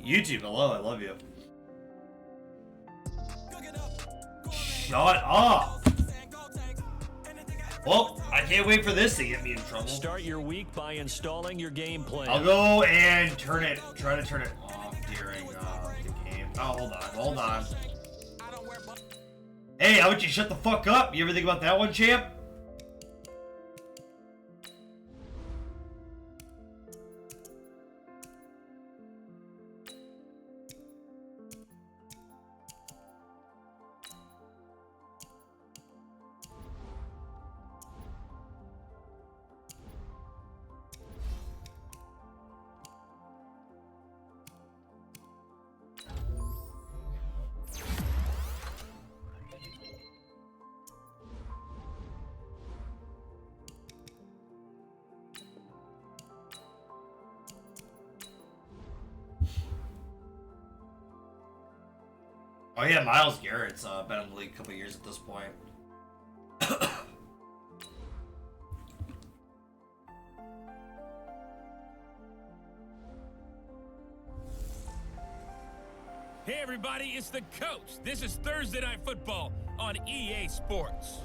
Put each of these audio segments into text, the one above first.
YouTube, hello, I love you. Shut up! Well, I can't wait for this to get me in trouble. Start your week by installing your game plan. I'll go and try to turn it off during the game. Oh, hold on. Hey, how about you shut the fuck up? You ever think about that one, champ? Oh yeah, Myles Garrett's been in the league a couple years at this point. Hey everybody, it's the coach. This is Thursday Night Football on EA Sports.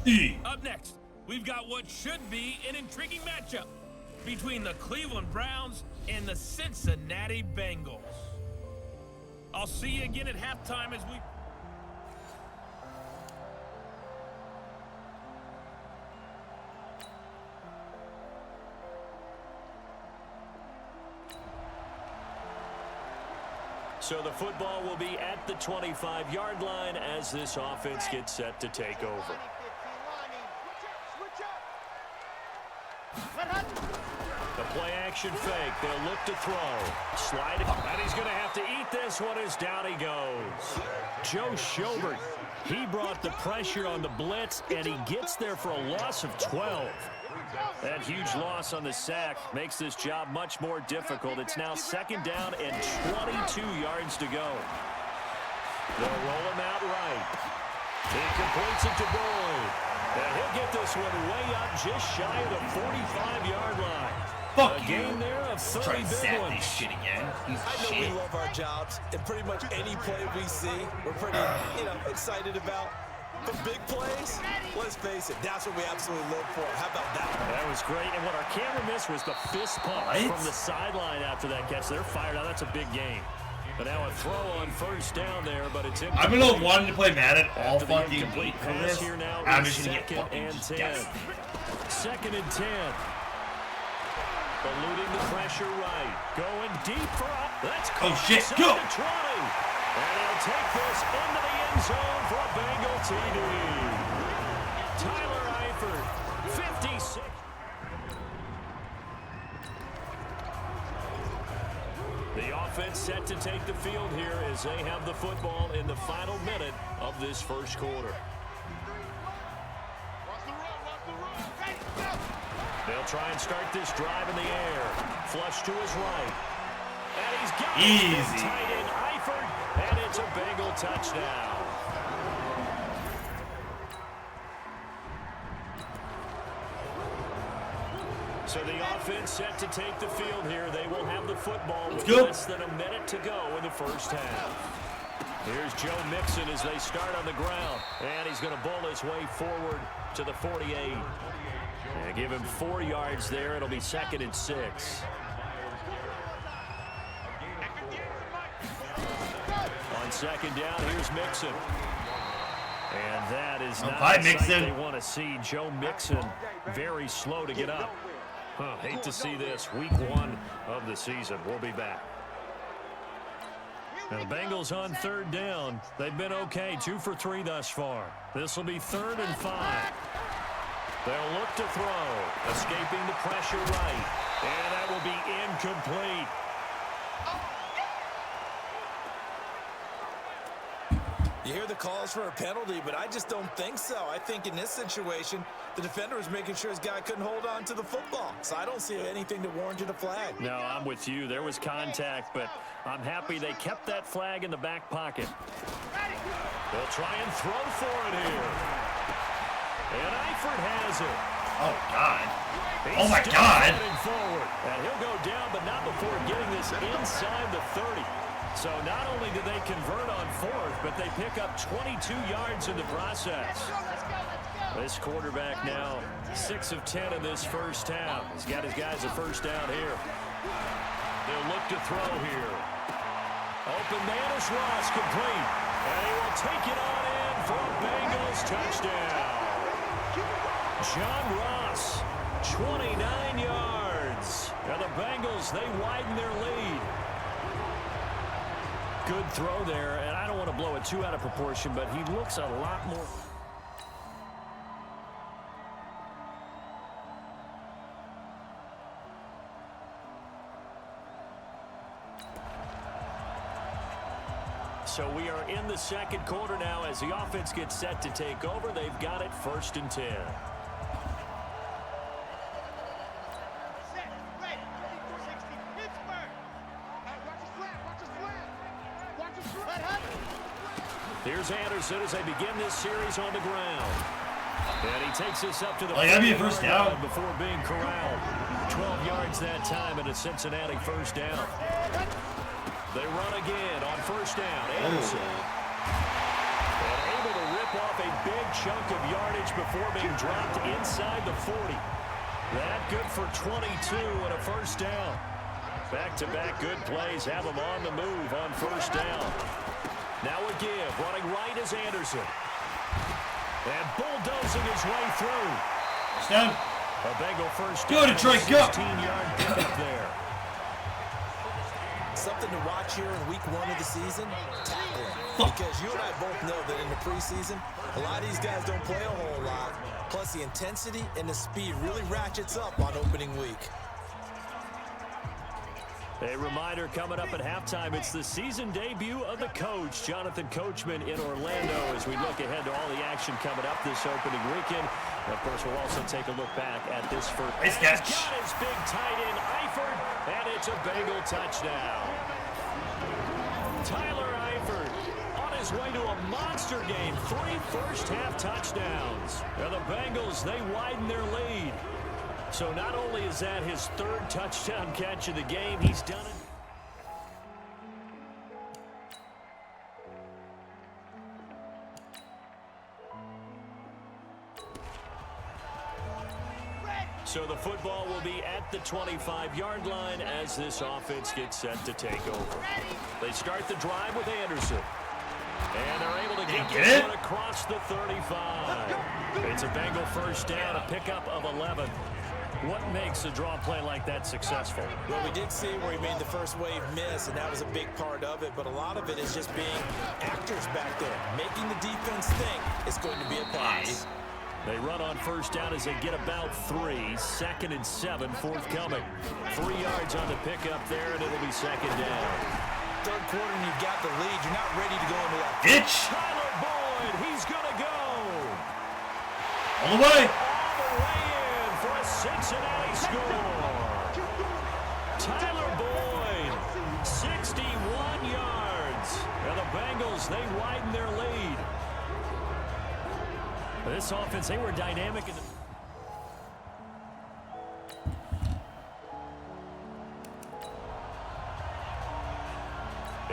Up next, we've got what should be an intriguing matchup between the Cleveland Browns and the Cincinnati Bengals. I'll see you again at halftime as we... So the football will be at the 25-yard line as this offense gets set to take over. The play-action fake. They'll look to throw. Slide it. And he's going to have to eat this one as down he goes. Joe Schobert, he brought the pressure on the blitz, and he gets there for a loss of 12. That huge loss on the sack makes this job much more difficult. It's now second down and 22 yards to go. They'll roll him out right. He completes it to Boyd. And he'll get this one way up just shy of the 45-yard line. Fuck a you. Game there of 30 Try to big sat ones. this shit again. I know we love our jobs, and pretty much any play we see, we're pretty, excited about. But big plays, let's face it, that's what we absolutely live for. How about that? That was great, and what our camera missed was the fist pump from the sideline after that catch. They're fired out. That's a big game. But now a throw on first down there, but it's incomplete. I've been wanting to play Madden all After fucking incomplete week for pass this. here now, I'm just gonna get second fucking and 10. death. Second and 10. Eluding the pressure right. Going deep for a... That's Oh shit, inside go! the 20. And he'll take this into the end zone for a Bengal TD. Tyler Eifert, 56. The offense set to take the field here as they have the football in the final minute of this first quarter. They'll try and start this drive in the air. Flush to his right. And he's got it. Tight end Eifert, and it's a Bengal touchdown. So the offense set to take the field here. They will have the football with less than a minute to go in the first half. Here's Joe Mixon as they start on the ground. And he's going to bowl his way forward to the 48. And give him 4 yards there. It'll be second and 6. On second down, here's Mixon. And that is not the sight they want to see. Joe Mixon very slow to get up. Hate to see this. Week 1 of the season. We'll be back. Now the Bengals on third down. They've been okay. 2 for 3 thus far. This will be 3rd and 5. They'll look to throw. Escaping the pressure right. And that will be incomplete. You hear the calls for a penalty, but I just don't think so. I think in this situation, the defender was making sure his guy couldn't hold on to the football. So I don't see anything that warranted a flag. No, I'm with you. There was contact, but I'm happy they kept that flag in the back pocket. They'll try and throw for it here. And Eifert has it. Oh, God. Oh, my God. Forward. And he'll go down, but not before getting this inside the 30. So not only do they convert on fourth, but they pick up 22 yards in the process. This quarterback now 6 of 10 in this first half. He's got his guys a first down here. They'll look to throw here. Open man is Ross, complete. And he will take it on in for a Bengals touchdown. John Ross, 29 yards. And the Bengals, they widen their lead. Good throw there, and I don't want to blow it too out of proportion, but he looks a lot more. So we are in the second quarter now as the offense gets set to take over. They've got it 1st and 10. Here's Anderson as they begin this series on the ground. And he takes us up to the that'd be a first down before being corralled. 12 yards that time and a Cincinnati first down. They run again on first down. Anderson. And able to rip off a big chunk of yardage before being dropped inside the 40. That good for 22 and a first down. Back-to-back good plays have them on the move on first down. Now a give. Running right is Anderson. And bulldozing his way through. Down. A Bengal first Go, down. Detroit, go. 16-yard pickup there. Something to watch here in week 1 of the season, tackling. Because you and I both know that in the preseason, a lot of these guys don't play a whole lot. Plus the intensity and the speed really ratchets up on opening week. A reminder coming up at halftime, it's the season debut of the coach, Jonathan Coachman in Orlando, as we look ahead to all the action coming up this opening weekend. And of course, we'll also take a look back at this first. Nice catch. He's got his big tight end, Eifert, and it's a Bengal touchdown. Tyler Eifert on his way to a monster game, 3 first-half touchdowns. And the Bengals, they widen their lead. So not only is that his 3rd touchdown catch of the game, he's done it. So the football will be at the 25-yard line as this offense gets set to take over. They start the drive with Anderson. And they're able to get this one across the 35. It's a Bengal first down, a pickup of 11. What makes a draw play like that successful? Well, we did see where he made the first wave miss, and that was a big part of it. But a lot of it is just being actors back there, making the defense think it's going to be a pass. They run on first down as they get about 3. 2nd and 7 forthcoming. 3 yards on the pickup there, and it'll be 2nd down. 3rd quarter, and you've got the lead. You're not ready to go into that. Ditch. Tyler Boyd, he's going to go. All the way. All the way in for a Cincinnati score. Tyler Boyd, 61 yards. And the Bengals, they widen their lead. This offense, they were dynamic in the...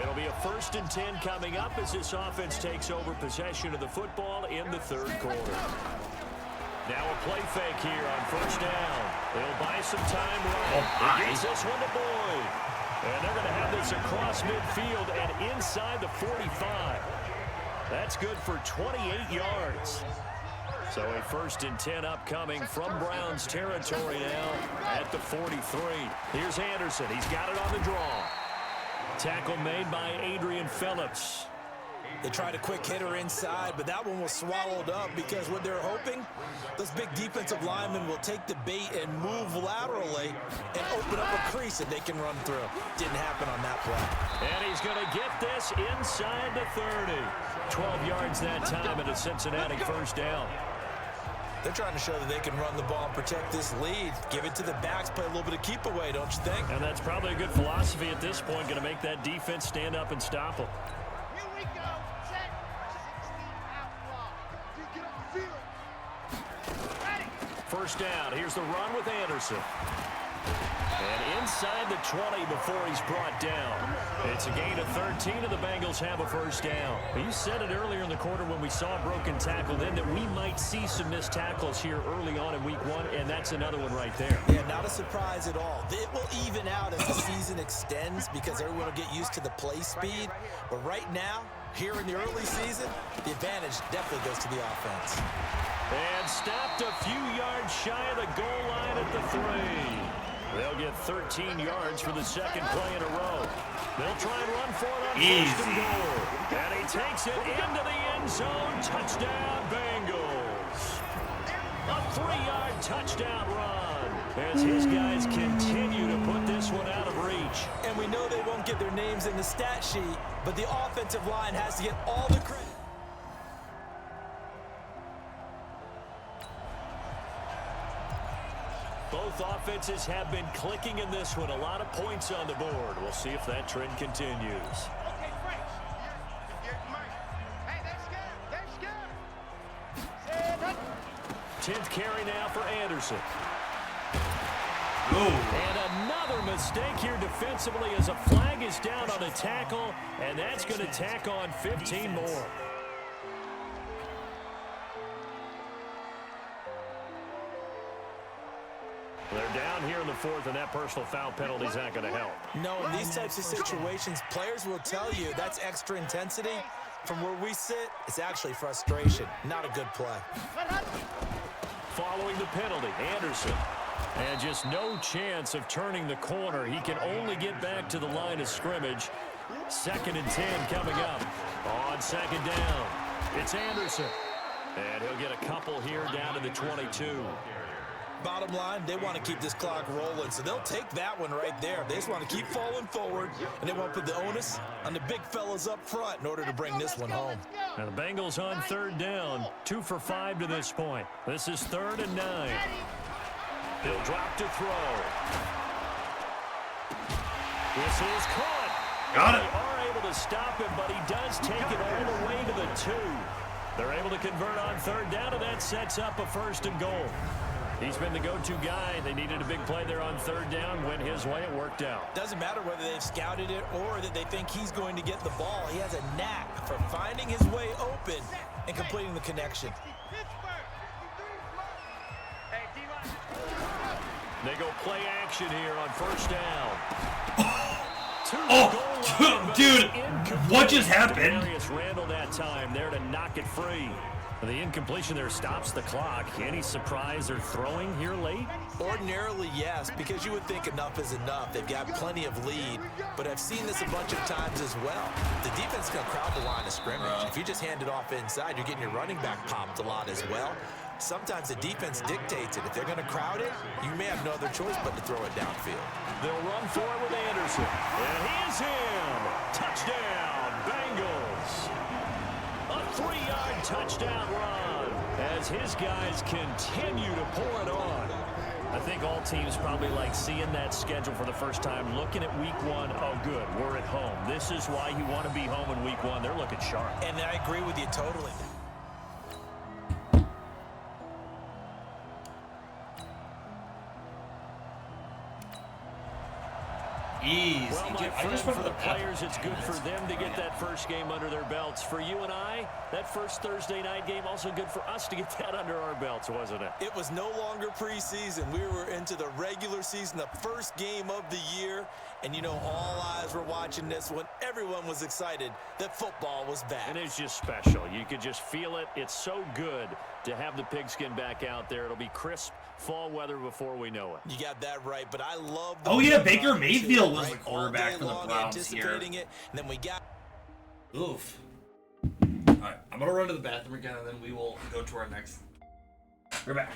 It'll be a 1st and 10 coming up as this offense takes over possession of the football in the 3rd quarter. Now a play fake here on first down. They'll buy some time right. He gets this one to Boyd. And they're going to have this across midfield and inside the 45. That's good for 28 yards. So a 1st and 10 upcoming from Browns territory now at the 43. Here's Anderson. He's got it on the draw. Tackle made by Adrian Phillips. They tried a quick hitter inside, but that one was swallowed up because what they're hoping, those big defensive linemen will take the bait and move laterally and open up a crease that they can run through. Didn't happen on that play. And he's going to get this inside the 30. 12 yards that time and a Cincinnati first down. They're trying to show that they can run the ball and protect this lead. Give it to the backs, play a little bit of keep away, don't you think? And that's probably a good philosophy at this point, going to make that defense stand up and stop them. Here we go. Set. 16 out block. Get up the field. Ready. First down. Here's the run with Anderson. And inside the 20 before he's brought down. It's a gain of 13, and the Bengals have a first down. You said it earlier in the quarter when we saw a broken tackle then that we might see some missed tackles here early on in week 1, and that's another one right there. Yeah, not a surprise at all. It will even out as the season extends because everyone will get used to the play speed. But right now, here in the early season, the advantage definitely goes to the offense. And stopped a few yards shy of the goal line at the 3. They'll get 13 yards for the second play in a row. They'll try and run for it on first and goal. And he takes it into the end zone. Touchdown, Bengals. A 3-yard touchdown run as his guys continue to put this one out of reach. And we know they won't get their names in the stat sheet, but the offensive line has to get all the credit. Both offenses have been clicking in this one. A lot of points on the board. We'll see if that trend continues. Okay, Frank. Hey, that's good. 10th carry now for Anderson. Ooh. And another mistake here defensively as a flag is down on a tackle, and that's going to tack on 15 more. They're down here in the 4th, and that personal foul penalty is not going to help. No, in these types of situations, players will tell you that's extra intensity. From where we sit, it's actually frustration, not a good play. Following the penalty, Anderson. And just no chance of turning the corner. He can only get back to the line of scrimmage. 2nd and 10 coming up on 2nd down. It's Anderson. And he'll get a couple here down to the 22. Bottom line, they want to keep this clock rolling, so they'll take that one right there. They just want to keep falling forward, and they want to put the onus on the big fellas up front in order to bring this one home. Now the Bengals on 3rd down, 2 for 5 to this point. This is 3rd and 9. He'll drop to throw. This is caught. Got it. They are able to stop him, but he does take it all the way to the 2. They're able to convert on 3rd down, and that sets up a 1st and goal. He's been the go-to guy. They needed a big play there on 3rd down. Went his way. It worked out. Doesn't matter whether they've scouted it or that they think he's going to get the ball. He has a knack for finding his way open and completing the connection. They go play action here on 1st down. Oh, dude, what just happened? Darius Randall that time there to knock it free. The incompletion there stops the clock. Any surprise they're throwing here late? Ordinarily, yes, because you would think enough is enough. They've got plenty of lead, but I've seen this a bunch of times as well. The defense is going to crowd the line of scrimmage. If you just hand it off inside, you're getting your running back popped a lot as well. Sometimes the defense dictates it. If they're going to crowd it, you may have no other choice but to throw it downfield. They'll run for it with Anderson. And here's him. Touchdown, Bengals. A 3-yard touchdown run as his guys continue to pour it on. I think all teams probably like seeing that schedule for the first time, looking at week 1. Oh, good, we're at home. This is why you want to be home in week 1. They're looking sharp. And I agree with you totally. Easy. Well, my Dude, I friend, just went for to the players, it's good for them to get that first game under their belts. For you and I, that first Thursday night game, also good for us to get that under our belts, wasn't it? It was no longer preseason. We were into the regular season, the first game of the year. And, you know, all eyes were watching this one. Everyone was excited that football was back. And it's just special. You could just feel it. It's so good to have the pigskin back out there. It'll be crisp fall weather before we know it. You got that right, but I love Oh, yeah, Baker Mayfield was the quarterback for the Browns anticipating here. it, and then we got Oof. All right, I'm going to run to the bathroom again, and then we will go to our next. We're back.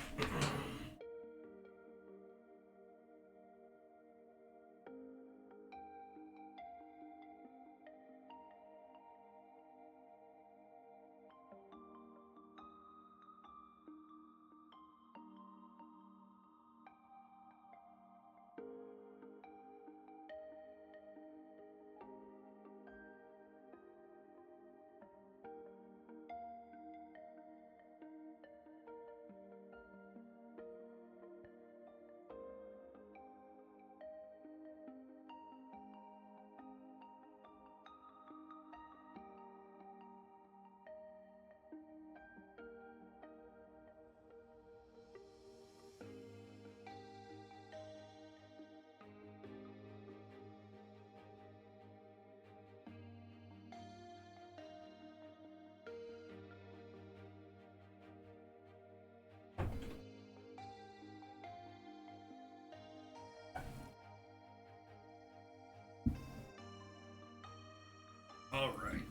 All right.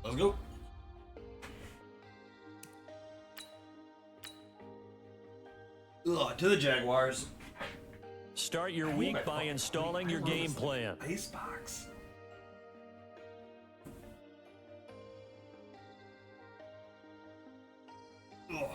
Let's go. Ugh, to the Jaguars. Start your week by installing your game plan. Icebox. Ugh.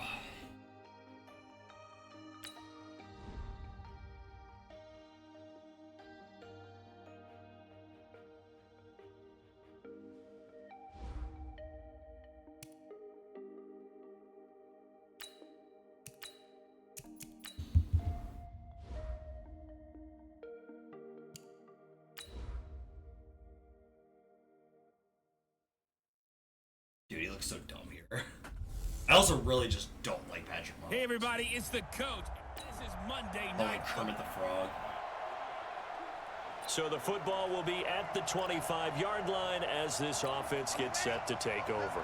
Dude, he looks so dumb here. I also really just don't like Patrick Mahomes. Hey, everybody, it's the coach. This is Monday Oh, Night like Kermit the Frog. So the football will be at the 25-yard line as this offense gets set to take over.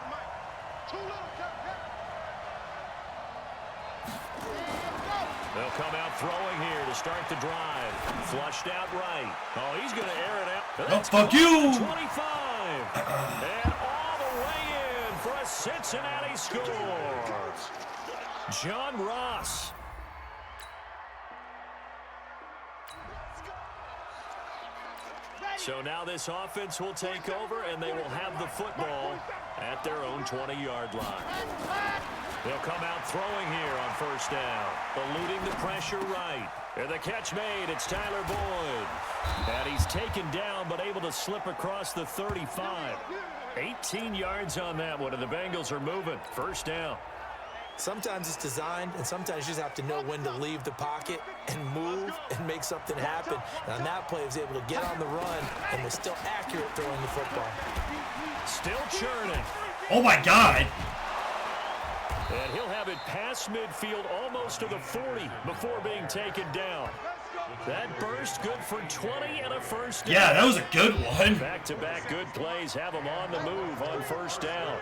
They'll come out throwing here to start the drive. Flushed out right. Oh, he's going to air it out. Oh, fuck you! 25. And all the way in for a Cincinnati score. John Ross. So now this offense will take over, and they will have the football at their own 20-yard line. They'll come out throwing here on first down, eluding the pressure right. And the catch made, it's Tyler Boyd. And he's taken down, but able to slip across the 35. 18 yards on that one, and the Bengals are moving. First down. Sometimes it's designed, and sometimes you just have to know when to leave the pocket and move and make something happen. And on that play, he was able to get on the run and was still accurate throwing the football. Still churning. Oh, my God. And he'll have it past midfield almost to the 40 before being taken down. That burst good for 20 and a first down. Yeah, that was a good one. Back-to-back good plays have him on the move on first down.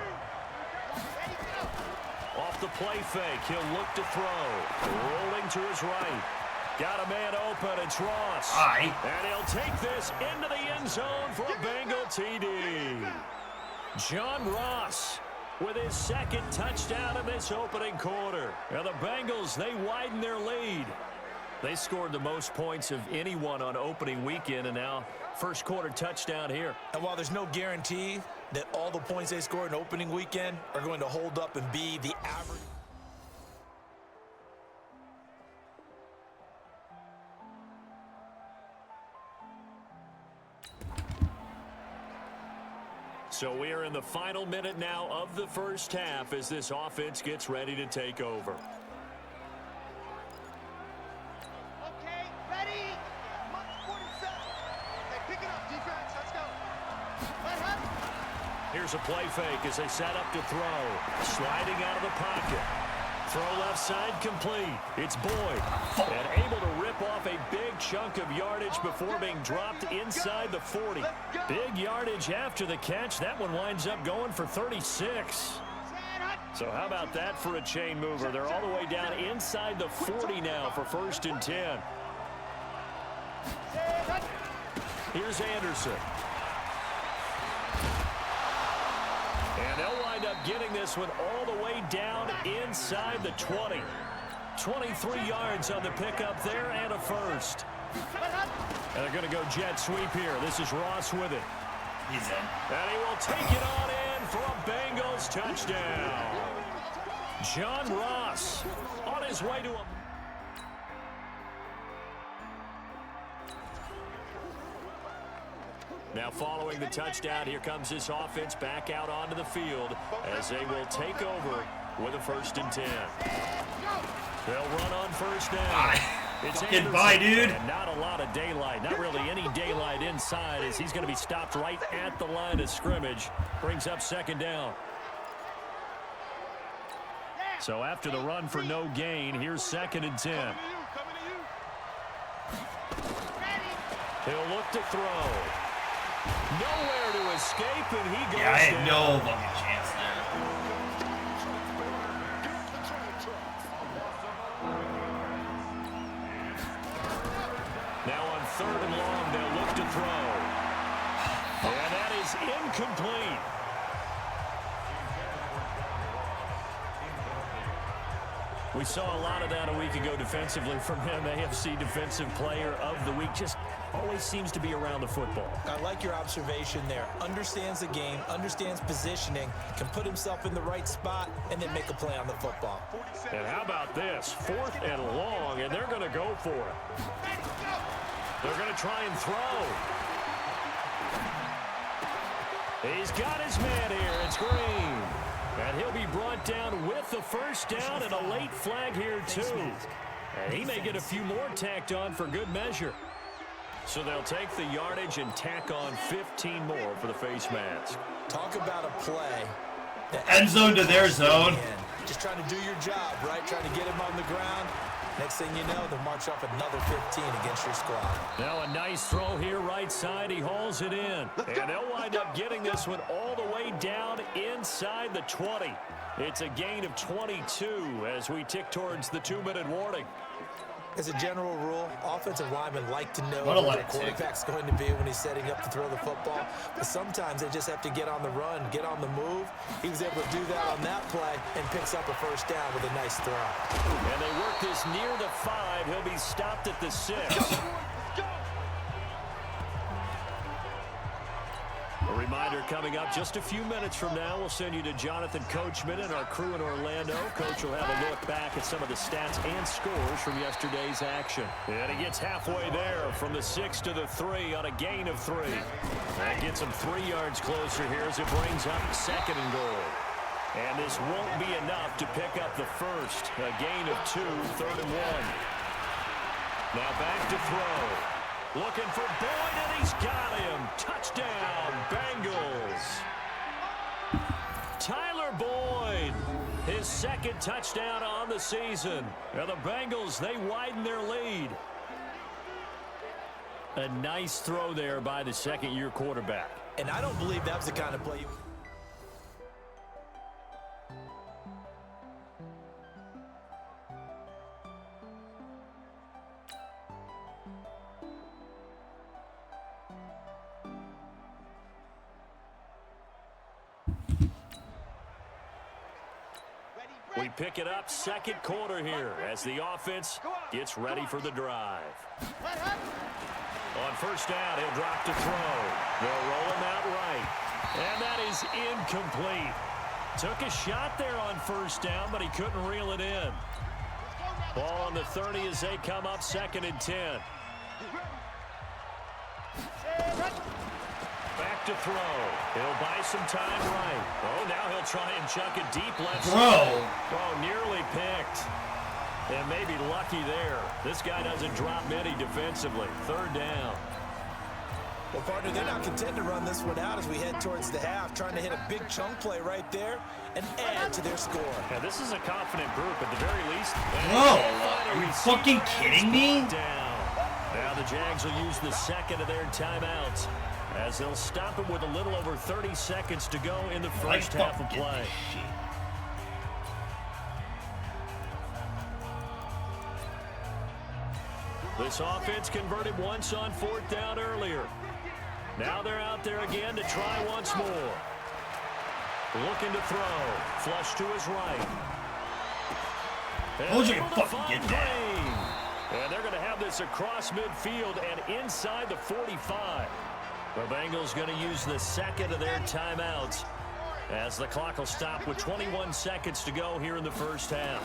Off the play fake, he'll look to throw. Rolling to his right. Got a man open, it's Ross. Aye. And he'll take this into the end zone for a Bengal TD. John Ross with his second touchdown in this opening quarter. Now the Bengals, they widen their lead. They scored the most points of anyone on opening weekend, and now first quarter touchdown here. And while there's no guarantee that all the points they scored in opening weekend are going to hold up and be the average. So we are in the final minute now of the first half as this offense gets ready to take over. Okay, ready. 47. Hey, pick it up, defense. Let's go. Let him. Here's a play fake as they set up to throw. Sliding out of the pocket. Throw left side complete. It's Boyd. And able to rip off a big chunk of yardage before being dropped inside the 40. Big yardage after the catch. That one winds up going for 36. So how about that for a chain mover? They're all the way down inside the 40 now for 1st and 10. Here's Anderson. And they'll wind up getting this one all the way down inside the 20. 23 yards on the pickup there and a first. And they're going to go jet sweep here. This is Ross with it. He's in. And he will take it on in for a Bengals touchdown. John Ross on his way to a... Now following the touchdown, here comes this offense back out onto the field as they will take over with a 1st and 10. They'll run on first down. It's Fucking bye, dude. And not a lot of daylight. Not really any daylight inside as he's going to be stopped right at the line of scrimmage. Brings up 2nd down. So after the run for no gain, here's 2nd and 10. He'll look to throw. Nowhere to escape, and he goes Yeah, I had down. no fucking chance there. Now on 3rd and long, they'll look to throw. And that is incomplete. We saw a lot of that a week ago defensively from him. AFC Defensive Player of the Week. Just always seems to be around the football. I like your observation there. Understands the game, understands positioning, can put himself in the right spot, and then make a play on the football. And how about this? 4th and long, and they're going to go for it. They're going to try and throw. He's got his man here. It's Green. And he'll be brought down with the first down and a late flag here, too. And he may get a few more tacked on for good measure. So they'll take the yardage and tack on 15 more for the face mask. Talk about a play. End zone to their zone. Just trying to do your job, right? Trying to get him on the ground. Next thing you know, they'll march off another 15 against your squad. Now a nice throw here right side. He hauls it in. And they'll wind up getting this one all the way down inside the 20. It's a gain of 22 as we tick towards the 2-minute warning. As a general rule, offensive linemen like to know What a what their light take. quarterback's going to be when he's setting up to throw the football. But sometimes they just have to get on the run, get on the move. He was able to do that on that play and picks up a first down with a nice throw. And they work this near the 5. He'll be stopped at the 6. A reminder coming up just a few minutes from now. We'll send you to Jonathan Coachman and our crew in Orlando. Coach will have a look back at some of the stats and scores from yesterday's action. And he gets halfway there from the 6 to the 3 on a gain of 3. That gets him 3 yards closer here as it brings up 2nd and goal. And this won't be enough to pick up the first. A gain of 2, 3rd and 1. Now back to throw. Looking for Boyd, and he's got him. Touchdown, Bengals. Tyler Boyd, his 2nd touchdown on the season. And the Bengals, they widen their lead. A nice throw there by the 2nd-year quarterback. And I don't believe that was the kind of play you... We pick it up 2nd quarter here as the offense gets ready for the drive. On first down, he'll drop to throw. They'll roll him out right. And that is incomplete. Took a shot there on first down, but he couldn't reel it in. Ball on the 30 as they come up 2nd and 10. Back to throw. He'll buy some time right. Oh, now he'll try and chuck it deep left side. Oh, nearly picked. And maybe lucky there. This guy doesn't drop many defensively. 3rd down. Well, partner, they're not content to run this one out as we head towards the half, trying to hit a big chunk play right there and add to their score. Yeah, this is a confident group at the very least. Bro, are you fucking kidding me? Down. Now the Jags will use the 2nd of their timeouts as they'll stop it with a little over 30 seconds to go in the first half of play. This offense converted once on 4th down earlier. Now they're out there again to try once more. Looking to throw. Flush to his right. Told you to fucking get that. And they're going to have this across midfield and inside the 45. The Bengals going to use the 2nd of their timeouts as the clock will stop with 21 seconds to go here in the first half.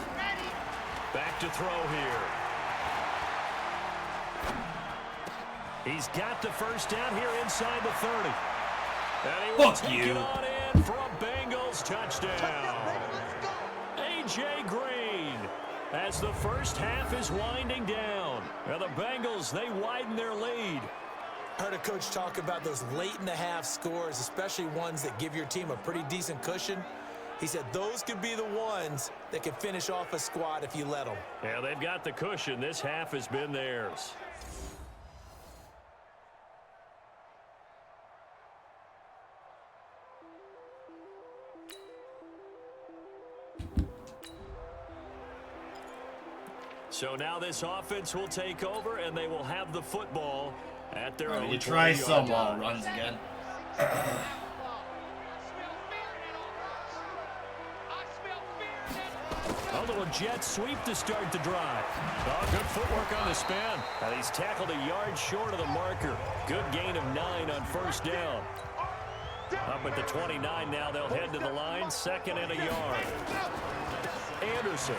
Back to throw here. He's got the first down here inside the 30. And he will take it on in for a Bengals touchdown. A.J. Green as the first half is winding down. And the Bengals, they widen their lead. Heard a coach talk about those late-in-the-half scores, especially ones that give your team a pretty decent cushion. He said those could be the ones that can finish off a squad if you let them. Yeah, they've got the cushion. This half has been theirs. So now this offense will take over, and they will have the football at their own. You try 20-yard some line. runs again. A little jet sweep to start the drive. Oh, good footwork on the span. And he's tackled a yard short of the marker. Good gain of 9 on first down. Up at the 29 now, they'll head to the line, 2nd and a yard. Anderson.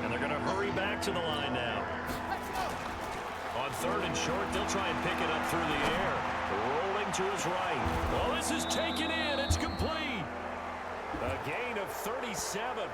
And they're going to hurry back to the line now. On 3rd and short, they'll try and pick it up through the air. Rolling to his right. Well, this is taken in. It's complete. A gain of 37.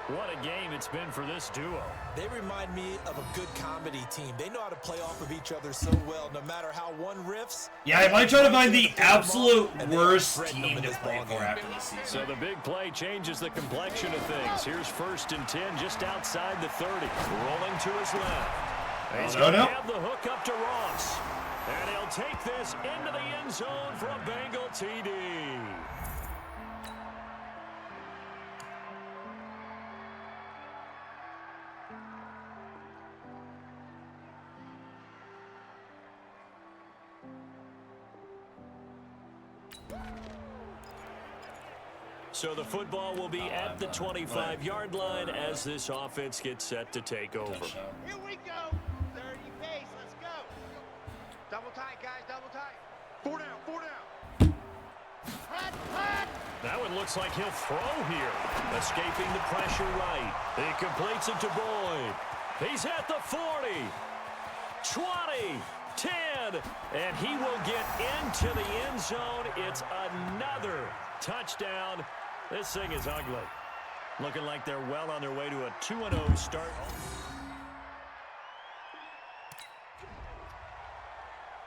What a game it's been for this duo. They remind me of a good comedy team. They know how to play off of each other so well, no matter how one riffs. Yeah, I might try to find the absolute worst team to play for after this season. So the big play changes the complexion of things. Here's 1st and 10 just outside the 30. Rolling to his left. He's going to have the hook up to Ross. And he'll take this into the end zone for a Bengal TD. So the football will be at the 25-yard line as this offense gets set to take over. Here we go. 30 pace. Let's go. Double tight, guys. Double tight. 4 down. 4 down. Hot. That one looks like he'll throw here. Escaping the pressure right. He completes it to Boyd. He's at the 40. 20. 10. And he will get into the end zone. It's another touchdown. This thing is ugly. Looking like they're well on their way to a 2-0 start.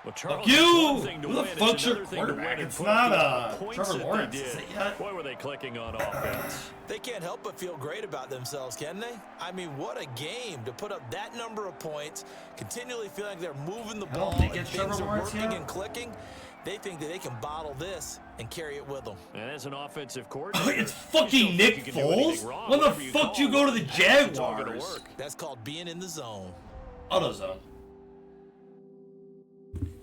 Well, Charles, Fuck you! Who the fuck's your quarterback? It's not Trevor Lawrence, is it yet? Boy, were they clicking on offense. They can't help but feel great about themselves, can they? I mean, what a game to put up that number of points, continually feeling like they're moving the ball and things are working and clicking. They think that they can bottle this and carry it with them. And as an offensive coordinator, it's fucking Nick Foles? When the fuck do you go to the Jaguars? That's called being in the zone. AutoZone.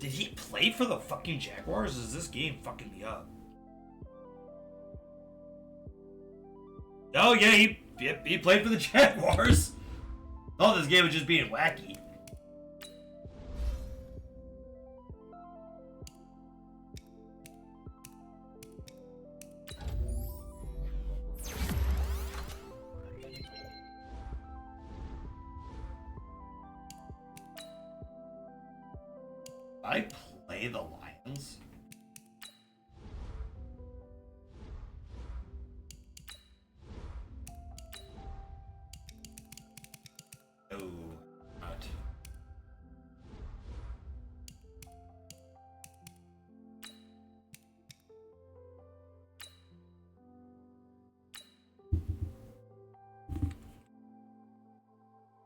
Did he play for the fucking Jaguars? Is this game fucking me up? Oh yeah, he played for the Jaguars. Oh, this game was just being wacky. I play the Lions. Oh, not.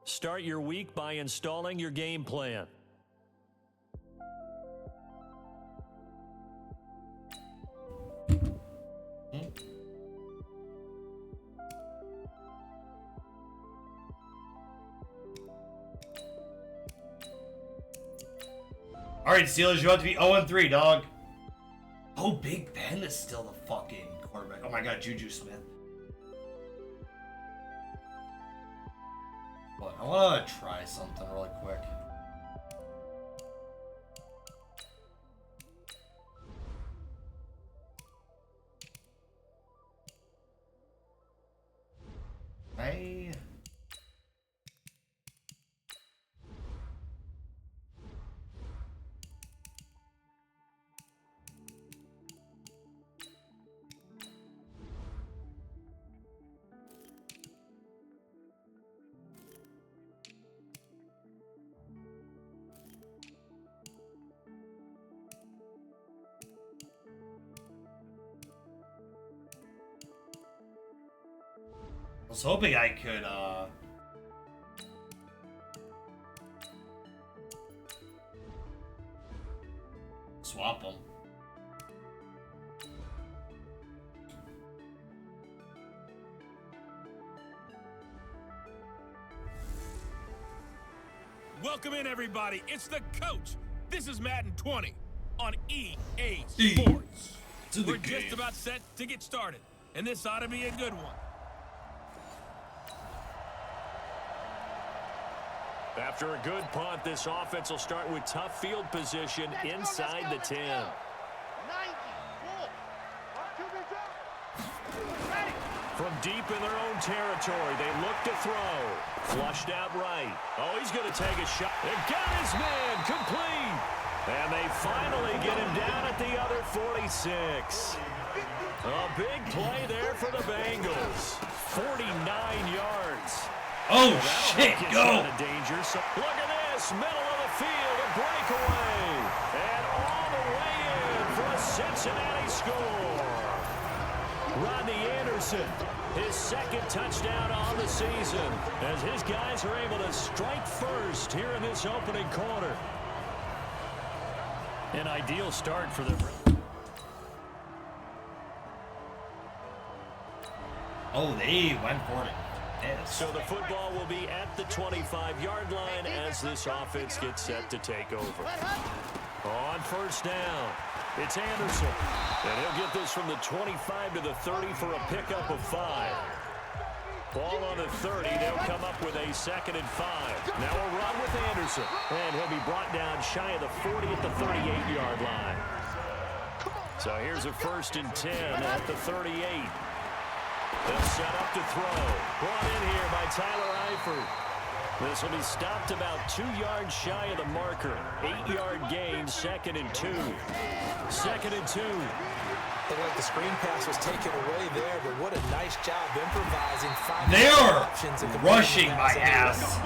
Start your week by installing your game plan. Alright, Steelers, you have to be 0-3, dog. Oh, Big Ben is still the fucking quarterback. Oh my god, Juju Smith. But I want to try something really quick. I was hoping I could, swap them. Welcome in, everybody. It's the coach. This is Madden 20 on EA Sports. We're just about set to get started, and this ought to be a good one. After a good punt, this offense will start with tough field position inside the 10. 90. From deep in their own territory, they look to throw. Flushed out right. Oh, he's going to take a shot. They got his man complete. And they finally get him down at the other 46. A big play there for the Bengals. 49 yards. Oh, shit, go. Danger. So look at this, middle of the field, a breakaway. And all the way in for a Cincinnati score. Rodney Anderson, his second touchdown on the season, as his guys are able to strike first here in this opening quarter. An ideal start for them. Oh, they went for it. Yes. So the football will be at the 25-yard line as this offense gets set to take over. On first down, it's Anderson. And he'll get this from the 25 to the 30 for a pickup of 5. Ball on the 30. They'll come up with a 2nd and 5. Now a run with Anderson. And he'll be brought down shy of the 40 at the 38-yard line. So here's a 1st and 10 at the 38. They'll set up to throw. Brought in here by Tyler Eifert. This will be stopped about 2 yards shy of the marker. 8-yard gain, 2nd and 2. 2nd and 2. Looked like the screen pass was taken away there, but what a nice job improvising. They are rushing my ass.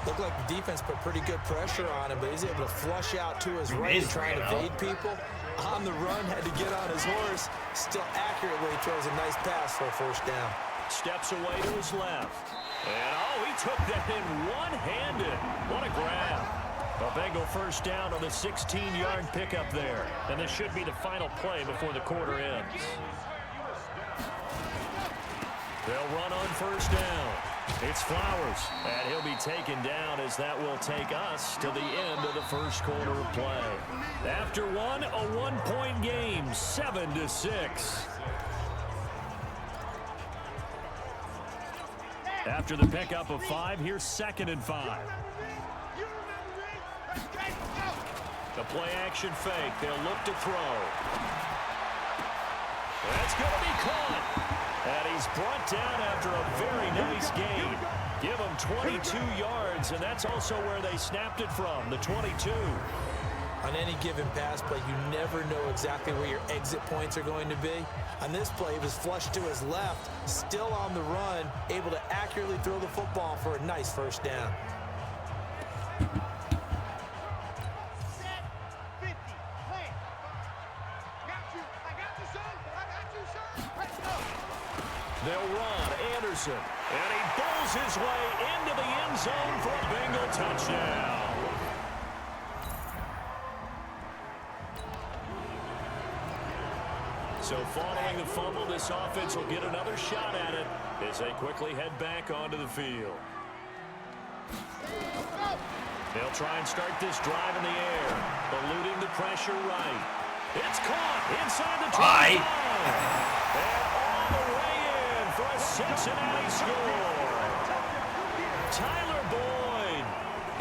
Looked like the defense put pretty good pressure on him, but he's able to flush out to his right, trying to evade people. On the run, had to get on his horse. Still accurately throws a nice pass for a 1st down. Steps away to his left. And, oh, he took that in one-handed. What a grab. A Bengal 1st down on the 16-yard pickup there. And this should be the final play before the quarter ends. They'll run on 1st down. It's Flowers, and he'll be taken down as that will take us to the end of the 1st quarter of play. After one, a 1-point game, 7-6. After the pickup of 5, here's 2nd and 5. The play action fake. They'll look to throw. That's going to be caught. And he's brought down after a very nice gain. Give him 22 yards, and that's also where they snapped it from, the 22. On any given pass play, you never know exactly where your exit points are going to be. On this play, he was flushed to his left, still on the run, able to accurately throw the football for a nice 1st down. They'll run Anderson, and he bowls his way into the end zone for a Bengal touchdown. So following the fumble, this offense will get another shot at it as they quickly head back onto the field. They'll try and start this drive in the air, eluding the pressure right. It's caught inside the 25. And all the way in for a Cincinnati score. Tyler Boyd,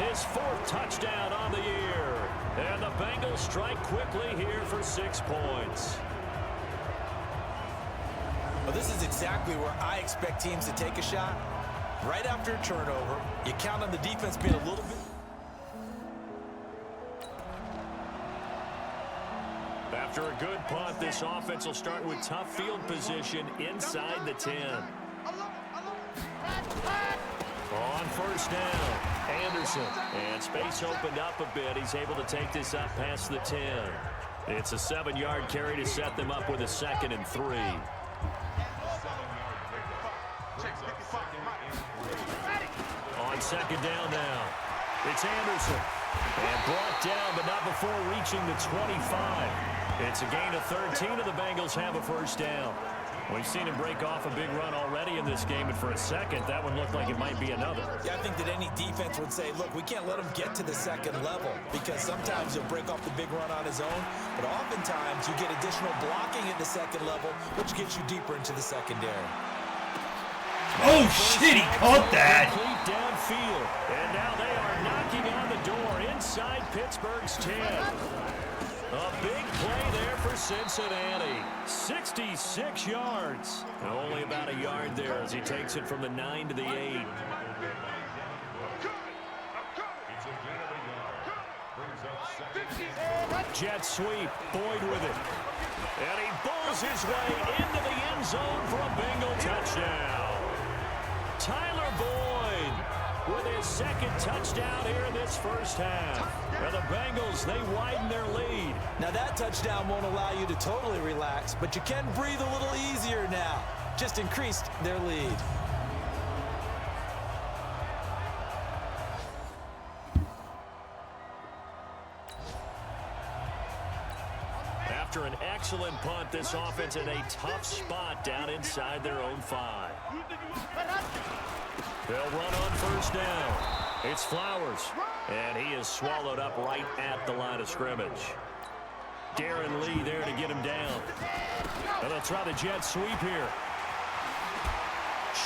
his 4th touchdown on the year. And the Bengals strike quickly here for 6 points. Well, this is exactly where I expect teams to take a shot. Right after a turnover, you count on the defense being a little bit. After a good punt, this offense will start with tough field position inside the 10. On 1st down, Anderson. And space opened up a bit. He's able to take this up past the 10. It's a 7-yard carry to set them up with a 2nd and 3. On 2nd down now, it's Anderson. And brought down, but not before reaching the 25. It's a gain of 13, and the Bengals have a 1st down. We've seen him break off a big run already in this game, and for a second, that one looked like it might be another. Yeah, I think that any defense would say, look, we can't let him get to the second level because sometimes he'll break off the big run on his own, but oftentimes you get additional blocking at the second level, which gets you deeper into the secondary. Oh, shit, he caught that. Complete downfield, and now they are knocking on the door inside Pittsburgh's 10. A big play there for Cincinnati. 66 yards. Only about a yard there as he takes it from the 9 to the 8. Jet sweep. Boyd with it. And he bulls his way into the end zone for a Bengal touchdown. Tyler Boyd with his second touchdown here in this first half. And the Bengals, they widen their lead. Now that touchdown won't allow you to totally relax, but you can breathe a little easier now. Just increased their lead. After an excellent punt, this offense in a tough spot down inside their own 5. They'll run on first down. It's Flowers, and he is swallowed up right at the line of scrimmage. Darren Lee there to get him down. And they'll try the jet sweep here.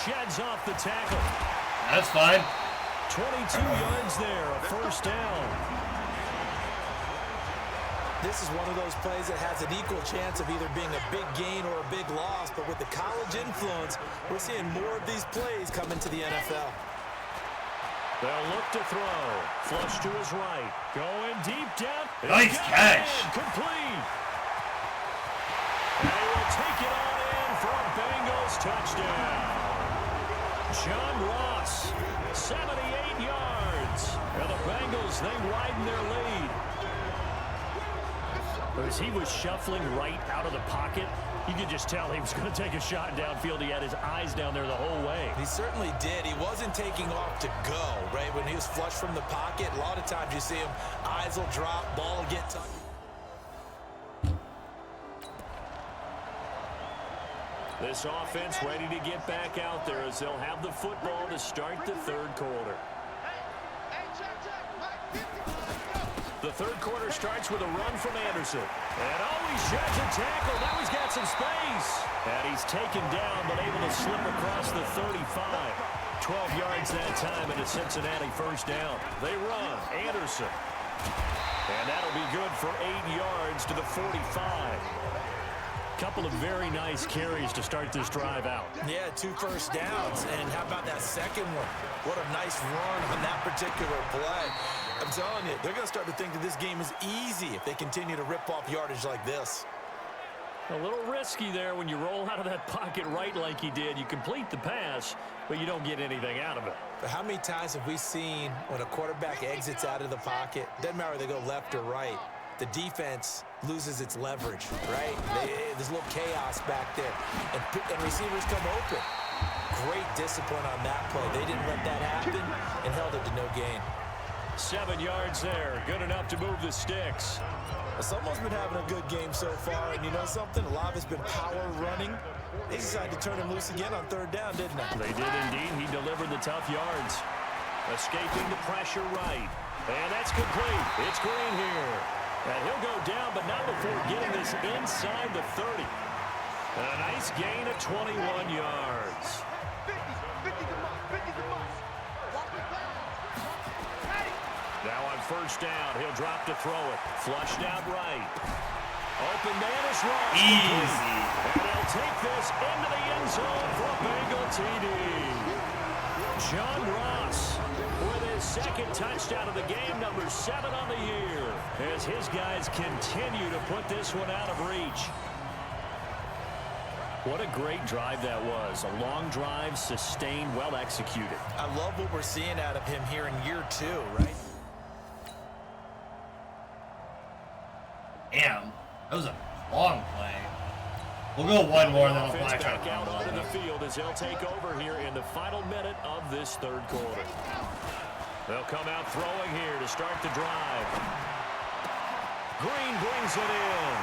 Sheds off the tackle. That's fine. 22 yards there, a first down. This is one of those plays that has an equal chance of either being a big gain or a big loss, but with the college influence, we're seeing more of these plays come into the NFL. They'll look to throw. Flush to his right. Going deep down. Nice catch. Complete. They will take it on in for a Bengals touchdown. John Ross, 78 yards. And the Bengals, they widen their lead. As he was shuffling right out of the pocket, you could just tell he was going to take a shot downfield. He had his eyes down there the whole way. He certainly did. He wasn't taking off to go, right? When he was flushed from the pocket, a lot of times you see him, eyes will drop, ball will get touched. This offense ready to get back out there as they'll have the football to start the third quarter. The third quarter starts with a run from Anderson. And he sheds a tackle. Now he's got some space. And he's taken down, but able to slip across the 35. 12 yards that time, and a Cincinnati first down. They run. Anderson. And that'll be good for 8 yards to the 45. Couple of very nice carries to start this drive out. Yeah, 2 first downs. And how about that second one? What a nice run on that particular play. I'm telling you, they're going to start to think that this game is easy if they continue to rip off yardage like this. A little risky there when you roll out of that pocket right like he did. You complete the pass, but you don't get anything out of it. But how many times have we seen when a quarterback exits out of the pocket, doesn't matter whether they go left or right, the defense loses its leverage, right? There's a little chaos back there, and receivers come open. Great discipline on that play. They didn't let that happen and held it to no gain. 7 yards there. Good enough to move the sticks. Well, someone's been having a good game so far, and you know something? A lot of it's been power running. They decided to turn him loose again on third down, didn't they? They did indeed. He delivered the tough yards. Escaping the pressure right. And that's complete. It's Green here. And he'll go down, but not before getting this inside the 30. And a nice gain of 21 yards. Now on first down, he'll drop to throw it. Flushed out right. Open man is Ross. Easy. And he'll take this into the end zone for a Bengal TD. John Ross with his second touchdown of the game, number 7 on the year, as his guys continue to put this one out of reach. What a great drive that was. A long drive, sustained, well executed. I love what we're seeing out of him here in year 2, right? Damn, that was a long play. We'll go one more, and then I'll Offense flash back out onto the field as they'll take over here in the final minute of this third quarter. They'll come out throwing here to start the drive. Green brings it in.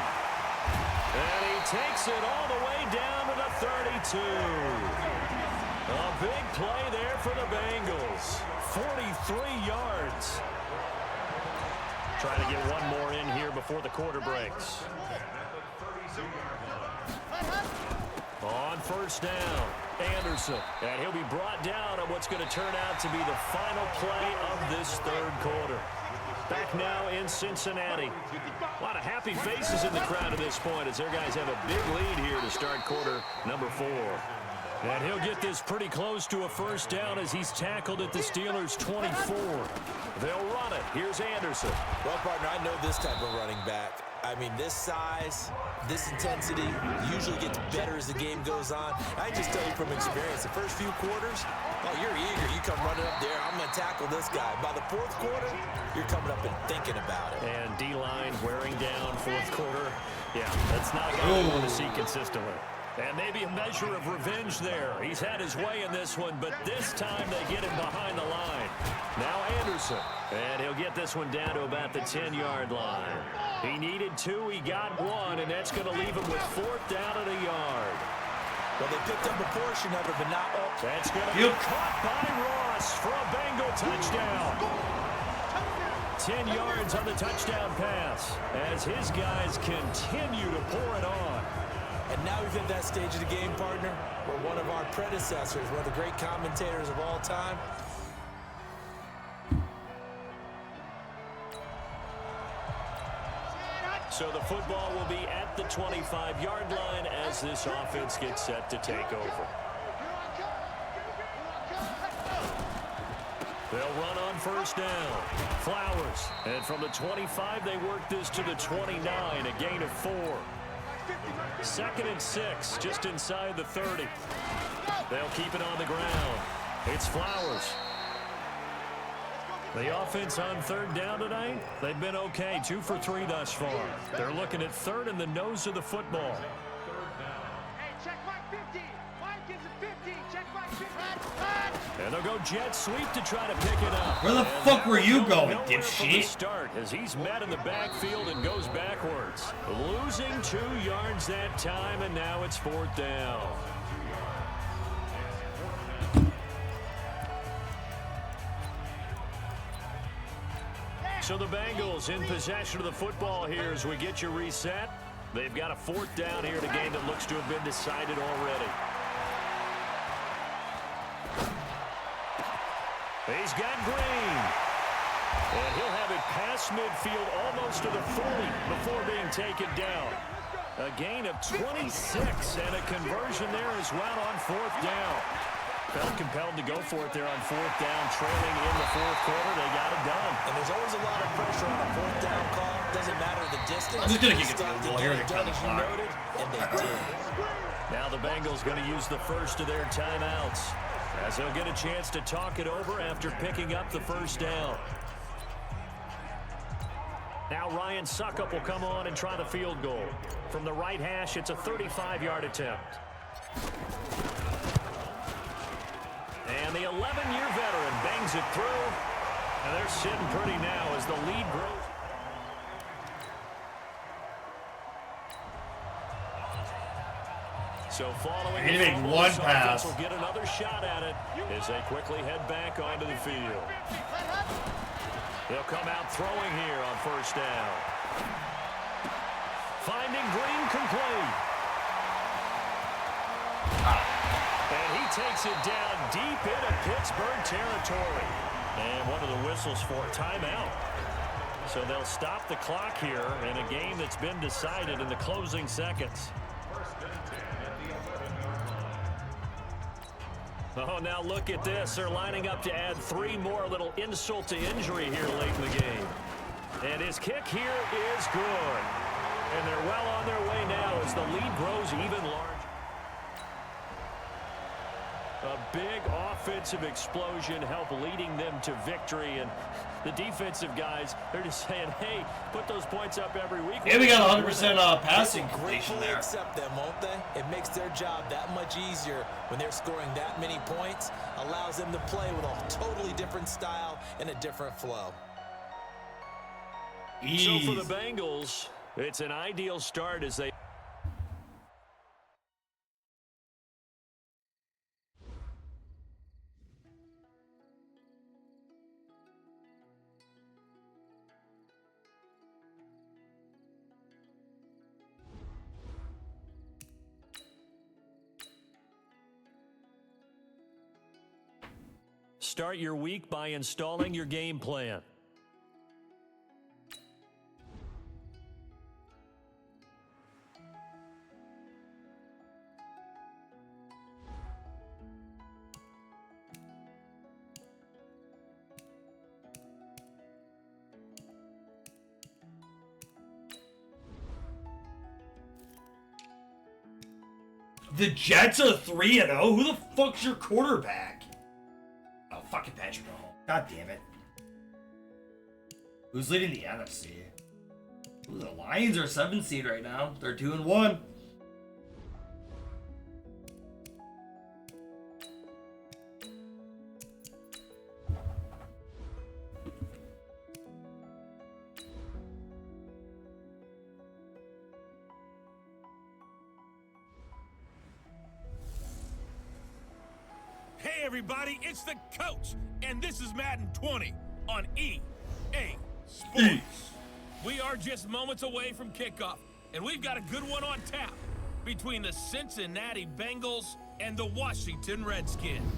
And he takes it all the way down to the 32. A big play there for the Bengals. 43 yards. Trying to get one more in here before the quarter breaks. On first down, Anderson. And he'll be brought down on what's going to turn out to be the final play of this third quarter. Back now in Cincinnati. A lot of happy faces in the crowd at this point as their guys have a big lead here to start quarter number 4. And he'll get this pretty close to a first down as he's tackled at the Steelers' 24. They'll run it. Here's Anderson. Well, partner, I know this type of running back. I mean, this size, this intensity usually gets better as the game goes on. I just tell you from experience, the first few quarters, oh, you're eager. You come running up there. I'm going to tackle this guy. By the fourth quarter, you're coming up and thinking about it. And D-line wearing down fourth quarter. Yeah, that's not a guy we want to see consistently. And maybe a measure of revenge there. He's had his way in this one, but this time they get him behind the line. Now Anderson. And he'll get this one down to about the 10-yard line. He needed 2, he got 1, and that's going to leave him with 4th down at a yard. Well, they picked up a portion of it, but not all. That's going to be caught by Ross for a Bengal touchdown. 10 yards on the touchdown pass as his guys continue to pour it on. And now we've hit that stage of the game, partner, where one of our predecessors, one of the great commentators of all time, so the football will be at the 25-yard line as this offense gets set to take over. They'll run on first down. Flowers. And from the 25, they work this to the 29, a gain of 4. 2nd and 6, just inside the 30. They'll keep it on the ground. It's Flowers. The offense on 3rd down tonight, they've been okay, 2 for 3 thus far. They're looking at 3rd in the nose of the football. Hey, check Mike 50. Mike gives it 50. Check Mike 50. And they'll go jet sweep to try to pick it up. Where the fuck were you going, dipshit? Start as he's met in the backfield and goes backwards. Losing 2 yards that time, and now it's 4th down. So the Bengals in possession of the football here as we get you reset. They've got a 4th down here in a game that looks to have been decided already. He's got Green. And he'll have it past midfield almost to the 40 before being taken down. A gain of 26 and a conversion there as well on 4th down. Felt compelled to go for it there on 4th down, trailing in the 4th quarter. They got it done. and there's always a lot of pressure on a 4th down call. Doesn't matter the distance. I'm just going to kick it to the goal here. And they did. Now the Bengals going to use the first of their timeouts as they'll get a chance to talk it over after picking up the first down. Now Ryan Suckup will come on and try the field goal. From the right hash, it's a 35-yard attempt. And the 11-year veteran bangs it through. And they're sitting pretty now as the lead grows. So following He made one pass. Will get another shot at it as they quickly head back onto the field. They'll come out throwing here on first down. Finding Green complete. And he takes it down deep into Pittsburgh territory. And one of the whistles for a timeout. So they'll stop the clock here in a game that's been decided in the closing seconds. Oh, now look at this. They're lining up to add 3 more, little insult to injury here late in the game. And his kick here is good. And they're well on their way now as the lead grows even larger. A big offensive explosion helped leading them to victory. And the defensive guys, they're just saying, hey, put those points up every week. Yeah, we got 100% passing completion Gratefully there. accept them, won't they? It makes their job that much easier when they're scoring that many points. Allows them to play with a totally different style and a different flow. So for the Bengals, it's an ideal start as they start your week by installing your game plan. The Jets are 3-0? Who the fuck's your quarterback? Oh, fucking Patrick Mahomes. God damn it. Who's leading the NFC? Ooh, the Lions are 7th seed right now. They're 2-1. Hey everybody, it's the coach, and this is Madden 20 on EA Sports. We are just moments away from kickoff, and we've got a good one on tap between the Cincinnati Bengals and the Washington Redskins.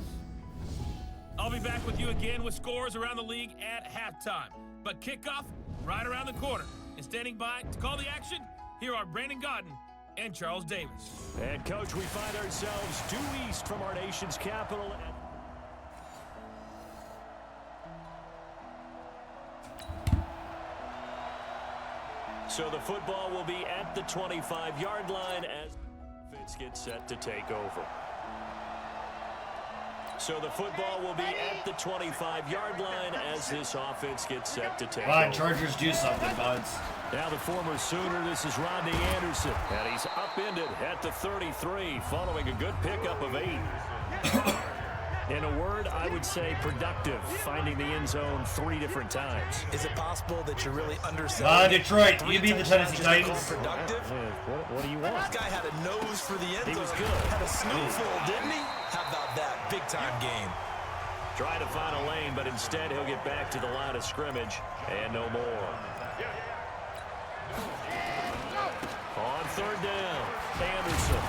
I'll be back with you again with scores around the league at halftime, but kickoff right around the corner. And standing by to call the action, here are Brandon Godden and Charles Davis. And, Coach, we find ourselves due east from our nation's capital. So the football will be at the 25-yard line as Fitz gets set to take over. So the football will be at the 25-yard line as this offense gets set to take over. Come on, Chargers, do something, buds. Now the former Sooner, this is Rodney Anderson. And he's upended at the 33 following a good pickup of 8. In a word, I would say productive, finding the end zone 3 different times. Is it possible that you're really underselling? Detroit, you beat the Tennessee Titans. Productive? What do you want? This guy had a nose for the end zone. He was good. Had a snootful, didn't he? How about that big-time game? Trying to find a lane, but instead he'll get back to the line of scrimmage and no more. On 3rd down, Anderson.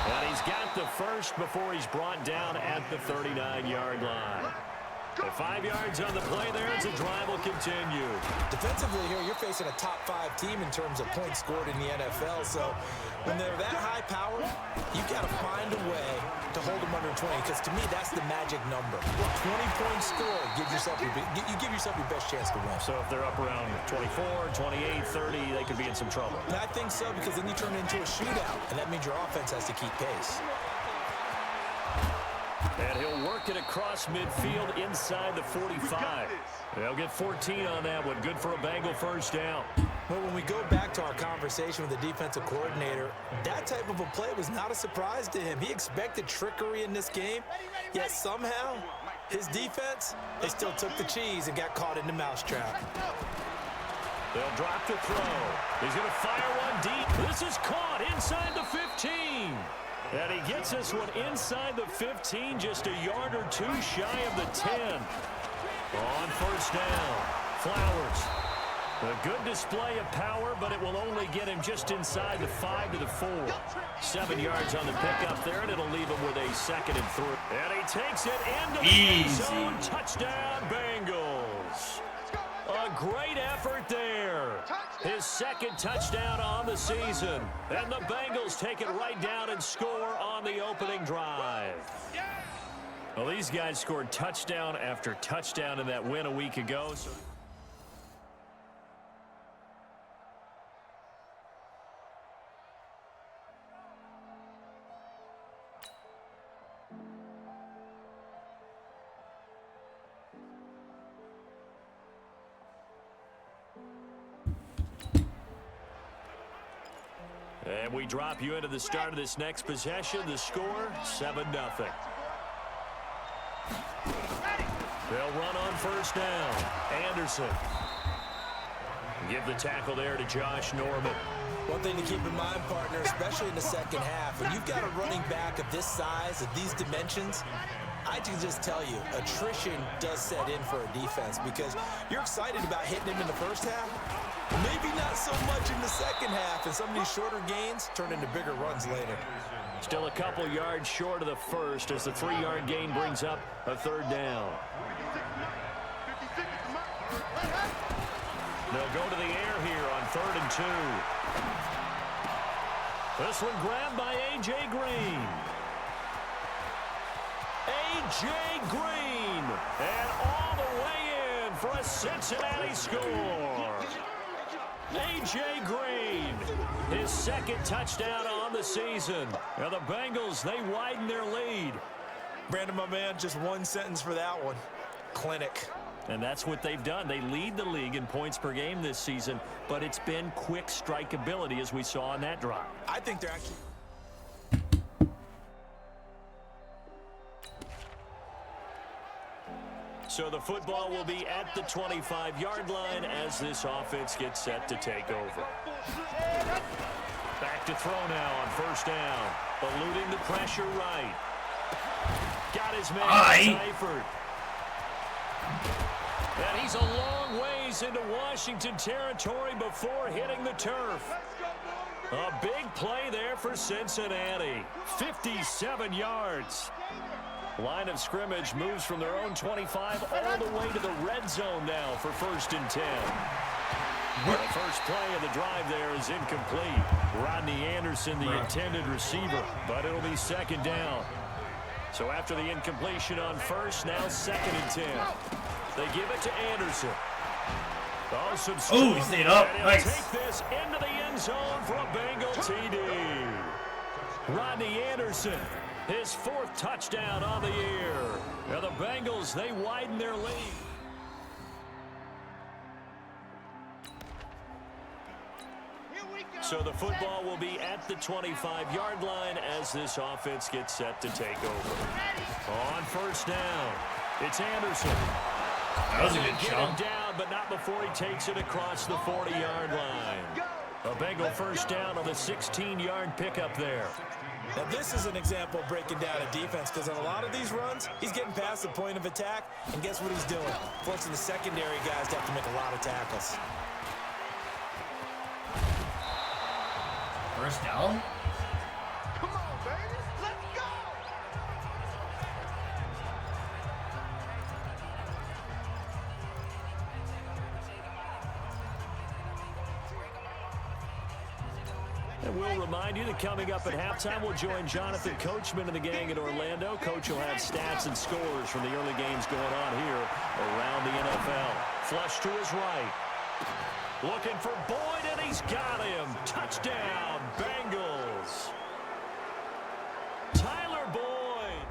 And he's got the first before he's brought down at the 39-yard line. The 5 yards on the play there as the drive will continue. Defensively here, you're facing a top-5 team in terms of points scored in the NFL. So when they're that high power, you've got to find a way to hold them under 20. Because to me, that's the magic number. 20-point score, you give yourself your best chance to win. So if they're up around 24, 28, 30, they could be in some trouble. And I think so, because then you turn it into a shootout, and that means your offense has to keep pace. And he'll work it across midfield inside the 45. They'll get 14 on that one. Good for a Bengal first down. Well, when we go back to our conversation with the defensive coordinator, that type of a play was not a surprise to him. He expected trickery in this game, yet somehow his defense, they still took the cheese and got caught in the mousetrap. They'll drop the throw. He's going to fire one deep. This is caught inside the 15. And he gets this one inside the 15, just a yard or 2 shy of the 10. On 1st down, Flowers. A good display of power, but it will only get him just inside the 5 to the 4. 7 yards on the pickup there, and it'll leave him with a 2nd and 3. And he takes it into the end zone. Touchdown, Bengals. A great effort there. His 2nd touchdown on the season. And the Bengals take it right down and score on the opening drive. Well, these guys scored touchdown after touchdown in that win a week ago. And we drop you into the start of this next possession. The score, 7-0. They'll run on 1st down. Anderson. Give the tackle there to Josh Norman. One thing to keep in mind, partner, especially in the second half, when you've got a running back of this size, of these dimensions, I can just tell you, attrition does set in for a defense because you're excited about hitting him in the first half. Maybe not so much in the second half, and some of these shorter gains turn into bigger runs later. Still a couple yards short of the first as the 3-yard gain brings up a third down. They'll go to the air here on 3rd and 2. This one grabbed by A.J. Green. A.J. Green, and all the way in for a Cincinnati score. A.J. Green, his 2nd touchdown on the season. Now the Bengals, they widen their lead. Brandon, my man, just one sentence for that one. Clinic. And that's what they've done. They lead the league in points per game this season, but it's been quick strike ability as we saw on that drive. I think they're actually... So the football will be at the 25-yard line as this offense gets set to take over. Back to throw now on 1st down. Eluding the pressure right. Got his man Seifert. And he's a long ways into Washington territory before hitting the turf. A big play there for Cincinnati. 57 yards. Line of scrimmage moves from their own 25 all the way to the red zone now for 1st and 10. The first play of the drive there is incomplete. Rodney Anderson, the intended receiver, but it'll be 2nd down. So after the incompletion on 1st, now 2nd and 10. They give it to Anderson. Oh, he stayed up. Nice. Take this into the end zone for a Bengal TD. Rodney Anderson, his 4th touchdown on the year. Now the Bengals, they widen their lead. So the football will be at the 25-yard line as this offense gets set to take over. On 1st down, it's Anderson. That was a good jump. Down, but not before he takes it across the 40-yard line. A Bengal 1st down on the 16-yard pickup there. Now this is an example of breaking down a defense, because on a lot of these runs, he's getting past the point of attack, and guess what he's doing? Forcing the secondary guys to have to make a lot of tackles. 1st down? Come on, baby. Let's go. And we'll remind you that coming up at halftime, we'll join Jonathan Coachman and the gang in Orlando. Coach will have stats and scores from the early games going on here around the NFL. Flush to his right. Looking for Boyd, and he's got him. Touchdown, Bengals. Tyler Boyd.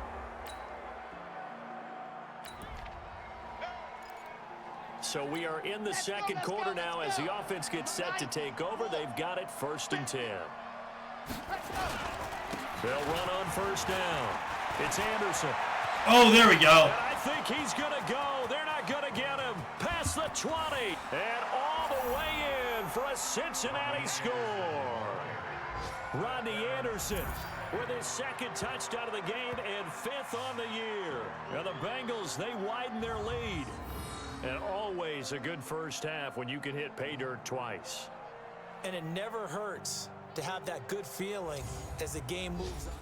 So we are in the 2nd quarter now as the offense gets set to take over. They've got it 1st and 10. They'll run on 1st down. It's Anderson. Oh, there we go. And I think he's going to go. They're not going to get him. Past the 20. And all the way in for a Cincinnati score. Rodney Anderson with his 2nd touchdown of the game and 5th on the year. Now the Bengals, they widen their lead. And always a good first half when you can hit pay dirt twice. And it never hurts to have that good feeling as the game moves on.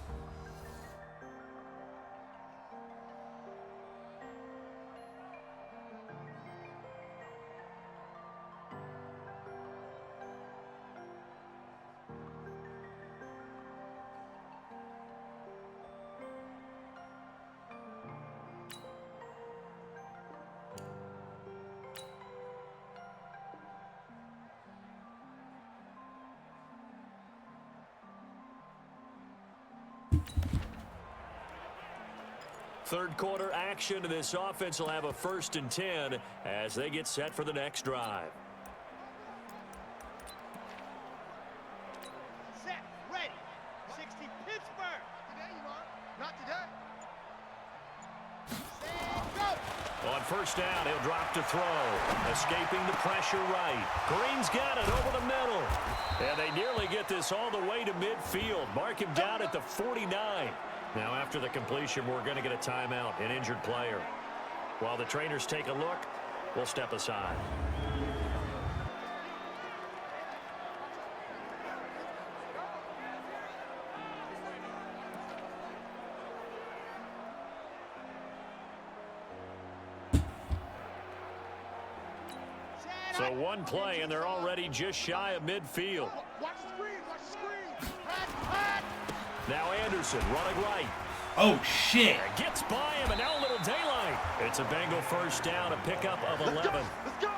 Third quarter action, and this offense will have a 1st and 10 as they get set for the next drive. Set. Ready. 60 Pittsburgh. Today you are. Not today. Stand go. On 1st down, he'll drop to throw. Escaping the pressure right. Green's got it over the middle. And they nearly get this all the way to midfield. Mark him down at the 49. Now after the completion, we're going to get a timeout, an injured player. While the trainers take a look, we'll step aside. So one play, and they're already just shy of midfield. Watch the screen, watch the screen. Pat. Now Anderson running right. Oh, shit. Gets by him, and now a little daylight. It's a Bengal first down, a pickup of 11. Let's go.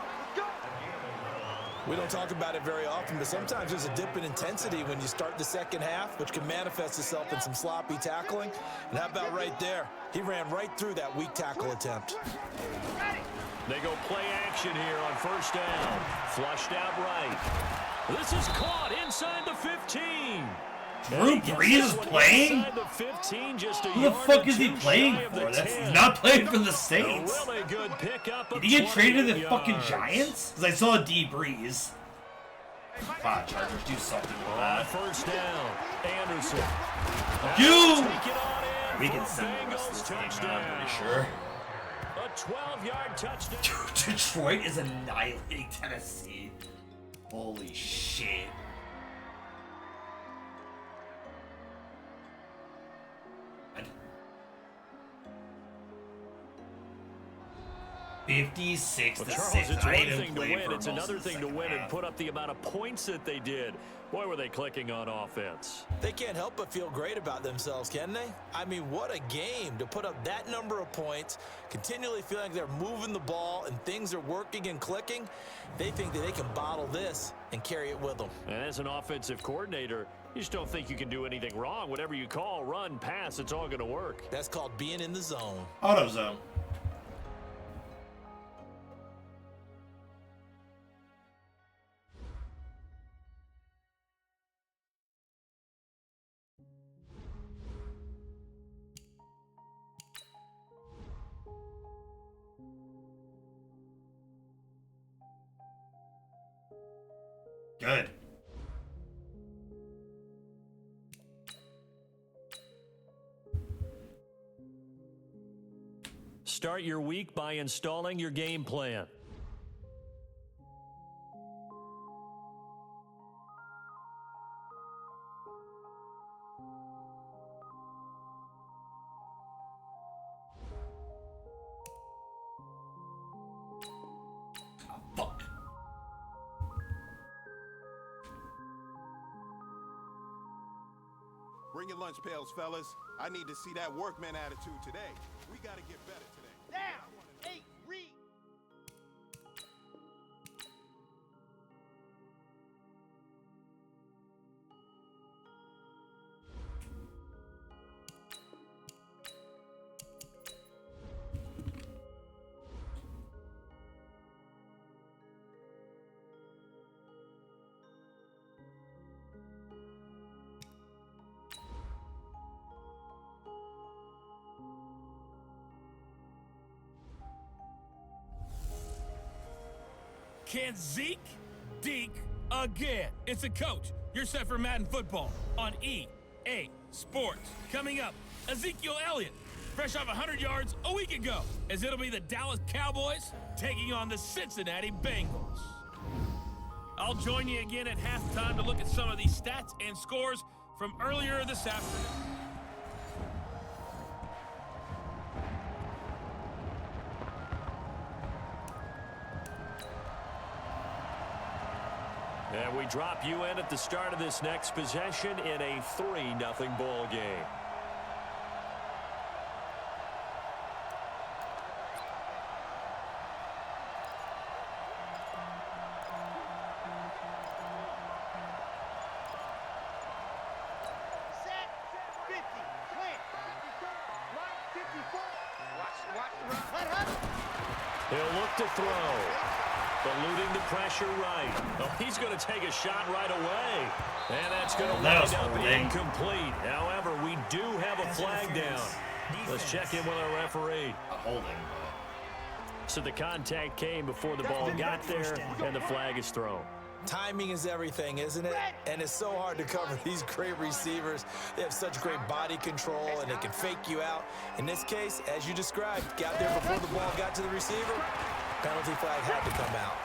We don't talk about it very often, but sometimes there's a dip in intensity when you start the second half, which can manifest itself in some sloppy tackling. And how about right there? He ran right through that weak tackle attempt. They go play action here on first down. Flushed out right. This is caught inside the 15. Drew Brees is playing? Inside the 15, just a Who the yard fuck or is he two playing shy of the for? 10. He's not playing for the A Saints. really good pickup of Did he get traded to the 28 fucking yards. Giants? Because I saw D Breeze. Come on, Chargers, do something with On that. first down, Anderson. You! Take it on in We for can a send the rest of Bengals this game, touchdown. I'm pretty sure. A 12-yard touchdown. Dude, Detroit is annihilating Tennessee. Holy shit. And 56 Well, to Charles, 6. it's I one didn't thing to play win. for It's most another of the thing to second win and half. put up the amount of points that they did. Boy, were they clicking on offense. They can't help but feel great about themselves, can they? I mean, what a game to put up that number of points, continually feeling like they're moving the ball and things are working and clicking. They think that they can bottle this and carry it with them. And as an offensive coordinator, you just don't think you can do anything wrong. Whatever you call, run, pass, it's all going to work. That's called being in the zone. AutoZone. Good. Start your week by installing your game plan. Fuck. Bring your lunch pails, fellas. I need to see that workman attitude today. We got to get better today. Down. 8. Read. Can Zeke deke again? It's a coach. You're set for Madden football on EA Sports. Coming up, Ezekiel Elliott, fresh off 100 yards a week ago, as it'll be the Dallas Cowboys taking on the Cincinnati Bengals. I'll join you again at halftime to look at some of these stats and scores from earlier this afternoon. And we drop you in at the start of this next possession in a 3-0 ball game. Set. 50. Slant. Right. 54. Watch the run. Hut. He'll look to throw. Eluding the pressure right. Oh, he's going to take a shot right away. And that's going to That was wind up holding. incomplete. However, we do have a flag down. Let's check in with our referee. Holding. So the contact came before the ball got there, and the flag is thrown. Timing is everything, isn't it? And it's so hard to cover these great receivers. They have such great body control, and they can fake you out. In this case, as you described, got there before the ball got to the receiver. Penalty flag had to come out.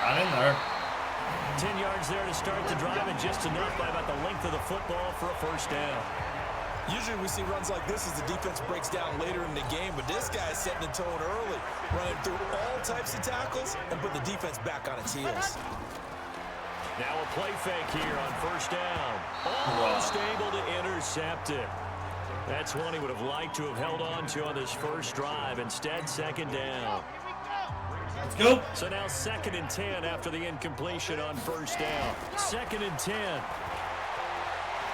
Got in there. 10 yards there to start the drive, and just enough by about the length of the football for a first down. Usually we see runs like this as the defense breaks down later in the game, but this guy's setting the tone early, running through all types of tackles and put the defense back on its heels. Now a play fake here on first down. Almost able to intercept it. That's one he would have liked to have held on to on this first drive. Instead, second down. Let's go. So now 2nd and 10 after the incompletion on first down. 2nd and 10.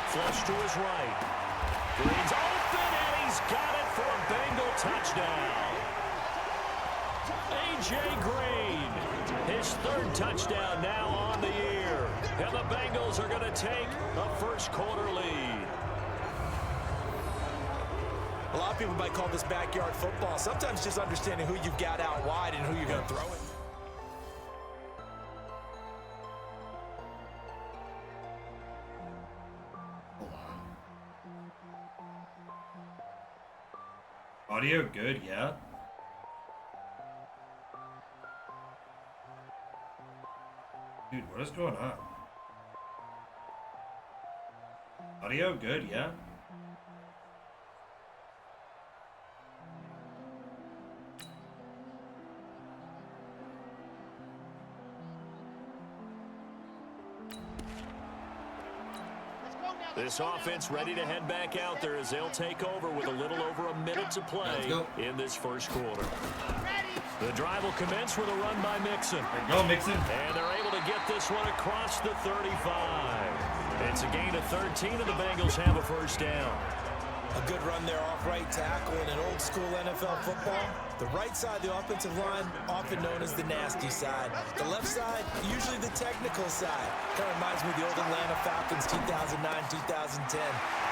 Flush to his right. Green's open, and he's got it for a Bengal touchdown. A.J. Green, his 3rd touchdown now on the year. And the Bengals are going to take a first-quarter lead. A lot of people might call this backyard football. Sometimes just understanding who you've got out wide and who you're going to throw it. Audio good, yeah. Dude, what is going on? Audio good, yeah. This offense ready to head back out there as they'll take over with a little over a minute to play in this first quarter. The drive will commence with a run by Mixon. There you go, Mixon. And they're able to get this one across the 35. It's a gain of 13, and the Bengals have a first down. A good run there off right tackle in an old-school NFL football. The right side of the offensive line, often known as the nasty side. The left side, usually the technical side. Kind of reminds me of the old Atlanta Falcons 2009-2010.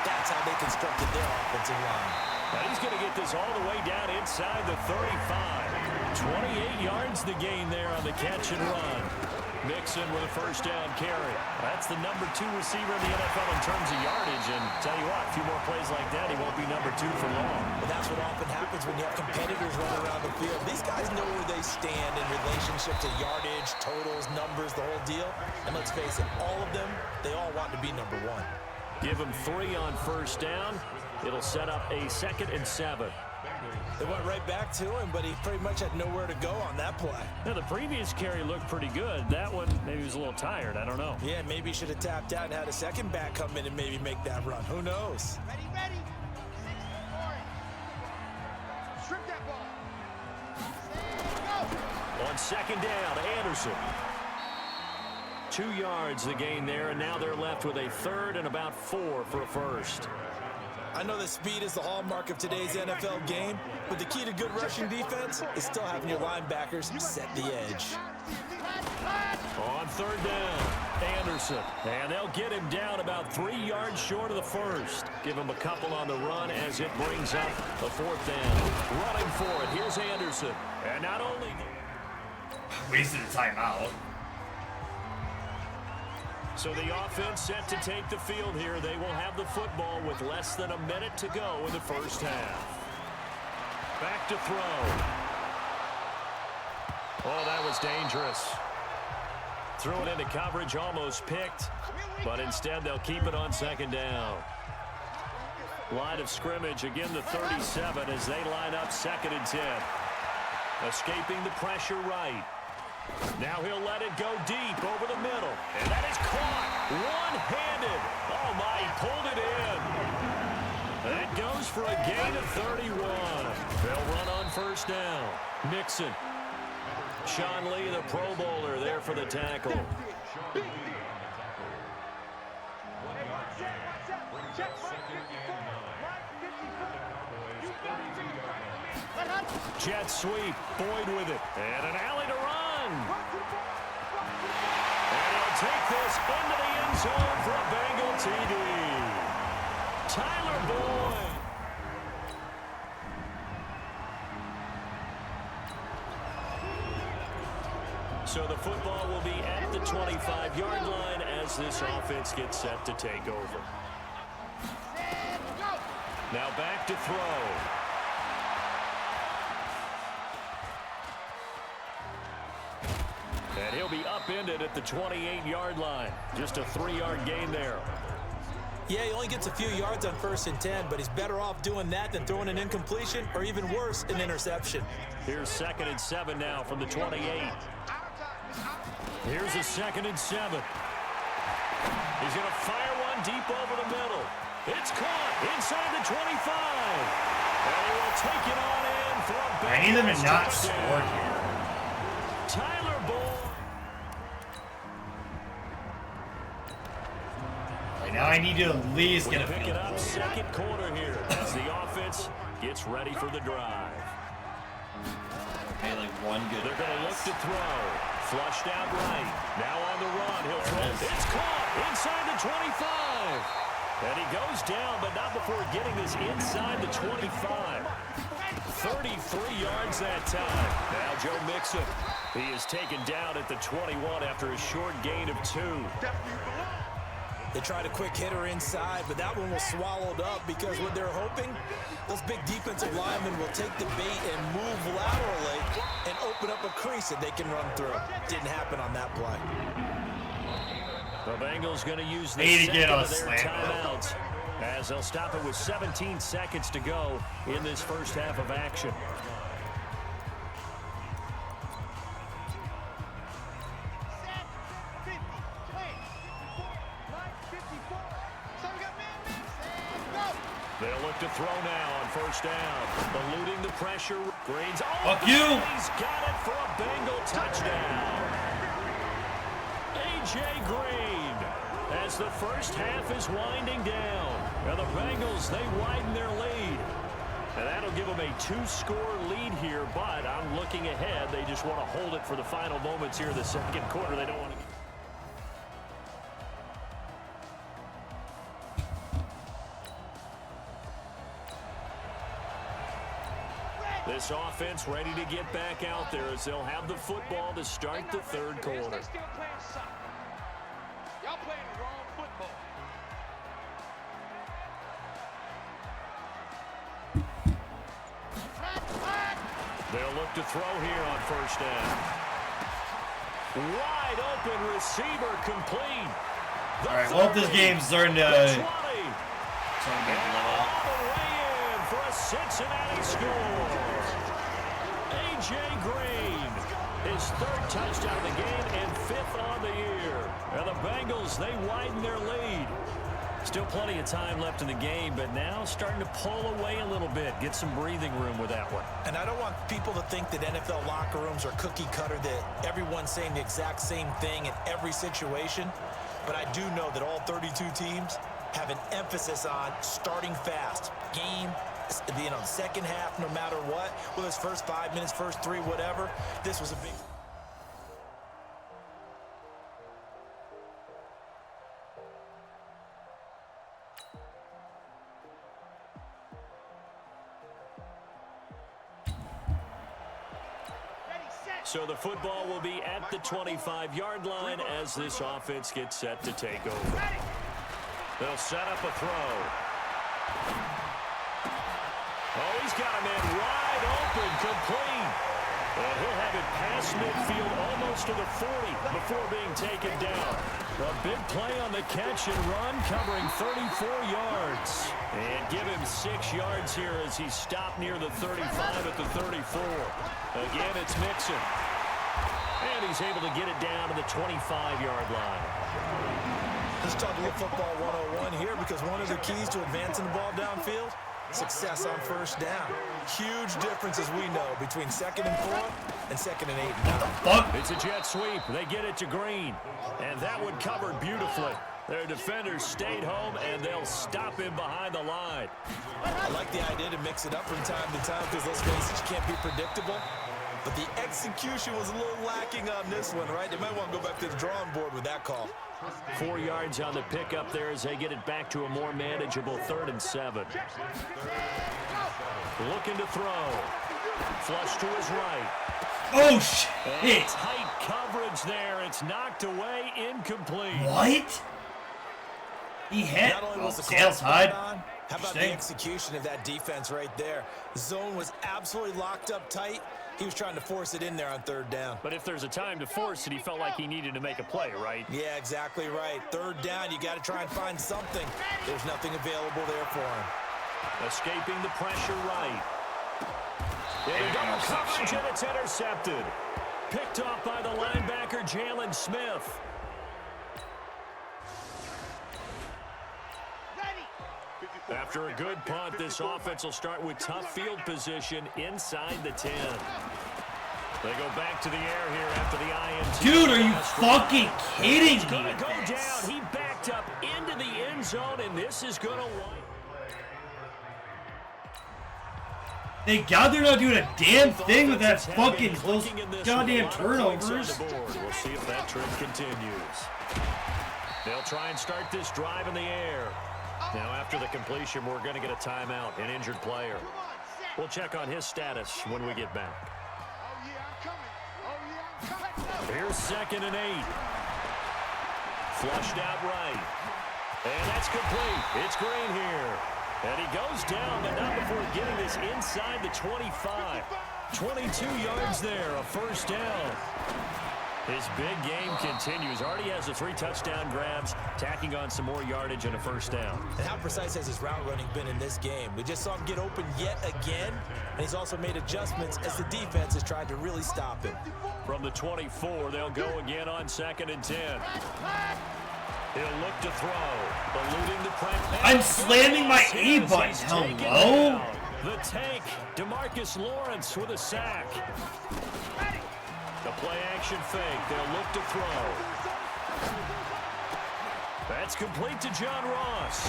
That's how they constructed their offensive line. Now he's going to get this all the way down inside the 35. 28 yards the gain there on the catch and run. Mixon with a first down carry. That's the number 2 receiver in the NFL in terms of yardage. And tell you what, a few more plays like that, he won't be number 2 for long. But that's what often happens when you have competitors running around the field. These guys know where they stand in relationship to yardage, totals, numbers, the whole deal. And let's face it, all of them, they all want to be number 1. Give him 3 on first down. It'll set up a 2nd and 7. They went right back to him, but he pretty much had nowhere to go on that play. Now, the previous carry looked pretty good. That one, maybe he was a little tired. I don't know. Yeah, maybe he should have tapped out and had a second back come in and maybe make that run. Who knows? Ready. Strip that ball. Go. On second down, Anderson. 2 yards the gain there, and now they're left with a 3rd and about 4 for a first. I know that speed is the hallmark of today's NFL game, but the key to good rushing defense is still having your linebackers set the edge. On 3rd down, Anderson. And they'll get him down about 3 yards short of the first. Give him a couple on the run as it brings up a 4th down. Running for it, here's Anderson. And not only... Wasted a timeout. So the offense set to take the field here. They will have the football with less than a minute to go in the first half. Back to throw. Oh, that was dangerous. Threw it into coverage, almost picked, but instead they'll keep it on 2nd down. Line of scrimmage, again the 37 as they line up 2nd and 10. Escaping the pressure right. Now he'll let it go deep over the middle. And that is caught one-handed. Oh, my, he pulled it in. That goes for a gain of 31. They'll run on first down. Mixon. Sean Lee, the Pro Bowler, there for the tackle. Jet sweep. Boyd with it. And an alley to run. And he'll take this into the end zone for a Bengal TD. Tyler Boyd. So the football will be at the 25-yard line as this offense gets set to take over. Now back to throw. And he'll be upended at the 28-yard line. Just a 3-yard gain there. Yeah, he only gets a few yards on 1st and 10, but he's better off doing that than throwing an incompletion or even worse, an interception. Here's 2nd and 7 now from the 28. Here's a 2nd and 7. He's going to fire one deep over the middle. It's caught inside the 25. And he will take it on in for a big I need them to not touchdown. score here. Tyler Boyd. Now I need to at least get a Pick field it up, goal. 2nd quarter here as the offense gets ready for the drive. Okay, like one good They're going to look pass. to throw. Flushed out right. Now on the run. He'll throw. It's caught inside the 25. And he goes down, but not before getting this inside the 25. 33 yards that time. Now Joe Mixon. He is taken down at the 21 after a short gain of 2. They tried a quick hitter inside, but that one was swallowed up because what they're hoping, those big defensive linemen will take the bait and move laterally and open up a crease that they can run through. Didn't happen on that play. The Bengals going to use the Need to get second a of their slant. timeouts as they'll stop it with 17 seconds to go in this first half of action. They'll look to throw now on 1st down. Eluding the pressure. Green's Fuck you. He's got it for a Bengal touchdown. A.J. Green as the first half is winding down. Now the Bengals, they widen their lead. And that'll give them a 2-score lead here, but I'm looking ahead. They just want to hold it for the final moments here in the 2nd quarter. They don't want to... This offense ready to get back out there as they'll have the football to start the 3rd quarter. Y'all playing the wrong football. They'll look to throw here on 1st down. Wide open receiver complete. All right, well, this game's starting to The 20. get blow up. All the way in for a Cincinnati score. A.J. Green, his 3rd touchdown of the game and 5th on the year. And the Bengals, they widen their lead. Still plenty of time left in the game, but now starting to pull away a little bit. Get some breathing room with that one. And I don't want people to think that NFL locker rooms are cookie cutter, that everyone's saying the exact same thing in every situation. But I do know that all 32 teams have an emphasis on starting fast. Game, second half, no matter what. Whether it's first 5 minutes, first 3, whatever. This was a big... So the football will be at the 25-yard line as this offense gets set to take over. They'll set up a throw. Oh, he's got a man wide open, complete. And he'll have it past midfield almost to the 40 before being taken down. A big play on the catch and run, covering 34 yards. And give him 6 yards here as he's stopped near the 35 at the 34. Again, it's Mixon. And he's able to get it down to the 25-yard line. Let's talk a little football 101 here, because one of the keys to advancing the ball downfield, success on 1st down. Huge difference, as we know, between 2nd and 4 and 2nd and 8 and 9. It's a jet sweep. They get it to Green. And that one covered beautifully. Their defenders stayed home, and they'll stop him behind the line. I like the idea to mix it up from time to time, because let's face it, you can't be predictable. But the execution was a little lacking on this one, right? They might want to go back to the drawing board with that call. 4 yards on the pickup there as they get it back to a more manageable 3rd and 7. Looking to throw. Flush to his right. Oh, shit. Tight coverage there. It's knocked away, incomplete. What? He hit. Not only was the call Tails spot hide. on, How about the execution of that defense right there? Zone was absolutely locked up tight. He was trying to force it in there on third down. But if there's a time to force it, he felt like he needed to make a play, right? Yeah, exactly right. Third down, you got to try and find something. There's nothing available there for him. Escaping the pressure right. In double coverage, and it's intercepted. Picked off by the linebacker, Jalen Smith. After a good punt, this offense will start with tough field position inside the 10. They go back to the air here after the INT. Dude, are you fucking kidding me? Gonna go down. He backed up into the end zone, and this is going to wipe. Thank God they're not doing a damn thing with that fucking close goddamn turnovers. We'll see if that trend continues. They'll try and start this drive in the air. Now, after the completion, we're going to get a timeout, an injured player. We'll check on his status when we get back. Here's 2nd and 8. Flushed out right. And that's complete. It's Green here. And he goes down, but not before getting this inside the 25. 22 yards there, a first down. His big game continues. Already has the 3 touchdown grabs, tacking on some more yardage and a first down. And how precise has his route running been in this game? We just saw him get open yet again, and he's also made adjustments as the defense has tried to really stop him. From the 24, they'll go again on 2nd and 10. He'll look to throw, eluding the pressure. I'm slamming my A button. Hello? The tank, DeMarcus Lawrence with a sack. The play-action fake. They'll look to throw. That's complete to John Ross.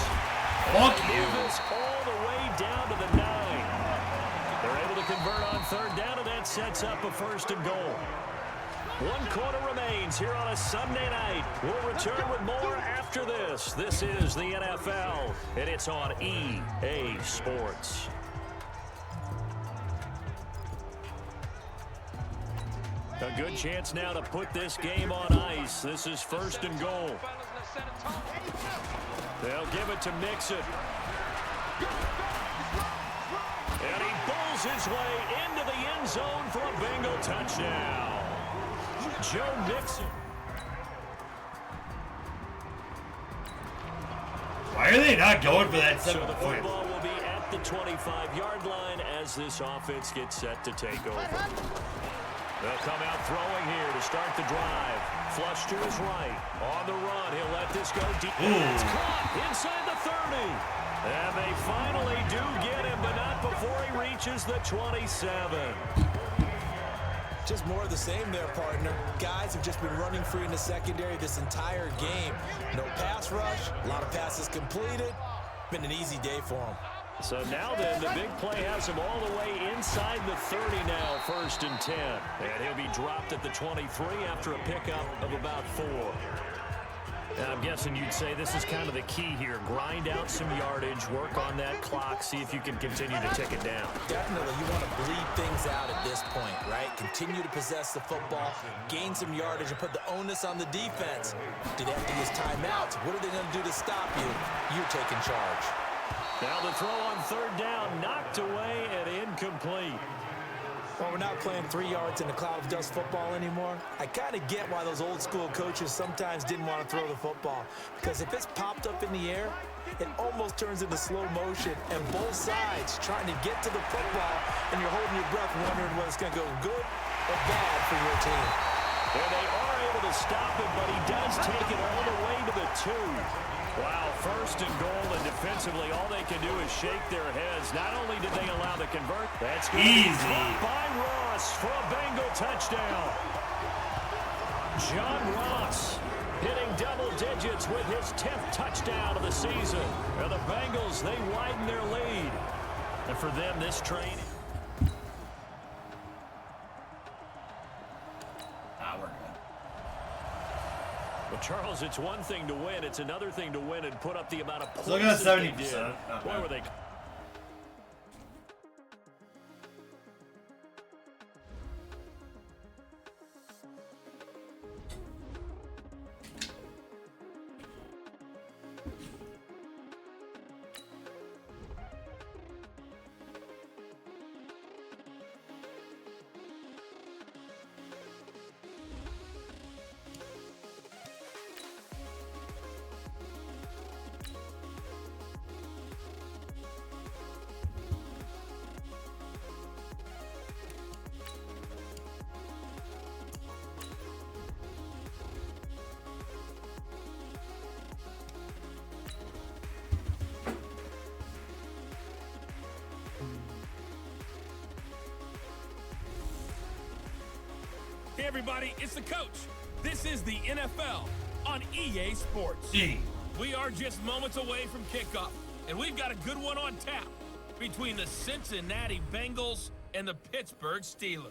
Fuck you. This all the way down to the 9. They're able to convert on 3rd down, and that sets up a 1st and goal. 1 quarter remains here on a Sunday night. We'll return with more after this. This is the NFL, and it's on EA Sports. A good chance now to put this game on ice. This is 1st and goal. They'll give it to Mixon. And he bulls his way into the end zone for a Bengal touchdown. Joe Mixon. Why are they not going for that 7 So the point? football will be at the 25-yard line as this offense gets set to take over. They'll come out throwing here to start the drive. Flush to his right. On the run, he'll let this go deep. It's caught inside the 30. And they finally do get him, but not before he reaches the 27. Just more of the same there, partner. Guys have just been running free in the secondary this entire game. No pass rush, a lot of passes completed. Been an easy day for them. So now then, the big play has him all the way inside the 30 now, 1st and 10. And he'll be dropped at the 23 after a pickup of about 4. And I'm guessing you'd say this is kind of the key here. Grind out some yardage, work on that clock, see if you can continue to tick it down. Definitely, you want to bleed things out at this point, right? Continue to possess the football, gain some yardage, and put the onus on the defense. Do they have to use timeouts? What are they going to do to stop you? You're taking charge. Now the throw on 3rd down, knocked away and incomplete. Well, we're not playing 3 yards in a cloud of dust football anymore. I kind of get why those old school coaches sometimes didn't want to throw the football. Because if it's popped up in the air, it almost turns into slow motion. And both sides trying to get to the football, and you're holding your breath wondering whether it's going to go good or bad for your team. And they are able to stop him, but he does take it all the way to the 2. Wow, 1st and goal, and defensively, all they can do is shake their heads. Not only did they allow the convert, that's going to be caught by Ross for a Bengal touchdown. John Ross hitting double digits with his 10th touchdown of the season. And the Bengals, they widen their lead. And for them, this training. Well, Charles, it's one thing to win. It's another thing to win and put up the amount of points Look at that they 70%. did. Why were they? Hey everybody, it's the coach. This is the NFL on EA Sports. We are just moments away from kickoff, and we've got a good one on tap between the Cincinnati Bengals and the Pittsburgh Steelers.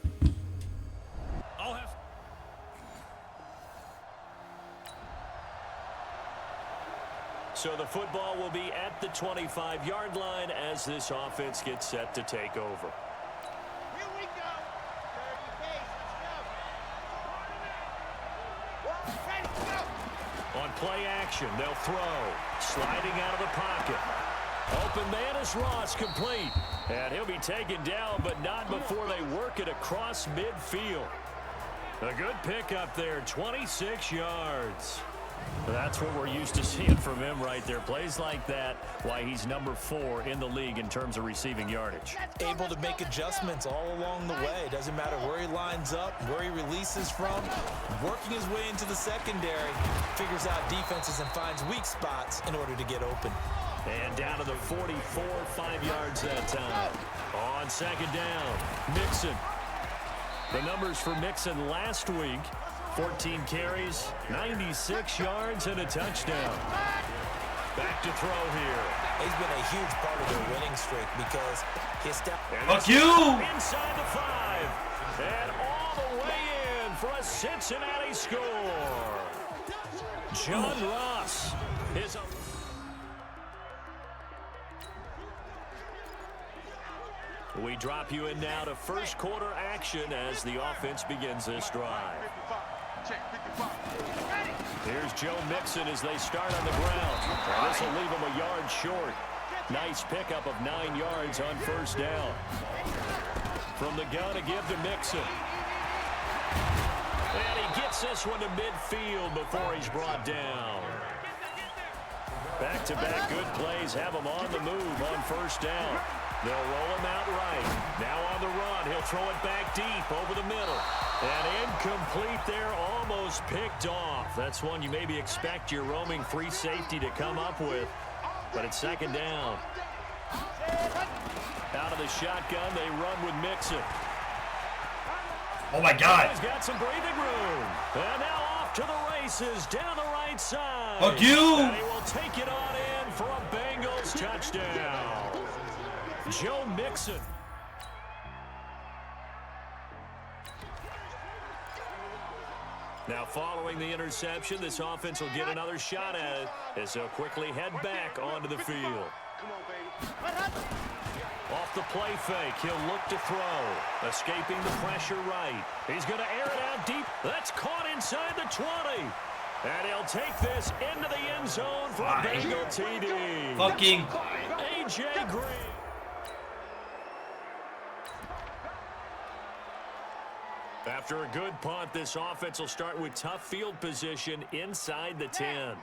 So the football will be at the 25-yard line as this offense gets set to take over. Here we go. 30 pace. Let's go. Ready to go. On play action, they'll throw. Sliding out of the pocket. Open man is Ross, complete. And he'll be taken down, but not before they work it across midfield. A good pickup there, 26 yards. That's what we're used to seeing from him right there. Plays like that, why he's number 4 in the league in terms of receiving yardage. Able to make adjustments all along the way. Doesn't matter where he lines up, where he releases from. Working his way into the secondary. Figures out defenses and finds weak spots in order to get open. And down to the 44, 5 yards that time. On second down, Mixon. The numbers for Mixon last week. 14 carries, 96 yards, and a touchdown. Back to throw here. He's been a huge part of their winning streak because his step. Fuck you! Inside the 5. And all the way in for a Cincinnati score. John Ross is up. We drop you in now to first quarter action as the offense begins this drive. Here's Joe Mixon as they start on the ground. And this will leave him a yard short. Nice pickup of 9 yards on first down. From the gun to give to Mixon. And he gets this one to midfield before he's brought down. Back-to-back good plays have him on the move on first down. They'll roll him out right. Now on the run, he'll throw it back deep over the middle. And incomplete there, almost picked off. That's one you maybe expect your roaming free safety to come up with. But it's second down. Out of the shotgun, they run with Mixon. Oh my God. He's got some breathing room. And now off to the races down the right side. Fuck you. And he will take it on in for a Bengals touchdown. Joe Mixon. Now following the interception, this offense will get another shot at it as they'll quickly head back onto the field. Off the play fake, he'll look to throw. Escaping the pressure right. He's going to air it out deep. That's caught inside the 20. And he'll take this into the end zone for a Bengal TD. Fucking A.J. Green. After a good punt, this offense will start with tough field position inside the 10.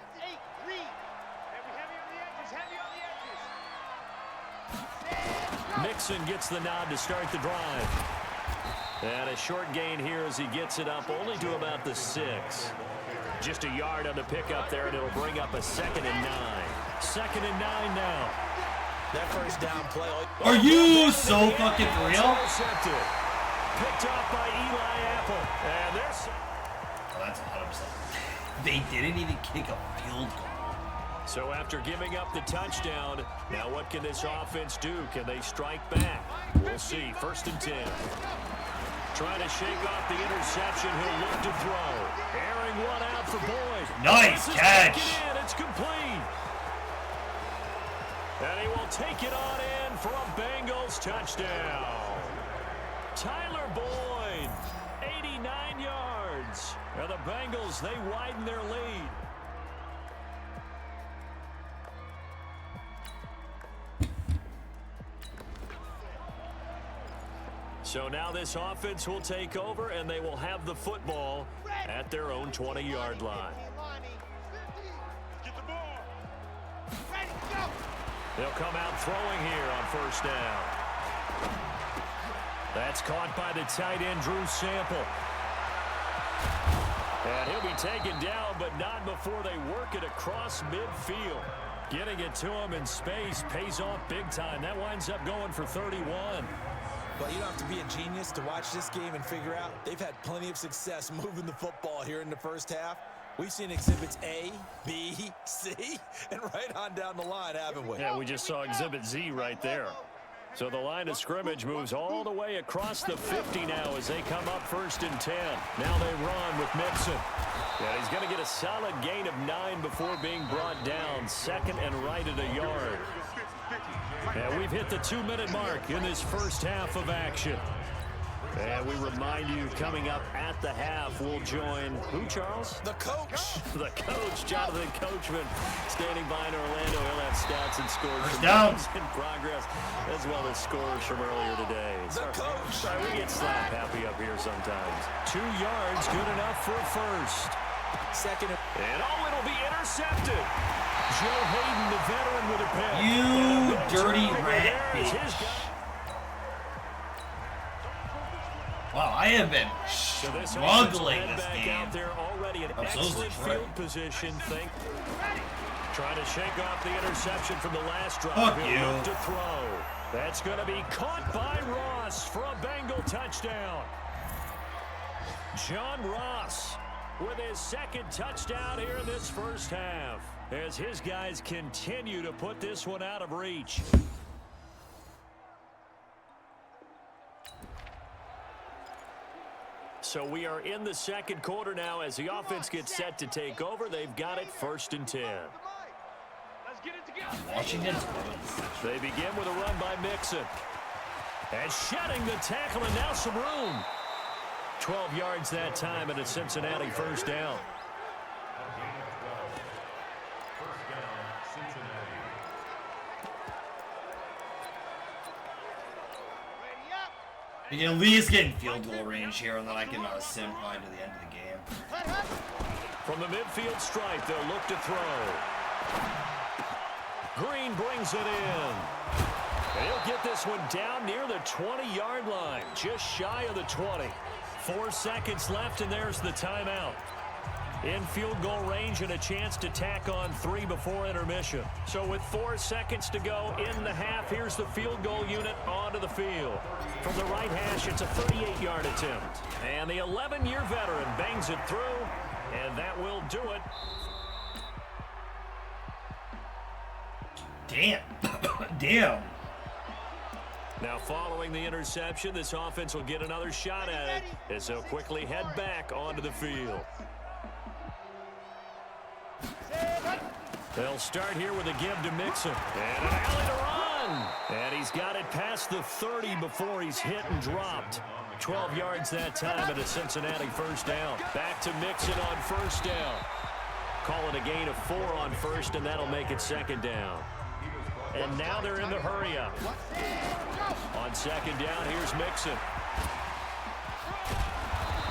Mixon gets the nod to start the drive. And a short gain here as he gets it up only to about the 6. Just a yard on the pickup there, and it'll bring up a 2nd and 9. 2nd and 9 now. That first down play. Are you so fucking for real? Intercepted. Picked off by Eli Apple. And there's... Oh, that's 100%. They didn't even kick a field goal. So after giving up the touchdown, now what can this offense do? Can they strike back? We'll see. 1st and 10. Trying to shake off the interception. He'll look to throw. Airing one out for Boyd. Nice catch. It's complete. And he will take it on in for a Bengals touchdown. Tyler Boyd, 89 yards. And the Bengals, they widen their lead. So now this offense will take over, and they will have the football at their own 20-yard line. They'll come out throwing here on first down. That's caught by the tight end, Drew Sample. And he'll be taken down, but not before they work it across midfield. Getting it to him in space pays off big time. That winds up going for 31. But you don't have to be a genius to watch this game and figure out they've had plenty of success moving the football here in the first half. We've seen exhibits A, B, C, and right on down the line, haven't we? Yeah, we just saw exhibit Z right there. So the line of scrimmage moves all the way across the 50 now as they come up 1st and 10. Now they run with Mixon. Yeah, he's going to get a solid gain of 9 before being brought down. 2nd and right at a yard. And we've hit the 2-minute mark in this first half of action. And we remind you, coming up at the half, we'll join who, Charles? The coach. The coach, Jonathan Coachman, standing by in Orlando. He'll have stats and scores from downs in progress, as well as scores from earlier today. The coach. Sorry, we get slap happy up here sometimes. 2 yards, good enough for a first. 2nd. And it'll be intercepted. Joe Hayden, the veteran, with a pick. You dirty rat bitch. Wow, I have been struggling this game. Out there already an excellent field position. Trying to shake off the interception from the last drive. Fuck you. To throw. That's going to be caught by Ross for a Bengal touchdown. John Ross with his 2nd touchdown here in this first half, as his guys continue to put this one out of reach. So we are in the 2nd quarter now as the offense gets set to take over. They've got it 1st and 10. Washington's They begin with a run by Mixon. And shedding the tackle, and now some room. 12 yards that time, and a Cincinnati first down. You can at least get in field goal range here, and then I can sim probably to the end of the game. From the midfield stripe, they'll look to throw. Green brings it in. And he'll get this one down near the 20-yard line, just shy of the 20. 4 seconds left, and there's the timeout. In field goal range and a chance to tack on 3 before intermission. So with 4 seconds to go in the half, here's the field goal unit onto the field. From the right hash, it's a 38-yard attempt. And the 11-year veteran bangs it through, and that will do it. Damn. Now following the interception, this offense will get another shot at it as they'll quickly head back onto the field. They'll start here with a give to Mixon. And an alley to run. And he's got it past the 30 before he's hit and dropped. 12 yards that time and a Cincinnati first down. Back to Mixon on first down. Call it a gain of 4 on first, and that'll make it 2nd down. And now they're in the hurry-up. On 2nd down, here's Mixon.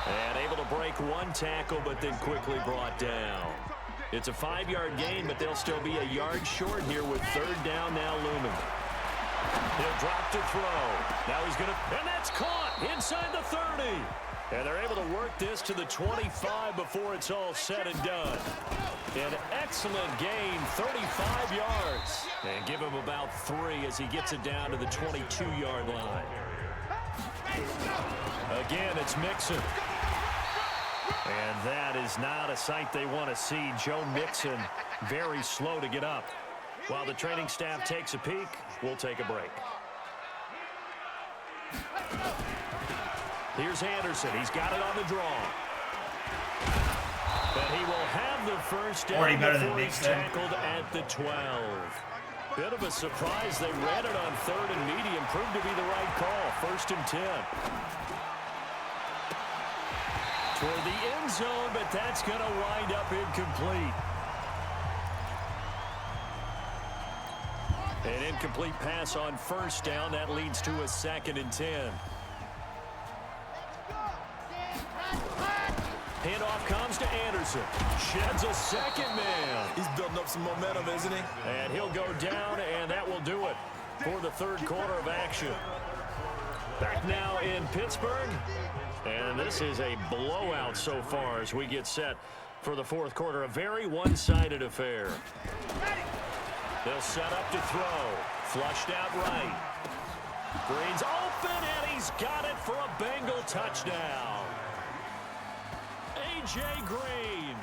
And able to break 1 tackle, but then quickly brought down. It's a 5-yard gain, but they'll still be a yard short here with 3rd down now looming. He'll drop to throw. Now he's going to, and that's caught inside the 30. And they're able to work this to the 25 before it's all said and done. An excellent gain, 35 yards. And give him about 3 as he gets it down to the 22-yard line. Again, it's Mixon. And that is not a sight they want to see. Joe Mixon very slow to get up. While the training staff takes a peek, we'll take a break. Here's Anderson. He's got it on the draw. But he will have the first down before he's tackled at the 12. Bit of a surprise. They ran it on 3rd and medium. Proved to be the right call. 1st and 10. Toward the end zone, but that's going to wind up incomplete. An incomplete pass on first down. That leads to a 2nd and 10. Handoff comes to Anderson. Sheds a 2nd man. He's building up some momentum, isn't he? And he'll go down, and that will do it for the 3rd quarter of action. Back now in Pittsburgh. And this is a blowout so far as we get set for the 4th quarter. A very one-sided affair. They'll set up to throw. Flushed out right. Green's open. open, and he's got it for a Bengal touchdown. A.J. Green,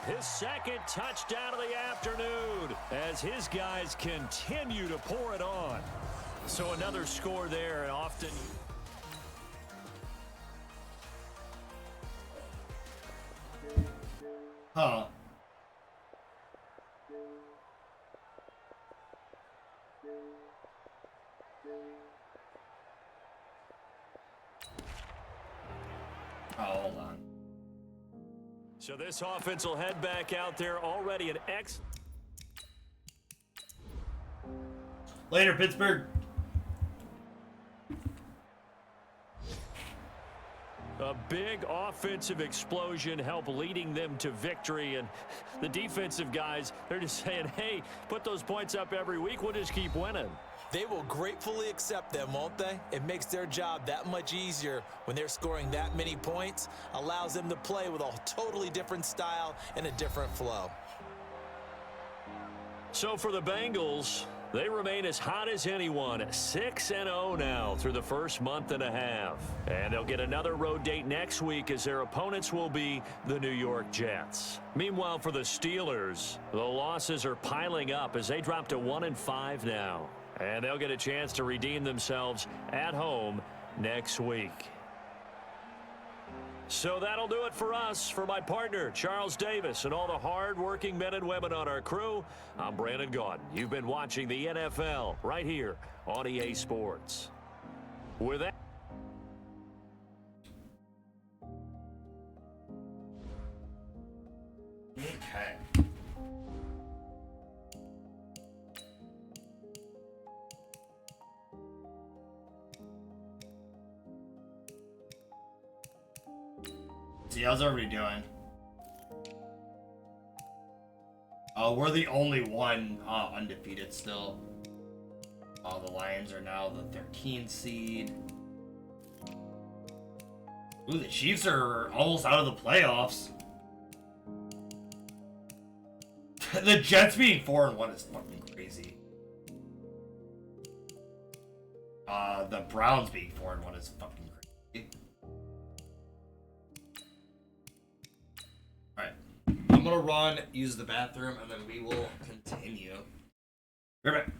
his second touchdown of the afternoon as his guys continue to pour it on. So another score there, and often... Huh. Oh, hold on. So this offense will head back out there already an X. Later, Pittsburgh. A big offensive explosion helped leading them to victory, and the defensive guys, they're just saying, hey, put those points up every week, we'll just keep winning. They will gratefully accept them, won't they? It makes their job that much easier when they're scoring that many points, allows them to play with a totally different style and a different flow. So for the Bengals, they remain as hot as anyone, 6-0 now through the first month and a half. And they'll get another road date next week as their opponents will be the New York Jets. Meanwhile, for the Steelers, the losses are piling up as they drop to 1-5 now. And they'll get a chance to redeem themselves at home next week. So that'll do it for us. For my partner, Charles Davis, and all the hard-working men and women on our crew, I'm Brandon Gaudin. You've been watching the NFL right here on EA Sports. With that... Okay. See, how's everybody doing? Oh, we're the only one undefeated still. The Lions are now the 13th seed. Ooh, the Chiefs are almost out of the playoffs. The Jets being 4-1 is fucking crazy. The Browns being 4-1 is fucking crazy. Alright. I'm gonna run, use the bathroom, and then we will continue. Be right back.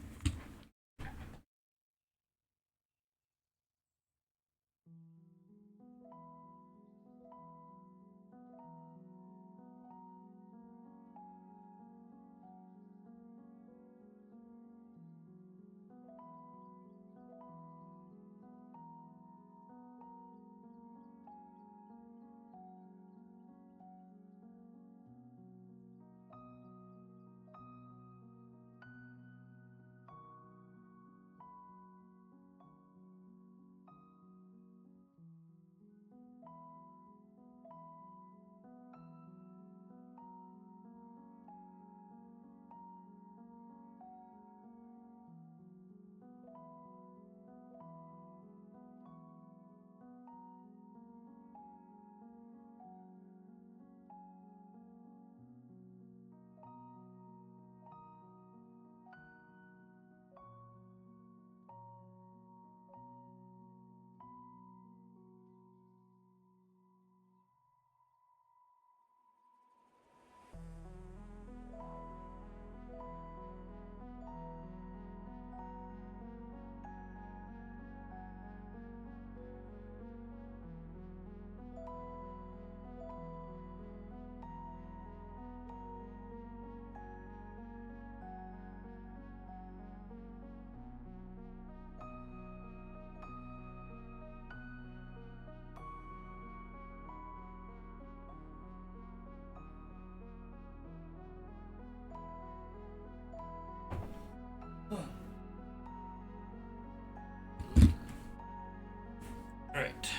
Alright.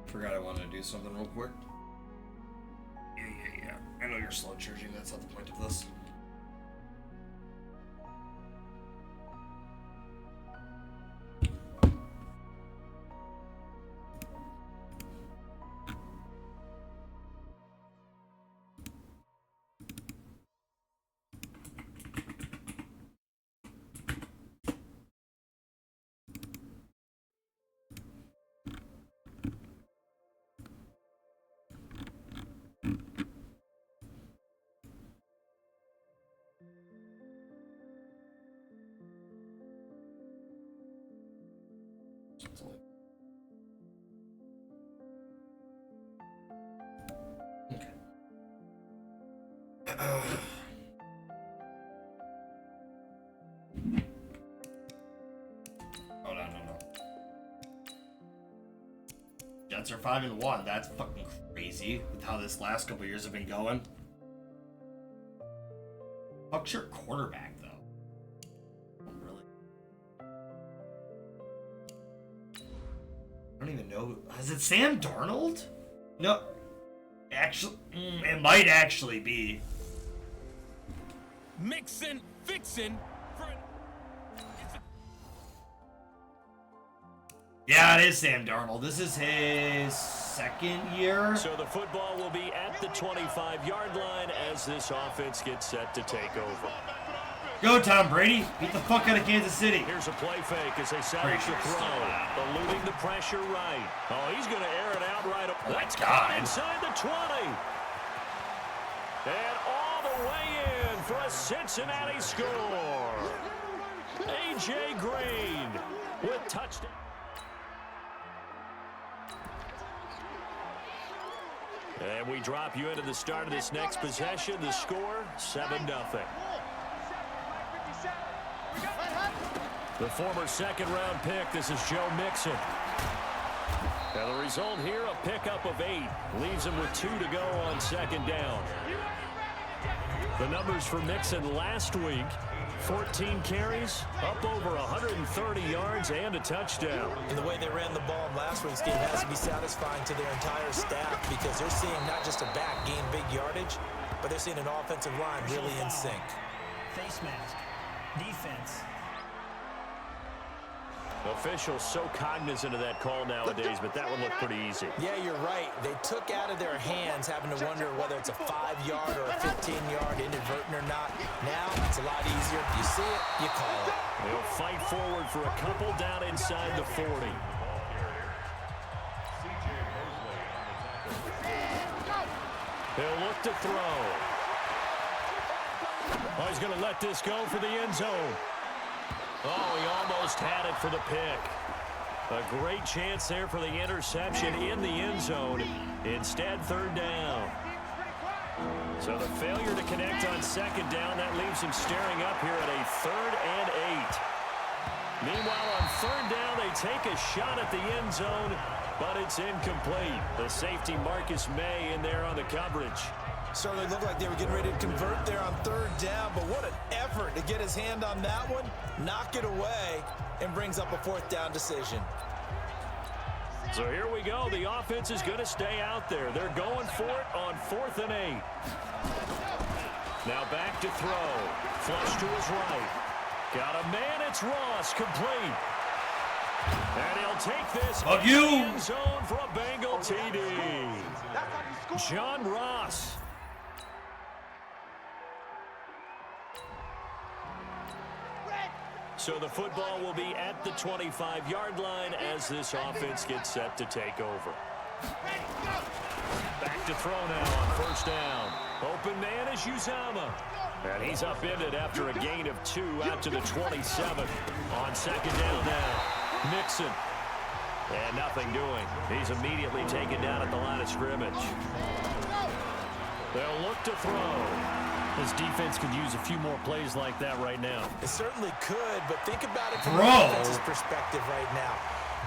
Forgot I wanted to do something real quick. Yeah. I know you're slow charging, that's not the point of this. Oh, no. Jets are 5-1. That's fucking crazy with how this last couple years have been going. Fuck's your quarterback, though? Oh, really? I don't even know. Is it Sam Darnold? No. Actually, it might actually be. Mixin', fixin' for an... Yeah, it is Sam Darnold. This is his second year. So the football will be at the 25-yard line as this offense gets set to take over. Go, Tom Brady. Beat the fuck out of Kansas City. Here's a play fake as they salvage the throw. Eluding the pressure right. Oh, he's going to air it out right. Oh, That's God. inside the 20. And all the way in for a Cincinnati score. A.J. Green with touchdown. And we drop you into the start of this next possession. The score, 7-0. The former second-round pick, this is Joe Mixon. And the result here, a pickup of 8. Leaves him with 2 to go on second down. The numbers for Mixon last week, 14 carries, up over 130 yards, and a touchdown. And the way they ran the ball in last week's game has to be satisfying to their entire staff because they're seeing not just a back gain big yardage, but they're seeing an offensive line really in sync. Face mask. Defense. Officials so cognizant of that call nowadays, but that one looked pretty easy. Yeah, you're right. They took out of their hands having to wonder whether it's a 5-yard or a 15-yard inadvertent or not. Now, it's a lot easier. You see it, you call it. They'll fight forward for a couple down inside the 40. He'll look to throw. Oh, he's going to let this go for the end zone. Oh, he almost had it for the pick. A great chance there for the interception in the end zone. Instead, third down. So the failure to connect on second down, that leaves him staring up here at a 3rd and 8. Meanwhile, on third down, they take a shot at the end zone, but it's incomplete. The safety Marcus May in there on the coverage. Certainly looked like they were getting ready to convert there on third down, but what an effort to get his hand on that one, knock it away, and brings up a 4th down decision. So here we go. The offense is going to stay out there. They're going for it on 4th and 8. Now back to throw. Flush to his right. Got a man. It's Ross. Complete. And he'll take this Fuck you. end zone for a Bengal TD. John Ross. So the football will be at the 25-yard line as this offense gets set to take over. Back to throw now on first down. Open man is Uzama. And he's upended after a gain of 2 out to the 27. On second down now, Mixon. And nothing doing. He's immediately taken down at the line of scrimmage. They'll look to throw. This defense could use a few more plays like that right now. It certainly could, but think about it from the defense's perspective right now.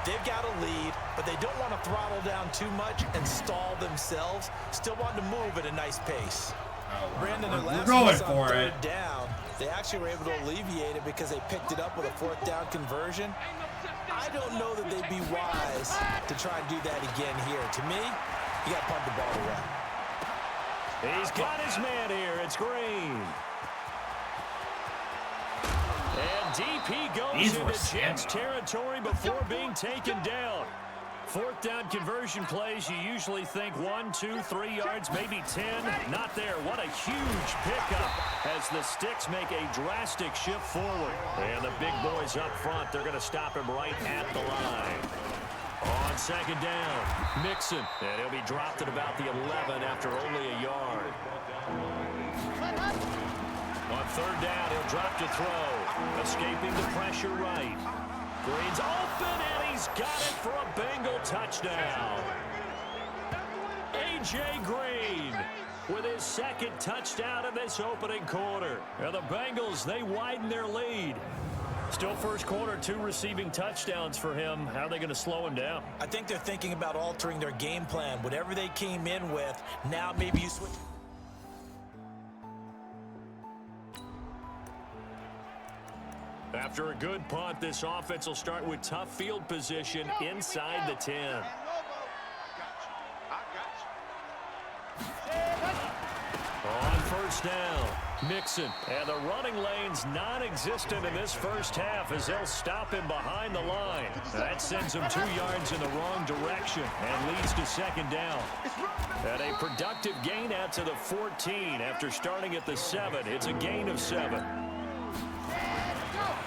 They've got a lead, but they don't want to throttle down too much and stall themselves. Still want to move at a nice pace. Brandon, their last going on for third it. down, they actually were able to alleviate it because they picked it up with a 4th down conversion. I don't know that they'd be wise to try and do that again here. To me, you got to pump the ball around. He's got his man here. It's Green. And DP goes into Jets territory before being taken down. 4th down conversion plays, you usually think 1, 2, 3 yards, maybe 10. Not there. What a huge pickup as the Sticks make a drastic shift forward. And the big boys up front, they're going to stop him right at the line. On second down, Mixon. And he'll be dropped at about the 11 after only a yard. On third down, he'll drop to throw. Escaping the pressure right. Green's open, and he's got it for a Bengal touchdown. A.J. Green with his second touchdown in this opening quarter. And the Bengals, they widen their lead. Still first quarter, 2 receiving touchdowns for him. How are they going to slow him down? I think they're thinking about altering their game plan. Whatever they came in with, now maybe you switch. After a good punt, this offense will start with tough field position inside the 10. On first down, Mixon. And the running lane's non-existent in this first half as they'll stop him behind the line. That sends him 2 yards in the wrong direction and leads to second down. And a productive gain out to the 14 after starting at the 7. It's a gain of 7.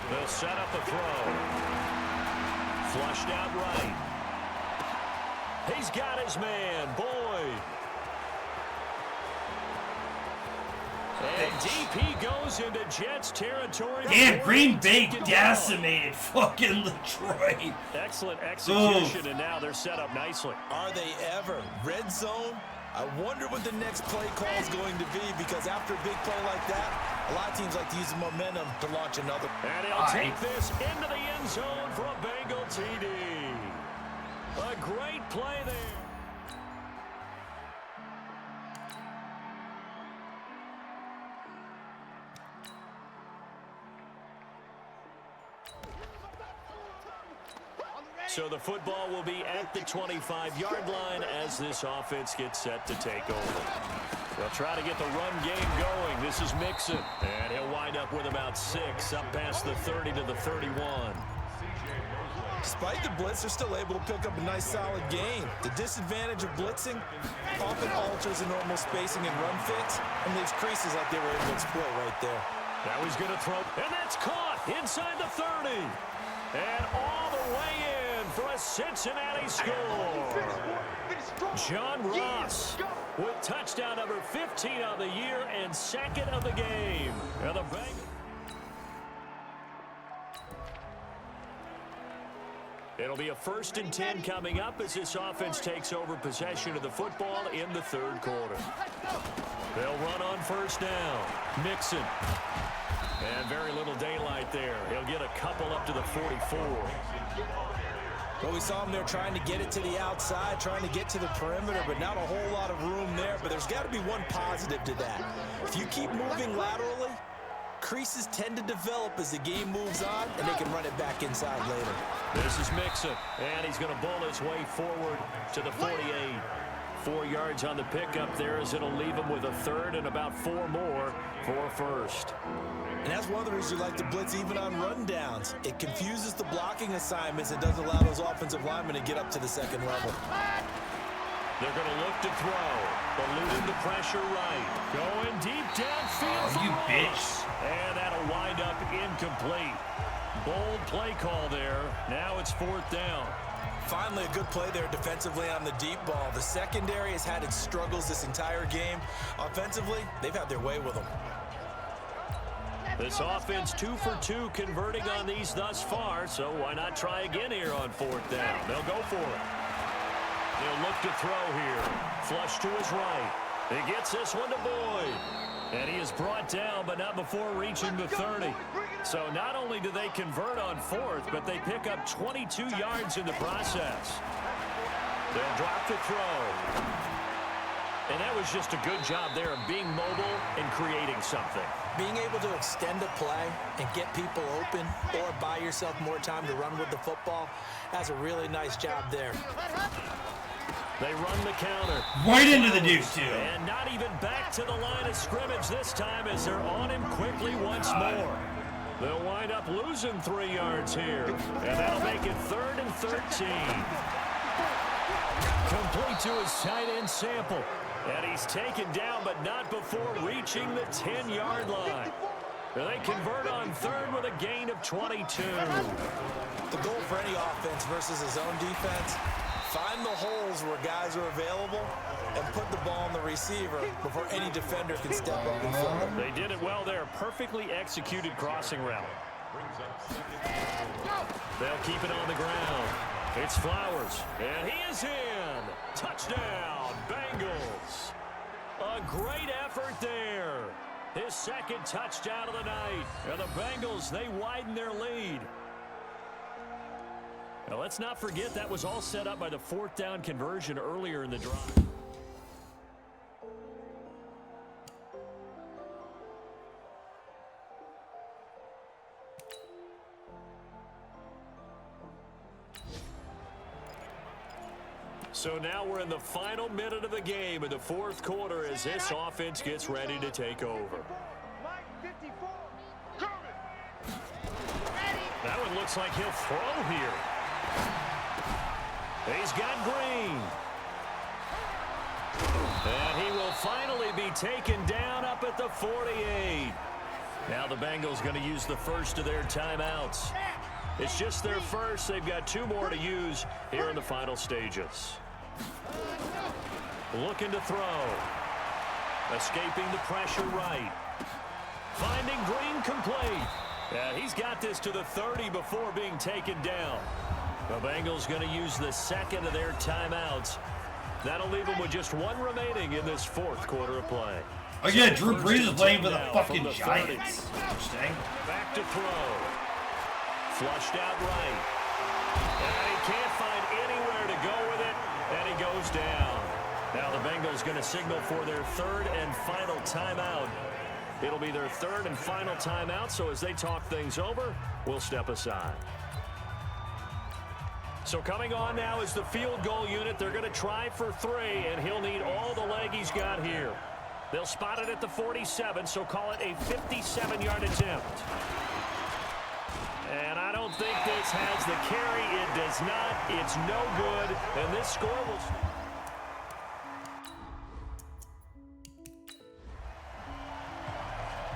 They'll set up a throw. Flushed out right. He's got his man, Boyd. And DP goes into Jets territory. Damn, Green Bay decimated fucking Detroit. Excellent execution, and now they're set up nicely. Are they ever? Red zone? I wonder what the next play call is going to be, because after a big play like that, a lot of teams like to use the momentum to launch another. And he'll take this into the end zone for a Bengal TD. A great play there. So the football will be at the 25-yard line as this offense gets set to take over. They'll try to get the run game going. This is Mixon, and he'll wind up with about 6 up past the 30 to the 31. Despite the blitz, they're still able to pick up a nice solid gain. The disadvantage of blitzing often alters the normal spacing and run fits and leaves creases like they were able to exploit right there. Now he's going to throw, and that's caught inside the 30. And all the way in for a Cincinnati score. John Ross with touchdown number 15 of the year and second of the game. And the Bengals. It'll be a 1st and 10 coming up as this offense takes over possession of the football in the 3rd quarter. They'll run on first down. Mixon. And very little daylight there. He'll get a couple up to the 44. Well, we saw him there trying to get it to the outside, trying to get to the perimeter, but not a whole lot of room there. But there's got to be one positive to that. If you keep moving laterally, creases tend to develop as the game moves on, and they can run it back inside later. This is Mixon, and he's going to bull his way forward to the 48. 4 yards on the pickup there as it'll leave him with a 3rd and about 4 more for a 1st. And that's one of the reasons you like to blitz even on rundowns. It confuses the blocking assignments and doesn't allow those offensive linemen to get up to the 2nd level. They're going to look to throw. Eluding the pressure right. Going deep downfield. Oh, you bitch. And that'll wind up incomplete. Bold play call there. Now it's 4th down. Finally, a good play there defensively on the deep ball. The secondary has had its struggles this entire game. Offensively, they've had their way with them. This offense 2 for 2 converting on these thus far, so why not try again here on 4th down? They'll go for it. They'll look to throw here. Flush to his right. He gets this one to Boyd. And he is brought down, but not before reaching the 30. So not only do they convert on 4th, but they pick up 22 yards in the process. They'll drop the throw. And that was just a good job there of being mobile and creating something. Being able to extend a play and get people open or buy yourself more time to run with the football, that's a really nice job there. They run the counter. Right into the deuce, too. And not even back to the line of scrimmage this time as they're on him quickly once more. They'll wind up losing 3 yards here. And that'll make it 3rd and 13. Complete to his tight end Sample. And he's taken down, but not before reaching the 10-yard line. They convert on 3rd with a gain of 22. The goal for any offense versus his own defense, find the holes where guys are available and put the ball on the receiver before any defender can step up and fill it. They did it well there. Perfectly executed crossing route. They'll keep it on the ground. It's Flowers, and he is in. Touchdown, Bengals. A great effort there. His second touchdown of the night. And the Bengals, they widen their lead. Now, let's not forget that was all set up by the fourth down conversion earlier in the drive. So now we're in the final minute of the game in the fourth quarter as this offense gets ready to take over. That one looks like he'll throw here. He's got Green. And he will finally be taken down up at the 48. Now the Bengals going to use the first of their timeouts. It's just their first. They've got two more to use here in the final stages. Looking to throw. Escaping the pressure right. Finding Green complete. And he's got this to the 30 before being taken down. The Bengals going to use the second of their timeouts. That'll leave them with just one remaining in this fourth quarter of play. Oh yeah, Drew Brees is playing for the fucking Giants. Interesting. Back to throw. Flushed out right. And he can't find anywhere to go with it. And he goes down. Now the Bengals going to signal for their third and final timeout. It'll be their third and final timeout, so as they talk things over, we'll step aside. So coming on now is the field goal unit. They're going to try for three, and he'll need all the leg he's got here. They'll spot it at the 47, so call it a 57-yard attempt. And I don't think this has the carry. It does not. It's no good. And this score will...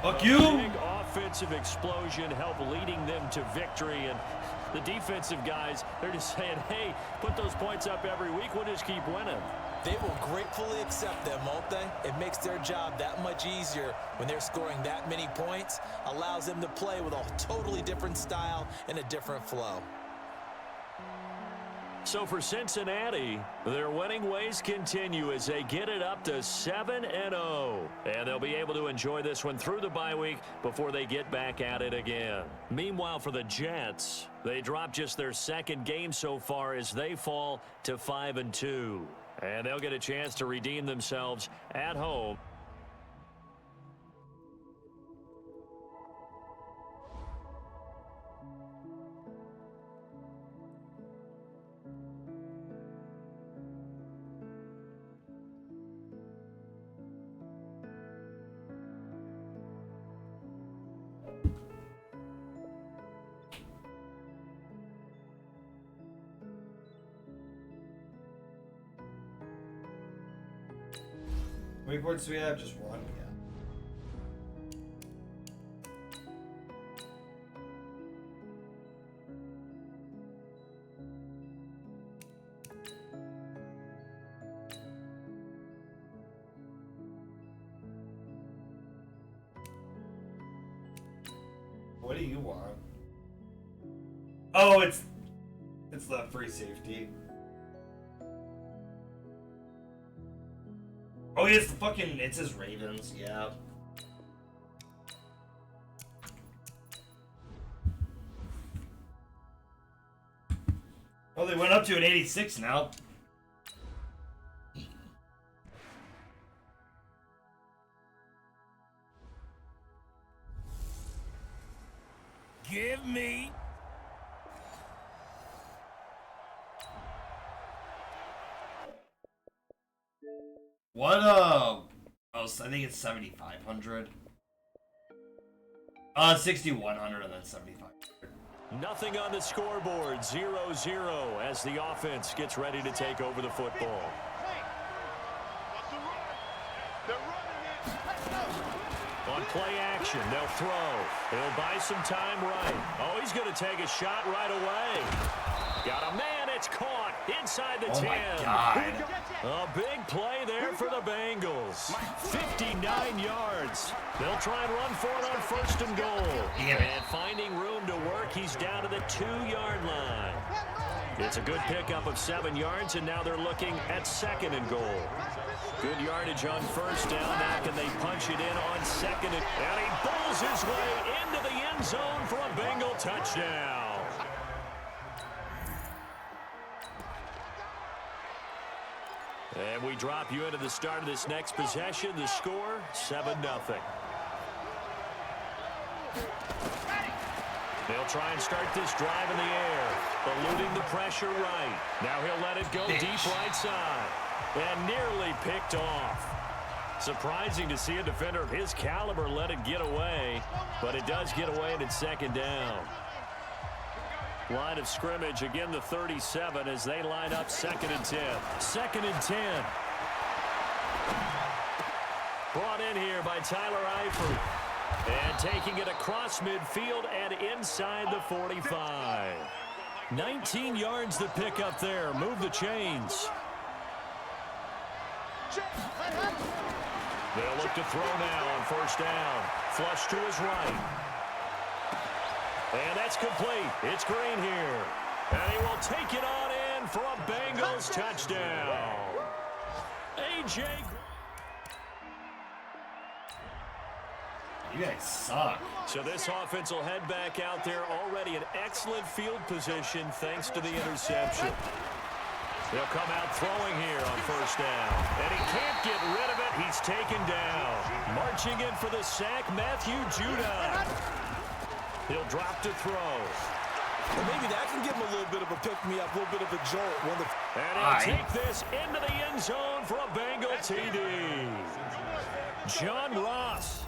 Fuck you! Big offensive explosion help leading them to victory. And the defensive guys, they're just saying, hey, put those points up every week. We'll just keep winning. They will gratefully accept them, won't they? It makes their job that much easier when they're scoring that many points. Allows them to play with a totally different style and a different flow. So for Cincinnati, their winning ways continue as they get it up to 7-0. And they'll be able to enjoy this one through the bye week before they get back at it again. Meanwhile, for the Jets, they drop just their second game so far as they fall to 5-2. And they'll get a chance to redeem themselves at home. How many points do we have? Just one? Yeah. What do you want? Oh, it's the free safety. Oh, yeah, it's the fucking, it's his Ravens, yeah. Oh, they went up to an 86 now. Give me. What, oh, I think it's 7,500. 6,100 and then 7,500. Nothing on the scoreboard, 0-0 as the offense gets ready to take over the football. On play action, they'll throw. They'll buy some time right. Oh, he's going to take a shot right away. Got a man at It's caught inside the 10. Oh my God. A big play there for the Bengals. 59 yards. They'll try and run for it on 1st and goal. And finding room to work, he's down to the 2-yard line. It's a good pickup of 7 yards, and now they're looking at 2nd and goal. Good yardage on 1st down. Now can they punch it in on 2nd? And he bowls his way into the end zone for a Bengal touchdown. And we drop you into the start of this next possession. The score, 7-0. They'll try and start this drive in the air, eluding the pressure right. Now he'll let it go deep right side. And nearly picked off. Surprising to see a defender of his caliber let it get away, but it does get away and it's 2nd down. Line of scrimmage, again the 37 as they line up 2nd and 10. 2nd and 10. Brought in here by Tyler Eifert. And taking it across midfield and inside the 45. 19 yards to pick up there. Move the chains. They'll look to throw now on 1st down. Flush to his right. And that's complete. It's Green here. And he will take it on in for a Bengals touchdown. A.J. You guys suck. So this offense will head back out there, already in excellent field position thanks to the interception. They'll come out throwing here on 1st down. And he can't get rid of it. He's taken down. Marching in for the sack, Matthew Judah. He'll drop to throw. Well, maybe that can give him a little bit of a pick-me-up, a little bit of a jolt. And he'll take this into the end zone for a Bengal TD. John Ross.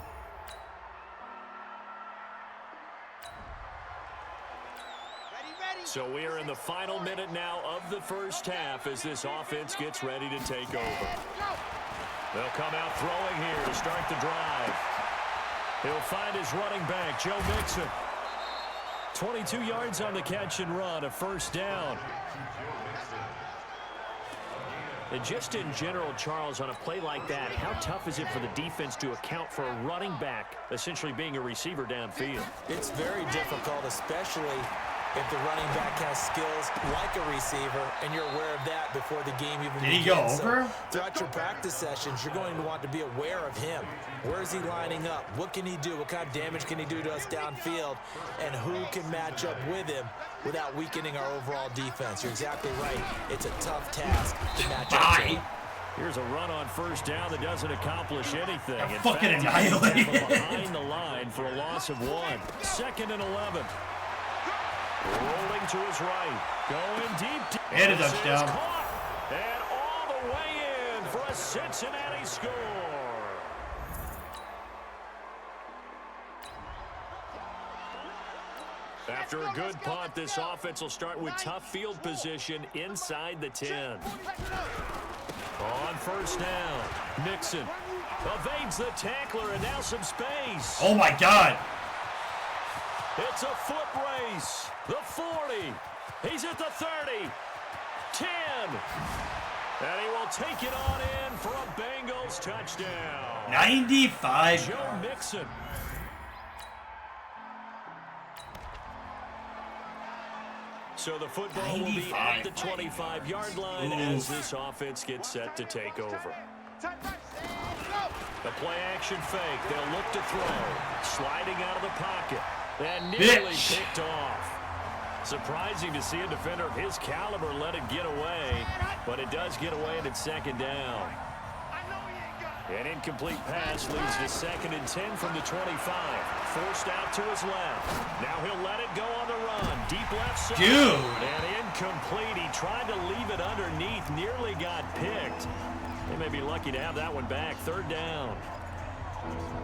So we are in the final minute now of the 1st half as this offense gets ready to take over. They'll come out throwing here to start the drive. He'll find his running back, Joe Mixon. 22 yards on the catch and run, a 1st down. And just in general, Charles, on a play like that, how tough is it for the defense to account for a running back essentially being a receiver downfield? It's very difficult, especially if the running back has skills like a receiver, and you're aware of that before the game even begins. Did he go over? So throughout your practice sessions, you're going to want to be aware of him. Where is he lining up? What can he do? What kind of damage can he do to us downfield? And who can match up with him without weakening our overall defense? You're exactly right. It's a tough task to match up to. Here's a run on 1st down that doesn't accomplish anything. In fucking fact, annihilated. behind the line for a loss of 1. 2nd and 11. Rolling to his right. Going deep. And a touchdown. And all the way in for a Cincinnati score. After a good punt, this offense will start with tough field position inside the 10. On 1st down, Mixon evades the tackler and now some space. Oh my God. It's a foot race. The 40. He's at the 30. 10. And he will take it on in for a Bengals touchdown. 95. Joe Mixon. So the football will be at the 25-yard line as this offense gets set to take over. The play-action fake. They'll look to throw. Sliding out of the pocket. And nearly picked off. Surprising to see a defender of his caliber let it get away, but it does get away and it's 2nd down. An incomplete pass leads to 2nd and 10 from the 25. Forced out to his left. Now he'll let it go on the run. Deep left side. Dude. And incomplete. He tried to leave it underneath. Nearly got picked. They may be lucky to have that one back. 3rd down.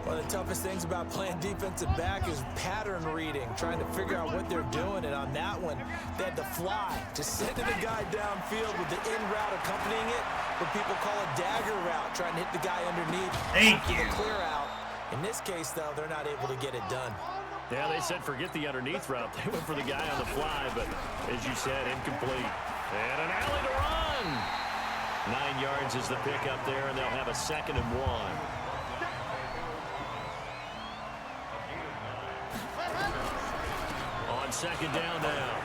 One of the toughest things about playing defensive back is pattern reading, trying to figure out what they're doing. And on that one, they had to fly, just sending the guy downfield with the in route accompanying it, what people call a dagger route, trying to hit the guy underneath. Thank you. The clear out. In this case, though, they're not able to get it done. Yeah, they said forget the underneath route. They went for the guy on the fly, but as you said, incomplete. And an alley to run. 9 yards is the pickup there, and they'll have a 2nd and 1. On 2nd down now.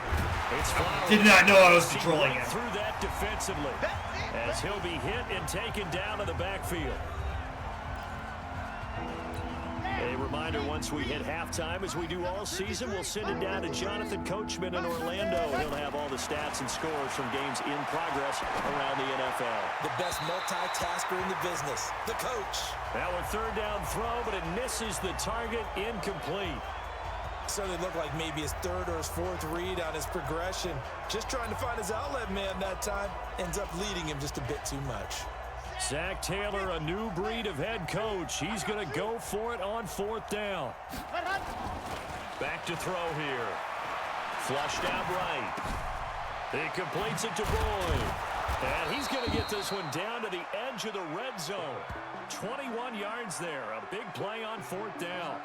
It's Flowers. Did not know I was controlling him. Through that defensively, as he'll be hit and taken down to the backfield. A reminder, once we hit halftime, as we do all season, we'll send it down to Jonathan Coachman in Orlando. He'll have all the stats and scores from games in progress around the NFL. The best multitasker in the business, the coach. Now a 3rd down throw, but it misses the target, incomplete. Certainly looked like maybe his 3rd or his 4th read on his progression. Just trying to find his outlet man that time. Ends up leading him just a bit too much. Zach Taylor, a new breed of head coach. He's going to go for it on 4th down. Back to throw here. Flushed out right. He completes it to Boyd. And he's going to get this one down to the edge of the red zone. 21 yards there. A big play on 4th down.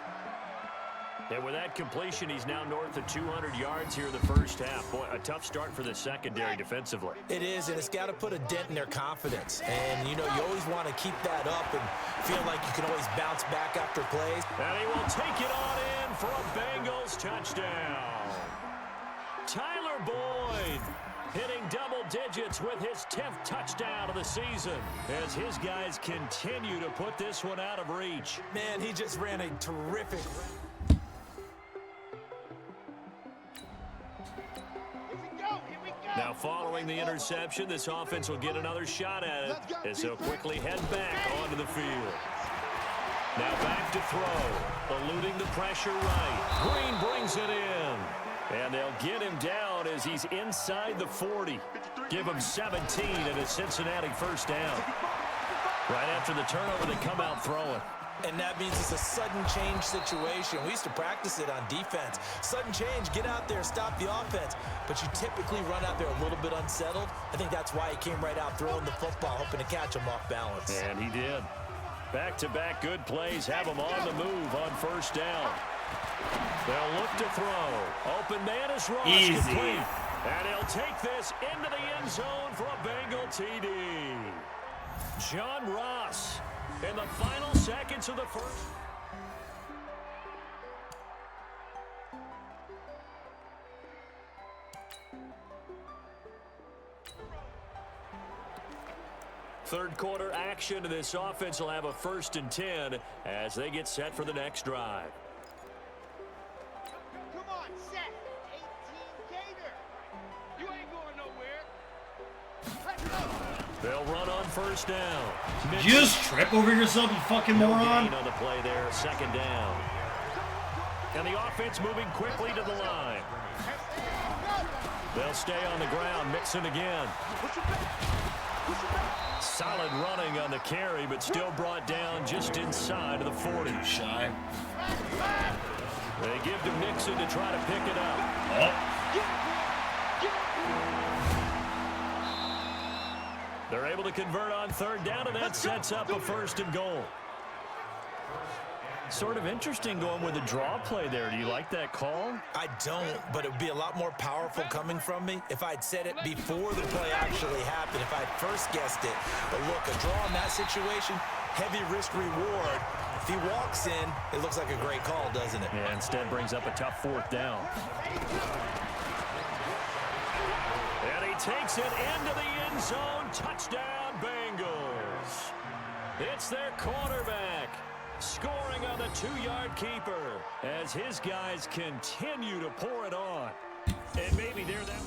And with that completion, he's now north of 200 yards here in the first half. Boy, a tough start for the secondary defensively. It is, and it's got to put a dent in their confidence. And, you know, you always want to keep that up and feel like you can always bounce back after plays. And he will take it on in for a Bengals touchdown. Tyler Boyd hitting double digits with his 10th touchdown of the season as his guys continue to put this one out of reach. Man, he just ran a terrific... Now following the interception, this offense will get another shot at it as they'll quickly head back onto the field. Now back to throw, eluding the pressure right. Green brings it in, and they'll get him down as he's inside the 40. Give him 17 and a Cincinnati 1st down. Right after the turnover, they come out throwing. And that means it's a sudden change situation. We used to practice it on defense. Sudden change, get out there, stop the offense. But you typically run out there a little bit unsettled. I think that's why he came right out throwing the football, hoping to catch him off balance. And he did. Back-to-back good plays have him on the move on 1st down. They'll look to throw. Open man is Ross. Easy. Complete. And he'll take this into the end zone for a Bengal TD. John Ross in the final seconds of the first. Third quarter action, and this offense will have a 1st and 10 as they get set for the next drive. Come on, set. 18 Gator. You ain't going nowhere. Let's go. They'll run on 1st down. Did you just trip over yourself, you fucking moron? Gain on the play there, 2nd down. And the offense moving quickly to the line. They'll stay on the ground, mixing again. Solid running on the carry, but still brought down just inside of the 40. Shy. They give to Mixon to try to pick it up. Oh. They're able to convert on 3rd down, and that sets up a 1st and goal. Sort of interesting going with a draw play there. Do you like that call? I don't, but it would be a lot more powerful coming from me if I'd said it before the play actually happened, if I'd first guessed it. But look, a draw in that situation, heavy risk reward. If he walks in, it looks like a great call, doesn't it? Yeah, instead brings up a tough 4th down. And he takes it into the end zone. Touchdown, Bengals. It's their quarterback scoring on the 2-yard keeper as his guys continue to pour it on. And maybe they're that.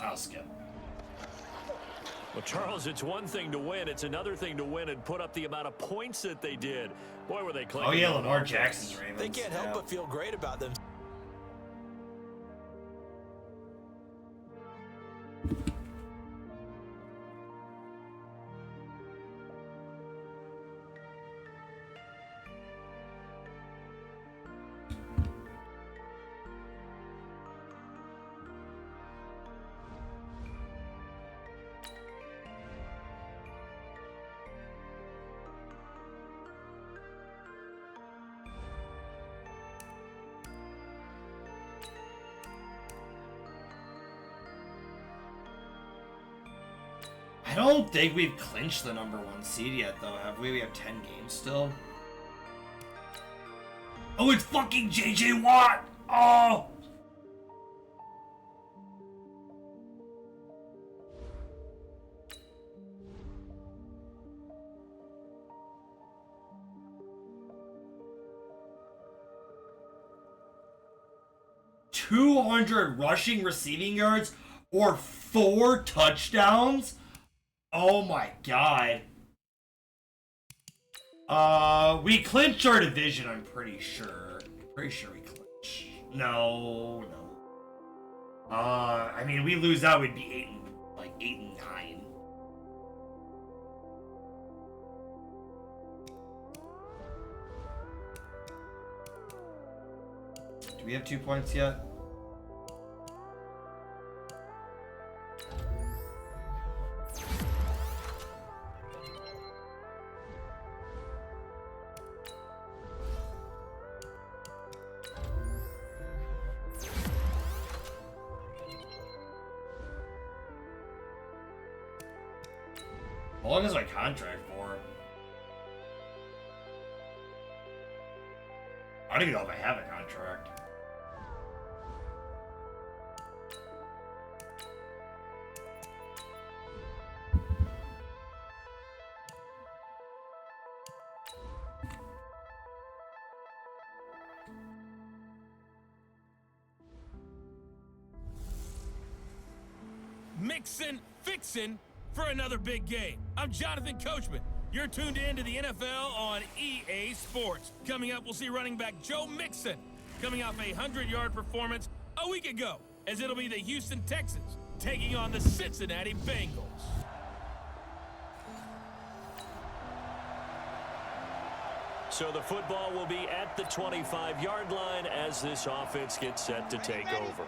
I'll skip. Well, Charles, it's one thing to win. It's another thing to win and put up the amount of points that they did. Boy, were they clicking. Oh, yeah, Lamar Jackson's Ravens. They can't help but feel great about them. I don't think we've clinched the #1 seed yet, though, have we? We have 10 games still. Oh, it's fucking JJ Watt! Oh! $200 rushing receiving yards or 4 touchdowns? Oh my god. We clinched our division, I'm pretty sure. Pretty sure we clinched. No. I mean, we lose out, we'd be 8 and 9. Do we have 2 points yet? How long is my contract for? I don't even know if I have a contract. Mixin', fixin' for another big game. I'm Jonathan Coachman. You're tuned in to the NFL on EA Sports. Coming up, we'll see running back Joe Mixon coming off a 100-yard performance a week ago, as it'll be the Houston Texans taking on the Cincinnati Bengals. So the football will be at the 25-yard line as this offense gets set to take over.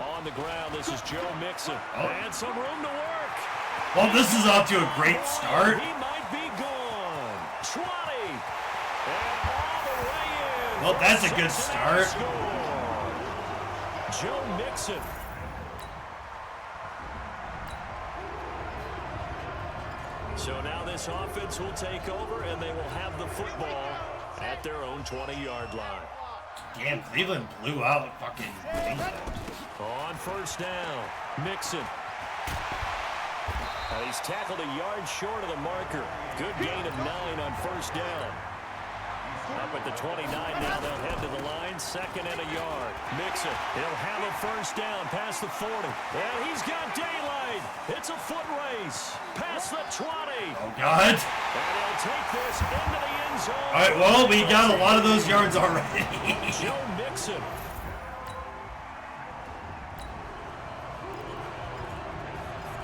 On the ground, this is Joe Mixon. And some room to work. Well, this is off to a great start. He might be gone. 20. And all the way in. Well, that's a good start. Joe Mixon. So now this offense will take over, and they will have the football at their own 20-yard line. Damn, Cleveland blew out fucking England. On first down, Mixon. He's tackled a yard short of the marker. Good gain of 9 on first down. Up at the 29 now, they'll head to the line, 2nd and a yard. Mixon, he'll have a first down past the 40. And he's got daylight. It's a foot race. Past the 20. Oh, God. And he'll take this into the end zone. All right, well, we got a lot of those yards already. Joe Mixon.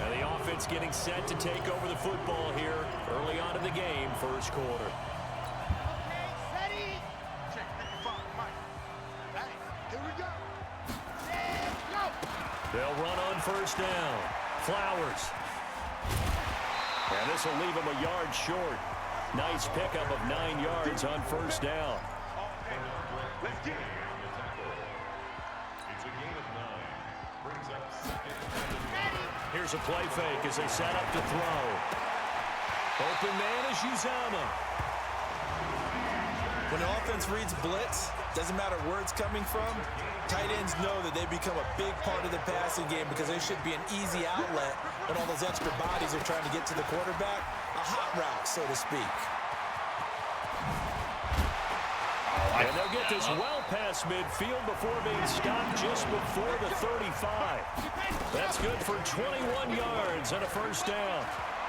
And the offense getting set to take over the football here early on in the game, first quarter. They'll run on first down. Flowers. And this will leave him a yard short. Nice pickup of 9 yards on first down. Here's a play fake as they set up to throw. Open man is Uzama. When the offense reads blitz, doesn't matter where it's coming from, tight ends know that they become a big part of the passing game because they should be an easy outlet when all those extra bodies are trying to get to the quarterback. A hot route, so to speak. And they'll get this well past midfield before being stopped just before the 35. That's good for 21 yards and a first down.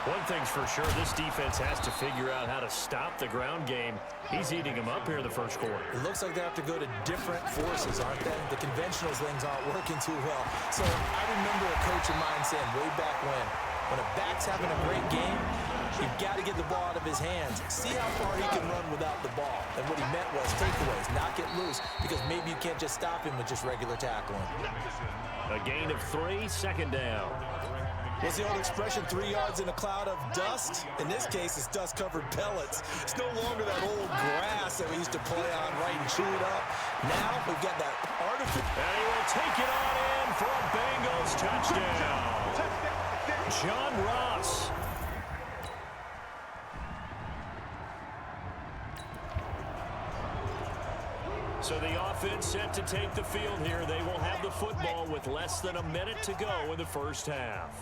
One thing's for sure, this defense has to figure out how to stop the ground game. He's eating them up here in the first quarter. It looks like they have to go to different forces, aren't they? The conventional things aren't working too well. So I remember a coach of mine saying way back when a back's having a great game, you've got to get the ball out of his hands. See how far he can run without the ball. And what he meant was takeaways, not get loose, because maybe you can't just stop him with just regular tackling. A gain of 3, 2nd down. What's the old expression, 3 yards in a cloud of dust? In this case, it's dust-covered pellets. It's no longer that old grass that we used to play on, right, and chew it up. Now we've got that artificial. And he will take it on in for a Bengals touchdown. John Ross. So the offense set to take the field here. They will have the football with less than a minute to go in the first half.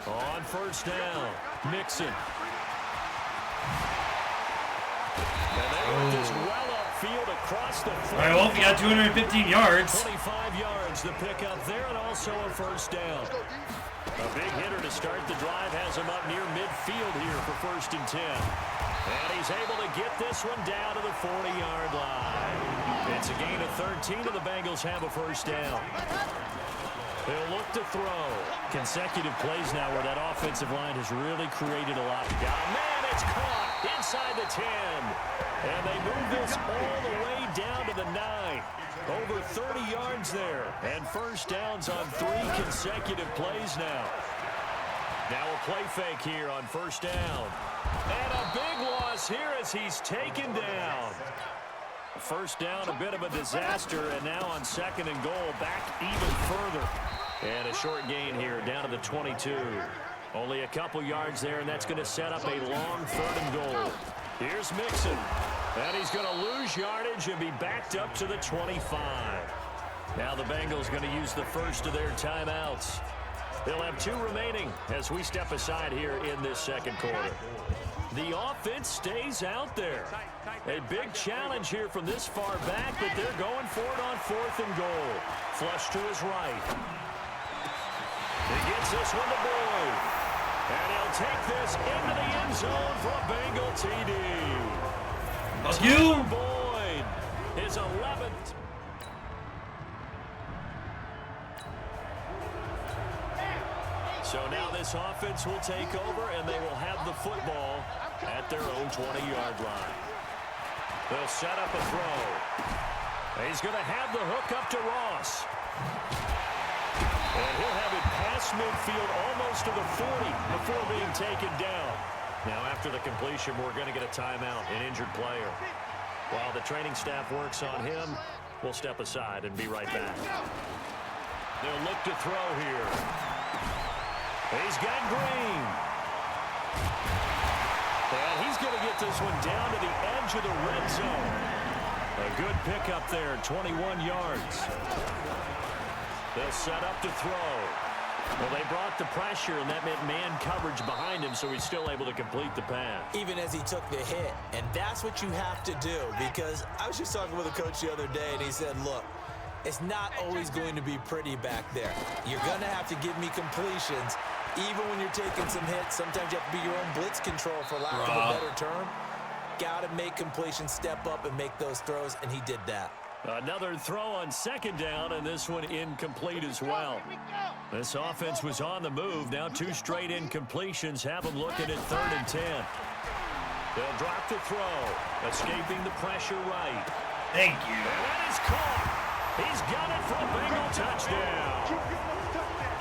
On first down, Mixon. And they want this well upfield across the field. All right, well, we got 215 yards. 25 yards the pickup there, and also a first down. A big hitter to start the drive has him up near midfield here for 1st and 10. And he's able to get this one down to the 40-yard line. It's a gain of 13, and the Bengals have a first down. They'll look to throw. Consecutive plays now where that offensive line has really created a lot. Oh, man, it's caught inside the 10. And they move this all the way down to the 9. Over 30 yards there. And first downs on 3 consecutive plays now. Now a play fake here on first down. And a big loss here as he's taken down. First down, a bit of a disaster, and now on 2nd and goal, back even further. And a short gain here, down to the 22. Only a couple yards there, and that's going to set up a long 3rd and goal. Here's Mixon, and he's going to lose yardage and be backed up to the 25. Now the Bengals going to use the first of their timeouts. They'll have 2 remaining as we step aside here in this 2nd quarter. The offense stays out there. A big challenge here from this far back, but they're going for it on 4th and goal. Flush to his right. He gets this one to Boyd. And he'll take this into the end zone for a Bengal TD. Fuck you! Boyd, his 11th. So now this offense will take over, and they will have the football at their own 20-yard line. They'll set up a throw. He's going to have the hook up to Ross. And he'll have it past midfield almost to the 40 before being taken down. Now after the completion, we're going to get a timeout, an injured player. While the training staff works on him, we'll step aside and be right back. They'll look to throw here. He's got Green. And he's going to get this one down to the edge of the red zone. A good pickup there, 21 yards. They'll set up to throw. Well, they brought the pressure, and that meant man coverage behind him, so he's still able to complete the pass. Even as he took the hit. And that's what you have to do, because I was just talking with a coach the other day, and he said, look, it's not always going to be pretty back there. You're going to have to give me completions. Even when you're taking some hits, sometimes you have to be your own blitz control, for lack of a better term. Got to make completions, step up, and make those throws, and he did that. Another throw on 2nd down, and this one incomplete as well. This offense was on the move. Now 2 straight incompletions have them looking at 3rd and 10. They'll drop the throw, escaping the pressure right. Thank you. And that is caught. He's got it for a Bengal touchdown.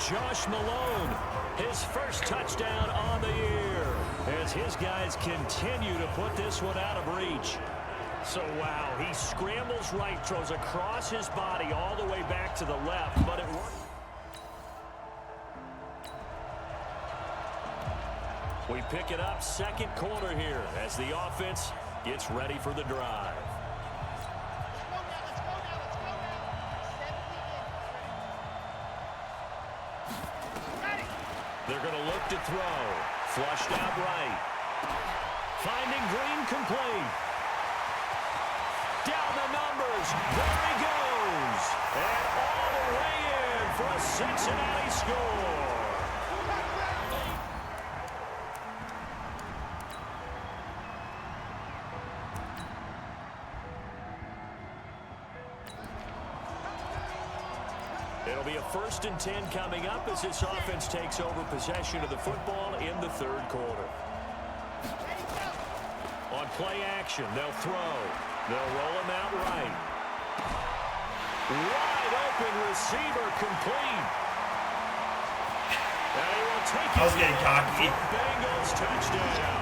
Josh Malone, his first touchdown on the year, as his guys continue to put this one out of reach. So, wow, he scrambles right, throws across his body all the way back to the left, but it worked. We pick it up 2nd quarter here as the offense gets ready for the drive. They're going to look to throw. Flushed out right. Finding Green complete. Down the numbers. There he goes. And all the way in for a Cincinnati score. It'll be a 1st and 10 coming up as this offense takes over possession of the football in the 3rd quarter. On play action, they'll throw. They'll roll him out right. Wide open receiver complete. will take I was it getting cocky. Bengals touchdown.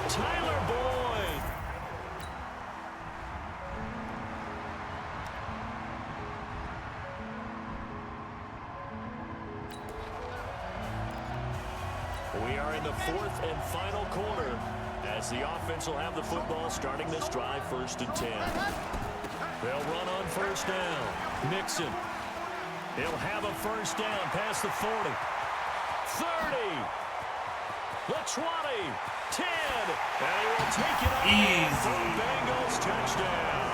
Tyler Boyd. We are in the fourth and final quarter as the offense will have the football starting this drive 1st and 10. They'll run on 1st down. Mixon. He'll have a 1st down past the 40. 30. The 20. 10. And he will take it up. Easy. Bengals touchdown.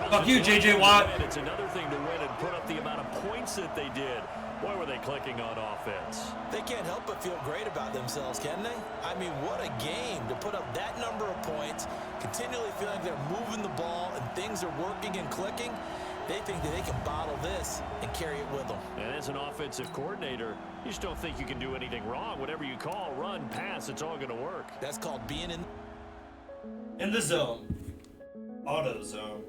Fuck you, J.J. Watt. It's another thing to win and put up the amount of points that they did. Boy, were they clicking on offense. They can't help but feel great about themselves, can they? I mean, what a game to put up that number of points, continually feeling they're moving the ball and things are working and clicking. They think that they can bottle this and carry it with them. And as an offensive coordinator, you just don't think you can do anything wrong. Whatever you call, run, pass, it's all going to work. That's called being In the zone. Auto zone.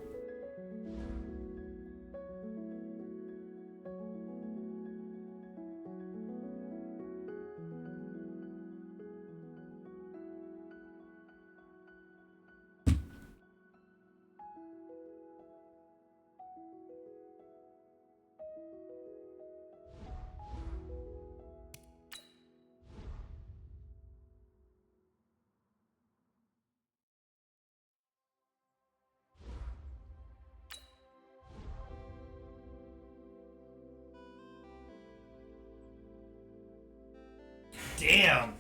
Damn.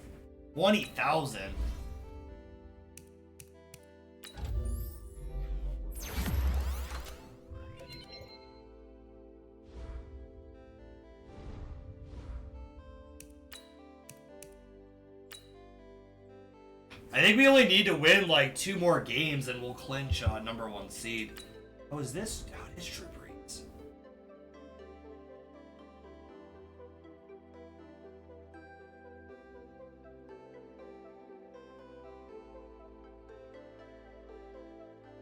20,000. I think we only need to win like 2 more games and we'll clinch #1 seed. Oh, is this? Oh, it is Drew Brees.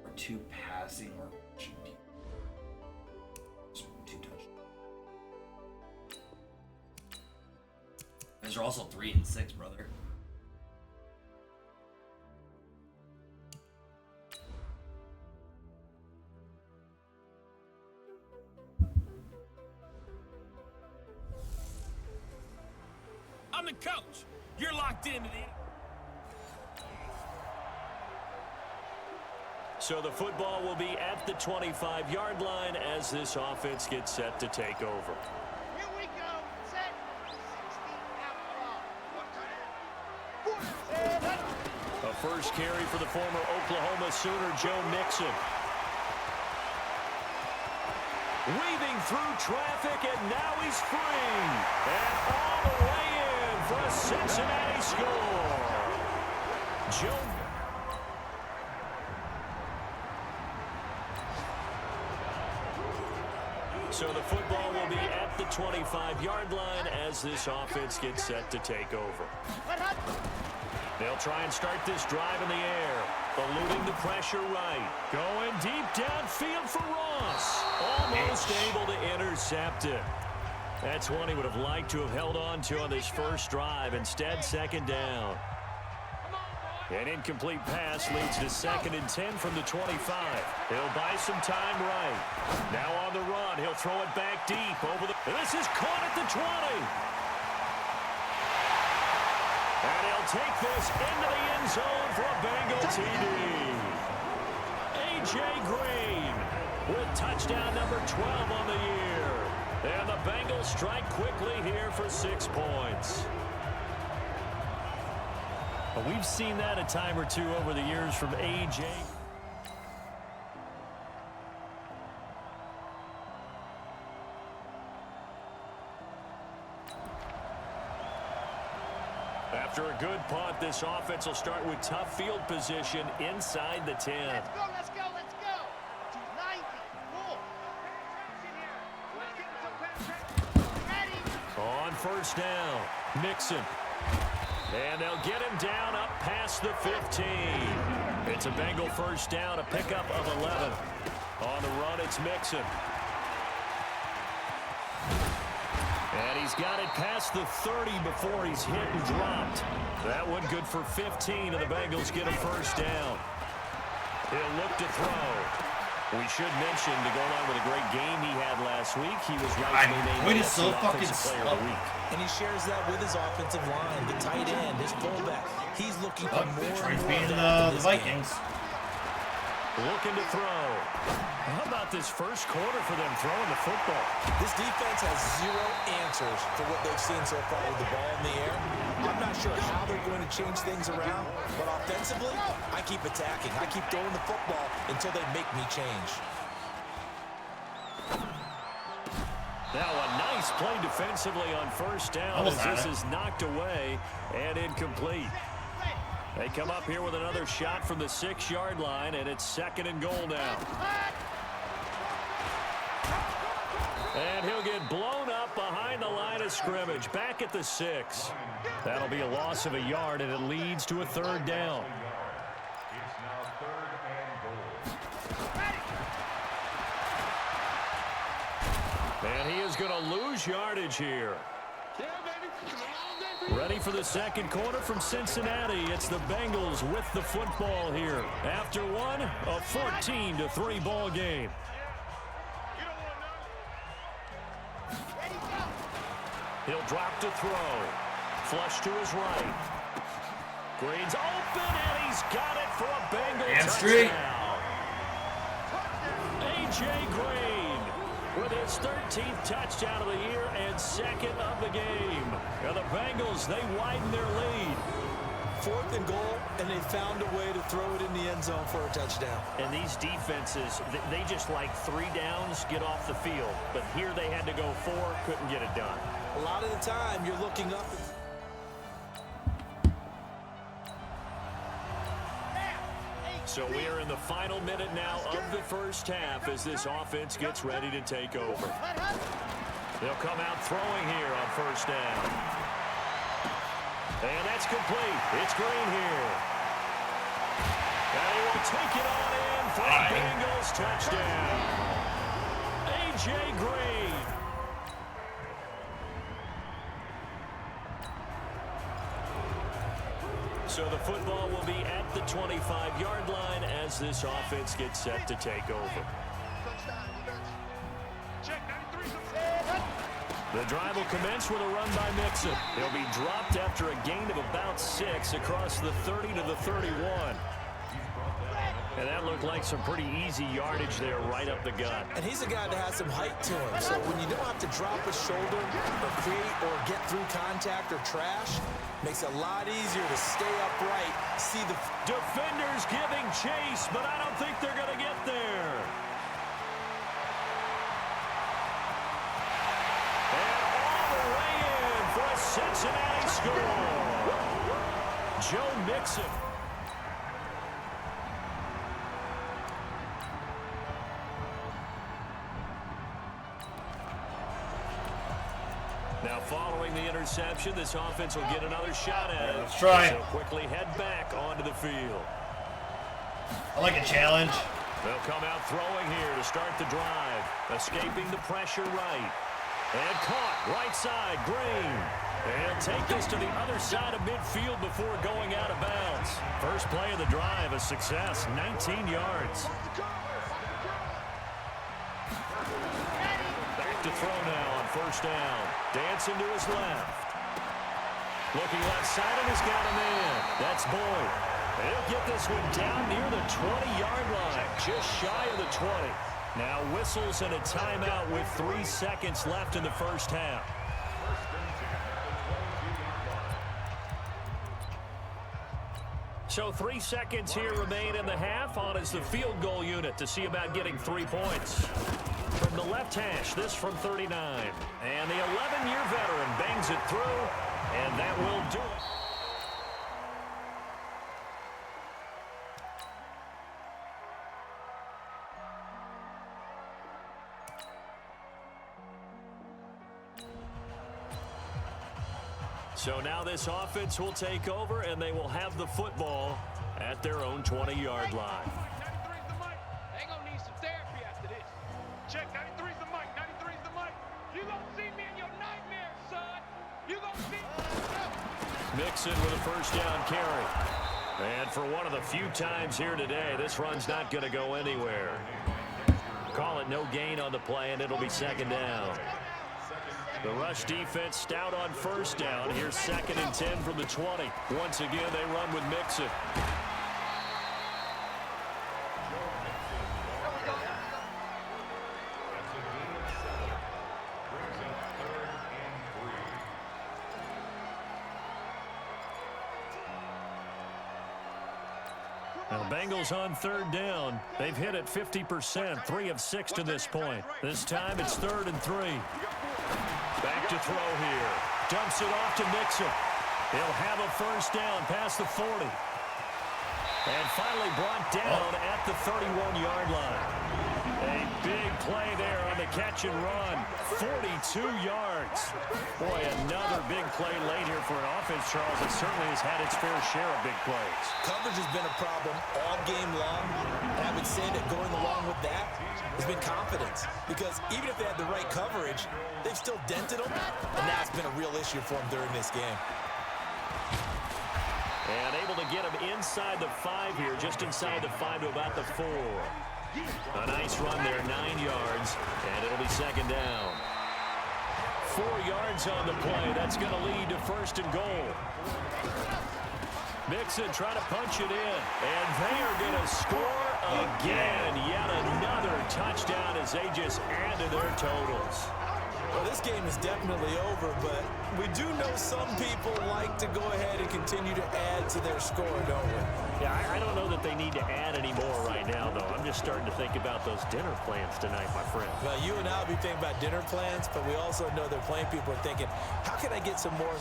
Or 2 passing or rushing. 2 touchdowns. These are also 3 and 6, brother. I'm the coach. You're locked into the... So the football will be at the 25-yard line as this offense gets set to take over. Here we go. Set. 60 out ball. A first carry for the former Oklahoma Sooner, Joe Mixon. Weaving through traffic, and now he's free. And all the way in for a Cincinnati score. Joe. So the football will be at the 25-yard line as this offense gets set to take over. They'll try and start this drive in the air. Eluding the pressure right. Going deep downfield for Ross. Almost able to intercept it. That's one he would have liked to have held on to on this first drive. Instead, 2nd down. An incomplete pass leads to 2nd and 10 from the 25. He'll buy some time right. Now on the run, he'll throw it back deep over the... This is caught at the 20. And he'll take this into the end zone for a Bengal TD. A.J. Green with touchdown number 12 on the year. And the Bengals strike quickly here for 6 points. But we've seen that a time or two over the years from A.J. After a good punt, this offense will start with tough field position inside the 10. Let's go, let's go, let's go. 290. Cool. Ready. On 1st down, Mixon. And they'll get him down up past the 15. It's a Bengal first down, a pickup of 11. On the run, it's Mixon. And he's got it past the 30 before he's hit and dropped. That one good for 15, and the Bengals get a first down. He'll look to throw. We should mention, to go along with a great game he had last week, he was rightfully named Offensive Player of the Week. And he shares that with his offensive line, the tight end, his fullback. He's looking for more and more being of the Vikings. Looking to throw. How about this first quarter for them throwing the football? This defense has zero answers for what they've seen so far with the ball in the air. I'm not sure how they're going to change things around, but offensively, I keep attacking. I keep throwing the football until they make me change. Now a nice play defensively on first down as this is knocked away and incomplete. They come up here with another shot from the 6-yard line, and it's 2nd and goal now. And he'll get blown up behind the line of scrimmage, back at the 6. That'll be a loss of a yard, and it leads to a 3rd down. And he is going to lose yardage here. Ready for the second quarter from Cincinnati. It's the Bengals with the football here. After one, a 14-3 ball game. He'll drop to throw. Flush to his right. Green's open, and he's got it for a Bengal touchdown. A.J. Green with his 13th touchdown of the year and 2nd of the game. Now the Bengals, they widen their lead. 4th and goal, and they found a way to throw it in the end zone for a touchdown. And these defenses, they just like 3 downs, get off the field. But here they had to go 4, couldn't get it done. A lot of the time, you're looking up. So we are in the final minute now of the first half as this offense gets ready to take over. They'll come out throwing here on first down. And that's complete. It's Green here. And he will take it on in for a Bengals touchdown. A.J. Green. So the football will be at the 25-yard line as this offense gets set to take over. The drive will commence with a run by Mixon. He'll be dropped after a gain of about 6 across the 30 to the 31. And that looked like some pretty easy yardage there right up the gut. And he's a guy that has some height to him. So when you don't have to drop a shoulder or create or get through contact or trash, makes it a lot easier to stay upright. See the defenders giving chase, but I don't think they're going to get there. And all the way in for a Cincinnati score. Joe Mixon. Now, following the interception, this offense will get another shot at it. Let's try. So quickly head back onto the field. I like a challenge. They'll come out throwing here to start the drive. Escaping the pressure right. And caught right side, Green. And take this to the other side of midfield before going out of bounds. First play of the drive, a success, 19 yards. Back to throw now on first down. Dancing to his left. Looking left side and has got him in. That's Boyd. He'll get this one down near the 20-yard line, just shy of the 20. Now whistles and a timeout with 3 seconds left in the first half. So 3 seconds here remain in the half. On is the field goal unit to see about getting 3 points. From the left hash, this from 39. And the 11-year veteran bangs it through, and that will do it. So now this offense will take over, and they will have the football at their own 20-yard line. 93's the mic. They gonna need some therapy after this. Check, 93's the mic. 93's the mic. You gonna see me in your nightmares, son. You gonna see me. Mixon with a first down carry. And for one of the few times here today, this run's not going to go anywhere. Call it no gain on the play, and it'll be second down. The rush defense stout on first down. Here's 2nd and 10 from the 20. Once again, they run with Mixon. Now the Bengals on 3rd down. They've hit it 50%, 3 of 6 to this point. This time it's 3rd and 3. Back to throw here. Dumps it off to Mixon. He'll have a first down past the 40. And finally brought down at the 31-yard line. A big play there on the catch and run. 42 yards. Boy, another big play late here for an offense, Charles, that certainly has had its fair share of big plays. Coverage has been a problem all game long. And I would say that going along with that has been confidence. Because even if they had the right coverage, they've still dented them. And that's been a real issue for them during this game. And able to get him inside the 5 here, just inside the 5 to about the 4. A nice run there, 9 yards, and it'll be second down. 4 yards on the play. That's going to lead to 1st and goal. Mixon trying to punch it in, and they are going to score again. Yet another touchdown as they just add to their totals. Well, this game is definitely over, but we do know some people like to go ahead and continue to add to their score, don't we? Yeah, I don't know that they need to add any more right now, though. I'm just starting to think about those dinner plans tonight, my friend. Well, you and I will be thinking about dinner plans, but we also know they're playing people are thinking, how can I get some more?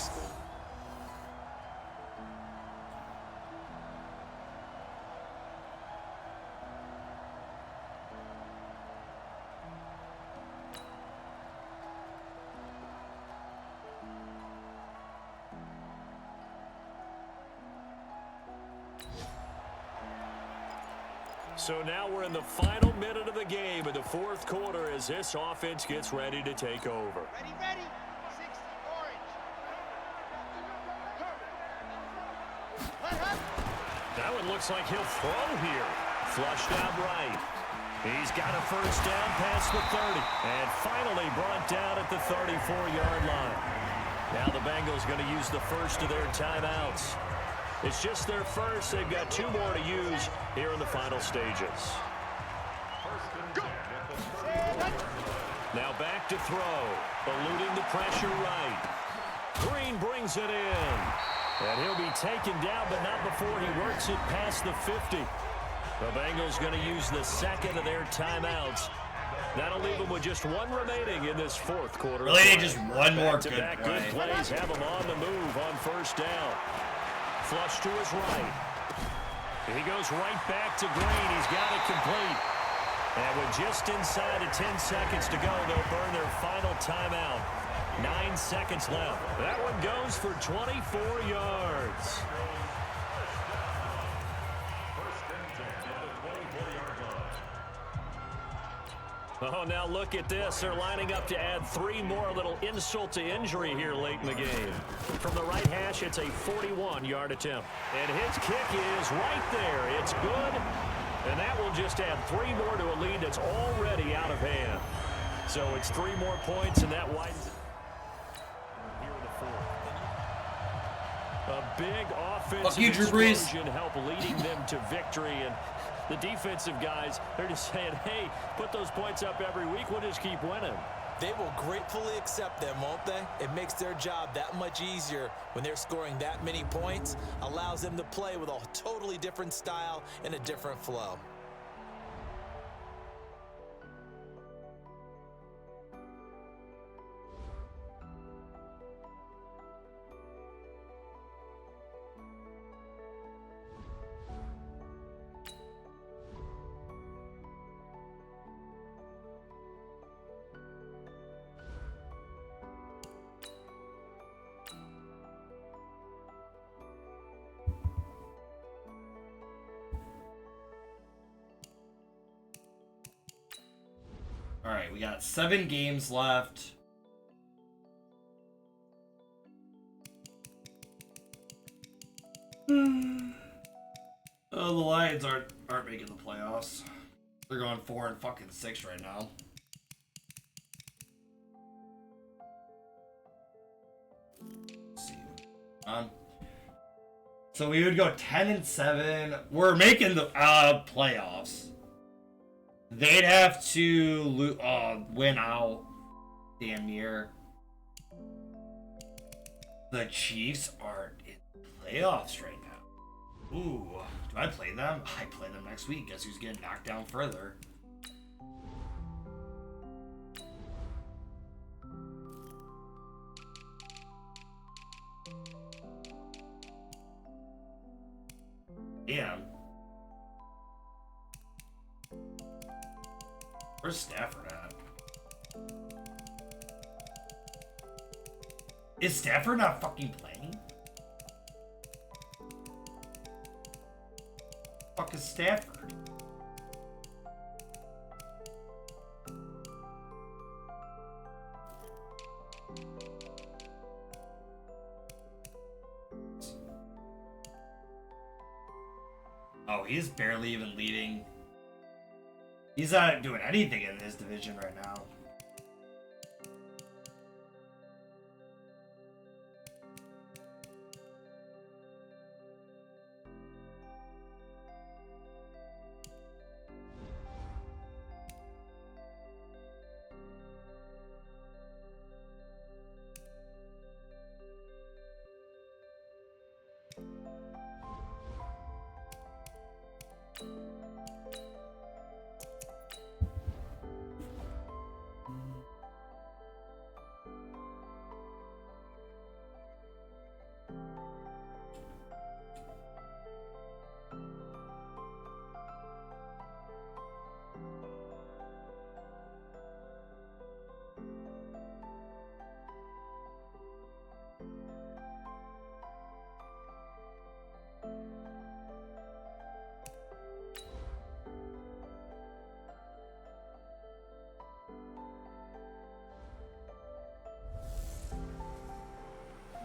So now we're in the final minute of the game in the 4th quarter as this offense gets ready to take over. Ready, ready. 60 orange. That one looks like he'll throw here. Flushed out right. He's got a first down past the 30. And finally brought down at the 34-yard line. Now the Bengals going to use the first of their timeouts. It's just their first. They've got 2 more to use here in the final stages. Now back to throw. Eluding the pressure right. Green brings it in. And he'll be taken down, but not before he works it past the 50. The Bengals going to use the 2nd of their timeouts. That'll leave them with just 1 remaining in this 4th quarter. Really need just one more good Back-to-back play. good plays have them on the move on first down. Flush to his right. He goes right back to Green. He's got it complete. And with just inside of 10 seconds to go, they'll burn their final timeout. 9 seconds left. That one goes for 24 yards. Oh, now look at this. They're lining up to add 3 more, a little insult to injury here late in the game. From the right hash, it's a 41-yard attempt. And his kick is right there. It's good. And that will just add 3 more to a lead that's already out of hand. So it's 3 more points, and that widens it. Here in the 4th. A big offensive explosion help leading them to victory. And the defensive guys, they're just saying, hey, put those points up every week. We'll just keep winning. They will gratefully accept them, won't they? It makes their job that much easier when they're scoring that many points. Allows them to play with a totally different style and a different flow. All right, we got 7 games left. Oh, the Lions aren't making the playoffs. They're going 4-6 right now. Let's see. So we would go 10-7. We're making the playoffs. They'd have to win out. Damn near. The Chiefs aren't in the playoffs right now. Ooh, do I play them? I play them next week. Guess who's getting knocked down further? Damn. Where's Stafford at? Is Stafford not fucking playing? Fuck is Stafford? Oh, he's barely even leading. He's not doing anything in his division right now.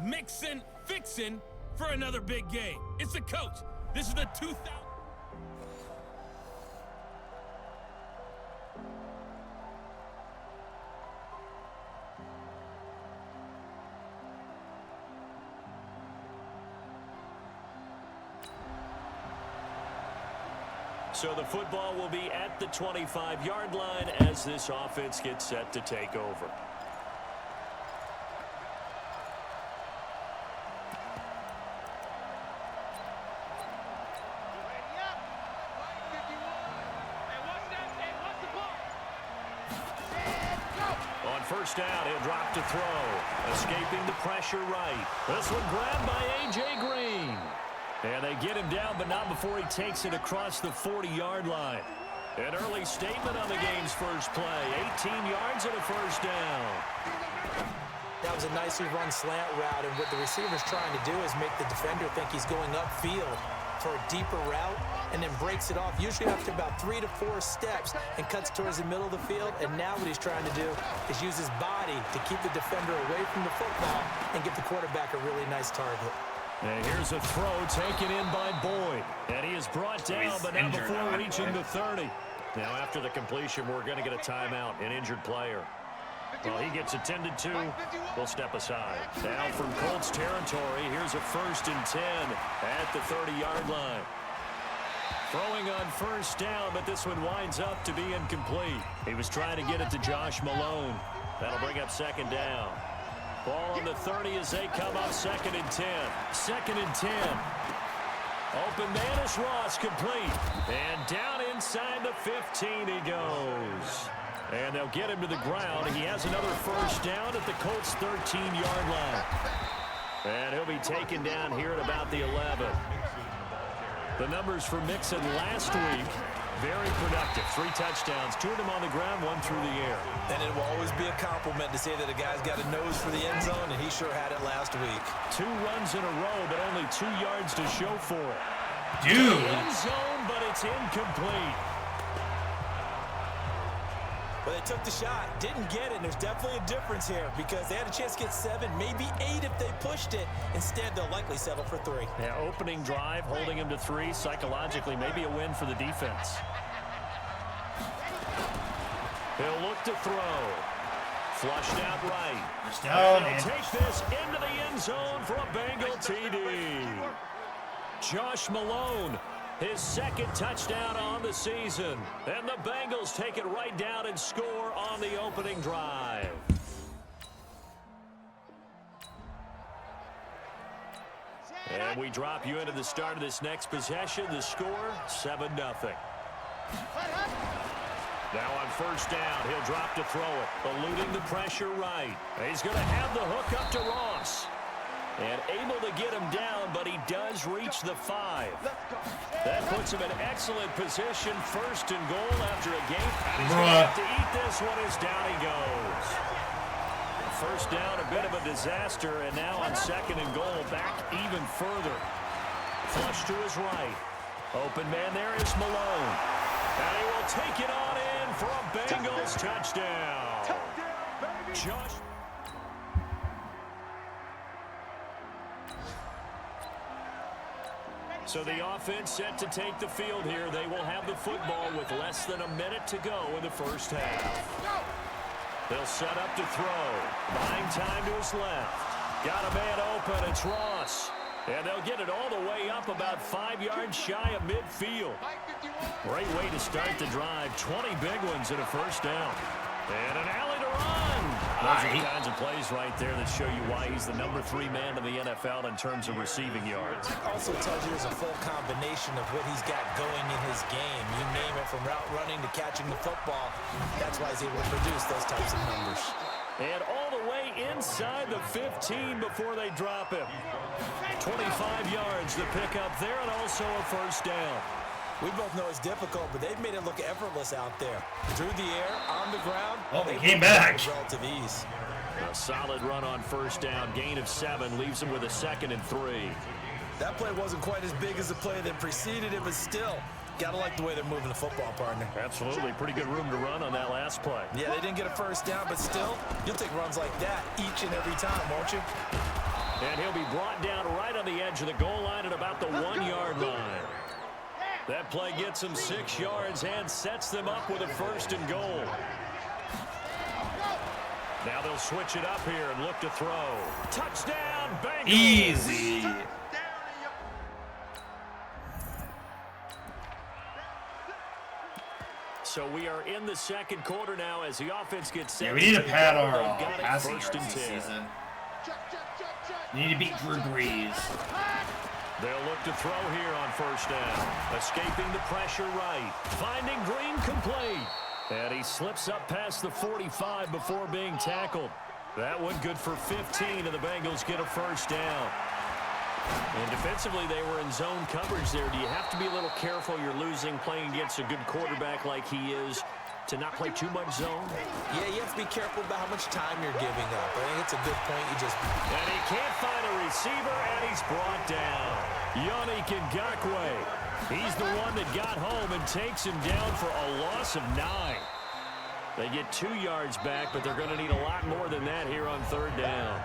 Mixin', fixin' for another big game. It's the coach. This is the 2000. So the football will be at the 25-yard line as this offense gets set to take over. First down, he'll drop to throw. Escaping the pressure right. This one grabbed by A.J. Green. And they get him down, but not before he takes it across the 40-yard line. An early statement on the game's first play. 18 yards and a first down. That was a nicely run slant route, and what the receiver's trying to do is make the defender think he's going upfield for a deeper route, and then breaks it off, usually after about 3 to 4 steps, and cuts towards the middle of the field. And now what he's trying to do is use his body to keep the defender away from the football and give the quarterback a really nice target. And here's a throw taken in by Boyd. And he is brought down, but not before reaching the 30. Now after the completion, we're going to get a timeout, an injured player. Well, he gets attended to. We'll step aside. Now from Colts territory, here's a 1st and 10 at the 30-yard line. Throwing on first down, but this one winds up to be incomplete. He was trying to get it to Josh Malone. That'll bring up 2nd down. Ball on the 30 as they come up 2nd and 10. 2nd and 10. Open man is Ross, complete. And down inside the 15 he goes. And they'll get him to the ground. He has another first down at the Colts' 13-yard line. And he'll be taken down here at about the 11. The numbers for Mixon last week, very productive. 3 touchdowns, 2 of them on the ground, 1 through the air. And it will always be a compliment to say that a guy's got a nose for the end zone, and he sure had it last week. 2 runs in a row, but only 2 yards to show for it. Dude. End zone, but it's incomplete. Well, they took the shot, didn't get it, and there's definitely a difference here because they had a chance to get 7, maybe 8 if they pushed it. Instead, they'll likely settle for 3. Yeah, opening drive, holding him to 3, psychologically maybe a win for the defense. He'll look to throw. Flushed out right. First down, and and he'll take this into the end zone for a Bengal TD. Josh Malone, his second touchdown on the season. And the Bengals take it right down and score on the opening drive. And we drop you into the start of this next possession. The score, 7-0. Now on first down, he'll drop to throw it, eluding the pressure right. He's going to have the hook up to Ross. And able to get him down, but he does reach the 5. That puts him in excellent position, first and goal after a game. And he's going to have to eat this one as down he goes. First down, a bit of a disaster, and now on second and goal, back even further. Flush to his right. Open man there is Malone. And he will take it on in for a Bengals touchdown. Josh. So the offense set to take the field here. They will have the football with less than a minute to go in the first half. They'll set up to throw. Buying time to his left. Got a man open. It's Ross. And they'll get it all the way up about 5 yards shy of midfield. Great way to start the drive. 20 big ones and a first down. And an alley to run. Those are the kinds of plays right there that show you why he's the number 3 man in the NFL in terms of receiving yards. Also tells you there's a full combination of what he's got going in his game. You name it, from route running to catching the football. That's why he's able to produce those types of numbers. And all the way inside the 15 before they drop him. 25 yards to pick up there, and also a first down. We both know it's difficult, but they've made it look effortless out there. Through the air, on the ground. Oh, they came back. Relative ease. A solid run on first down. Gain of 7 leaves him with a 2nd and 3. That play wasn't quite as big as the play that preceded it, but still, gotta like the way they're moving the football, partner. Absolutely. Pretty good room to run on that last play. Yeah, they didn't get a first down, but still, you'll take runs like that each and every time, won't you? And he'll be brought down right on the edge of the goal line at about the 1-yard line. That play gets them 6 yards and sets them up with a first and goal. Now they'll switch it up here and look to throw. Touchdown, Bengals! easy. So we are in the second quarter now as the offense gets set. Yeah, we need to pad our Got it, passing first yards and this 10. season. We need to beat Drew Brees. They'll look to throw here on first down. Escaping the pressure right. Finding Green complete. And he slips up past the 45 before being tackled. That one good for 15, and the Bengals get a first down. And defensively, they were in zone coverage there. Do you have to be a little careful? You're losing playing against a good quarterback like he is to not play too much zone? Yeah, you have to be careful about how much time you're giving up. I think it's a good point. And he can't find a receiver, and he's brought down. Yannick Ngakoue. He's the one that got home and takes him down for a loss of 9. They get 2 yards back, but they're going to need a lot more than that here on third down.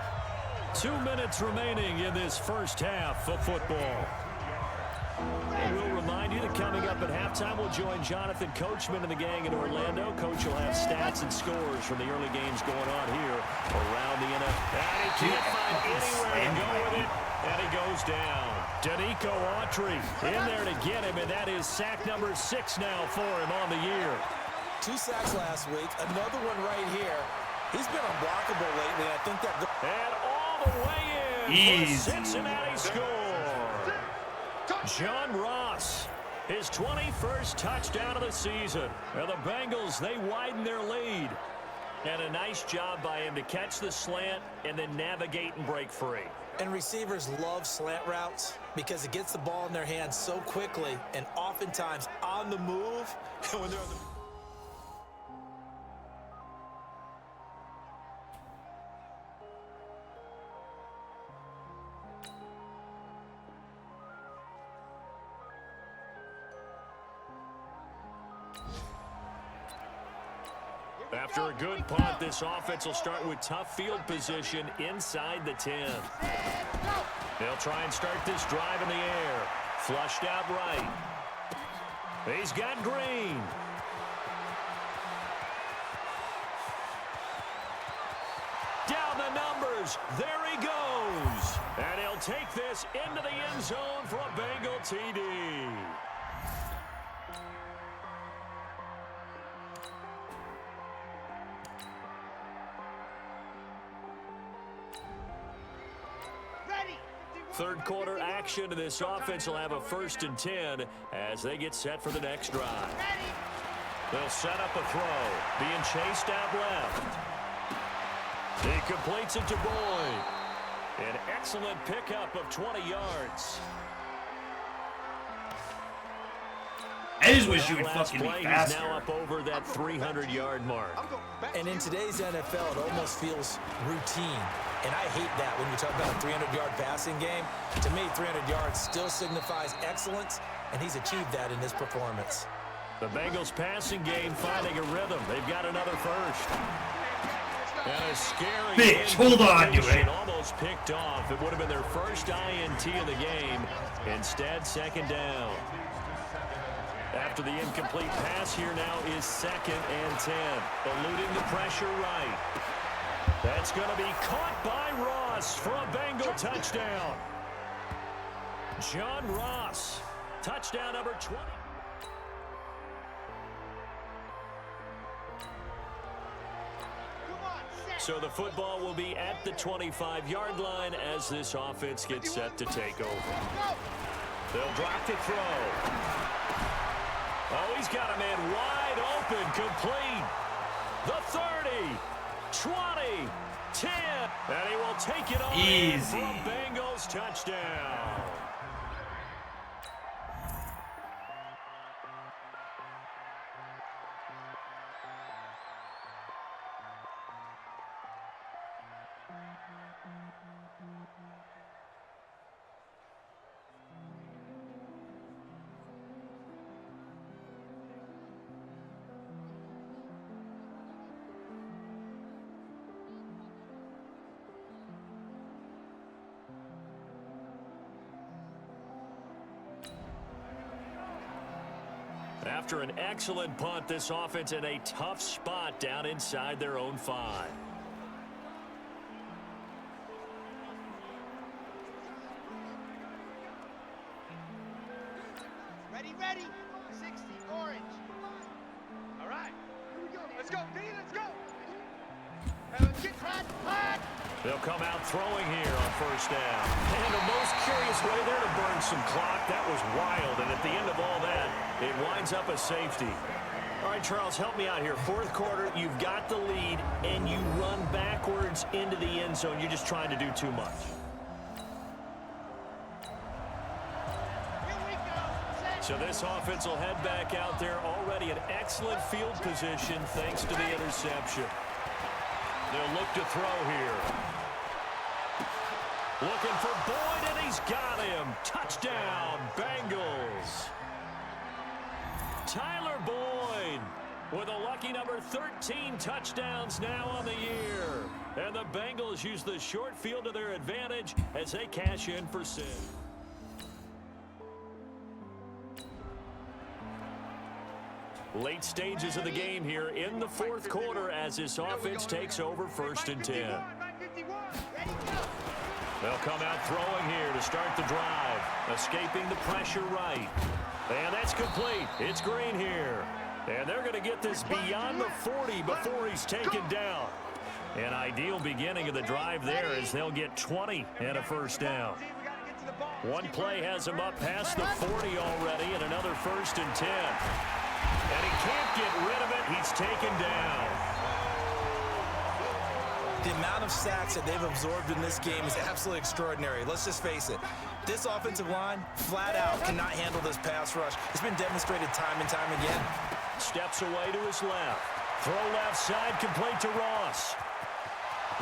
2 minutes remaining in this first half of football. And we'll remind you that coming up at halftime, we'll join Jonathan Coachman and the gang in Orlando. Coach will have stats and scores from the early games going on here around the NFL. And he can't find anywhere to go with it, and he goes down. Danico Autry in there to get him, and that is sack number 6 now for him on the year. 2 sacks last week, another one right here. He's been unblockable lately, and I think that... And all the way in for Cincinnati score. John Ross, his 21st touchdown of the season. And the Bengals, they widen their lead. And a nice job by him to catch the slant and then navigate and break free. And receivers love slant routes because it gets the ball in their hands so quickly and oftentimes on the move. And when they're on the... After a good punt, this offense will start with tough field position inside the 10. They'll try and start this drive in the air. Flushed out right. He's got Green. Down the numbers. There he goes. And he'll take this into the end zone for a Bengal TD. Third quarter action to this offense will have a 1st and 10 as they get set for the next drive. They'll set up a throw, being chased out left. He completes it to Boyd. An excellent pickup of 20 yards. I just wish you would fucking be faster. He's now up over that 300-yard mark. And in today's NFL, it almost feels routine. And I hate that when you talk about a 300-yard passing game. To me, 300 yards still signifies excellence, and he's achieved that in his performance. The Bengals passing game finding a rhythm. They've got another first. And a scary bitch, hold on to it. Almost picked off. It would have been their first INT of the game. Instead, 2nd down. After the incomplete pass here now is 2nd and 10. Eluding the pressure right. That's going to be caught by Ross for a Bengal touchdown. John Ross, touchdown number 20. So the football will be at the 25-yard line as this offense gets set to take over. They'll drop the throw. Oh, he's got a man wide open, complete. The 30, 20, 10, and he will take it on in for a Bengals touchdown. After an excellent punt, this offense in a tough spot down inside their own 5. Ready. 60, orange. All right. Here we go. Let's go, D. Let's go. Get hot. They'll come out throwing here on 1st down. And the most curious way there to burn some clock. That was wild. And at the end of all that, it winds up a safety. All right, Charles, help me out here. 4th quarter, you've got the lead, and you run backwards into the end zone. You're just trying to do too much. So this offense will head back out there. Already an excellent field position thanks to the interception. They'll look to throw here. Looking for Boyd, and he's got him. Touchdown, Bengals. Tyler Boyd with a lucky number 13 touchdowns now on the year. And the Bengals use the short field to their advantage as they cash in for 6. Late stages of the game here in the 4th quarter as this offense takes over 1st and 10. They'll come out throwing here to start the drive. Escaping the pressure right. And that's complete. It's Green here. And they're going to get this beyond the 40 before he's taken down. An ideal beginning of the drive there as they'll get 20 and a 1st down. One play has him up past the 40 already and another 1st and 10. And he can't get rid of it. He's taken down. The amount of sacks that they've absorbed in this game is absolutely extraordinary. Let's just face it. This offensive line, flat out, cannot handle this pass rush. It's been demonstrated time and time again. Steps away to his left. Throw left side, complete to Ross.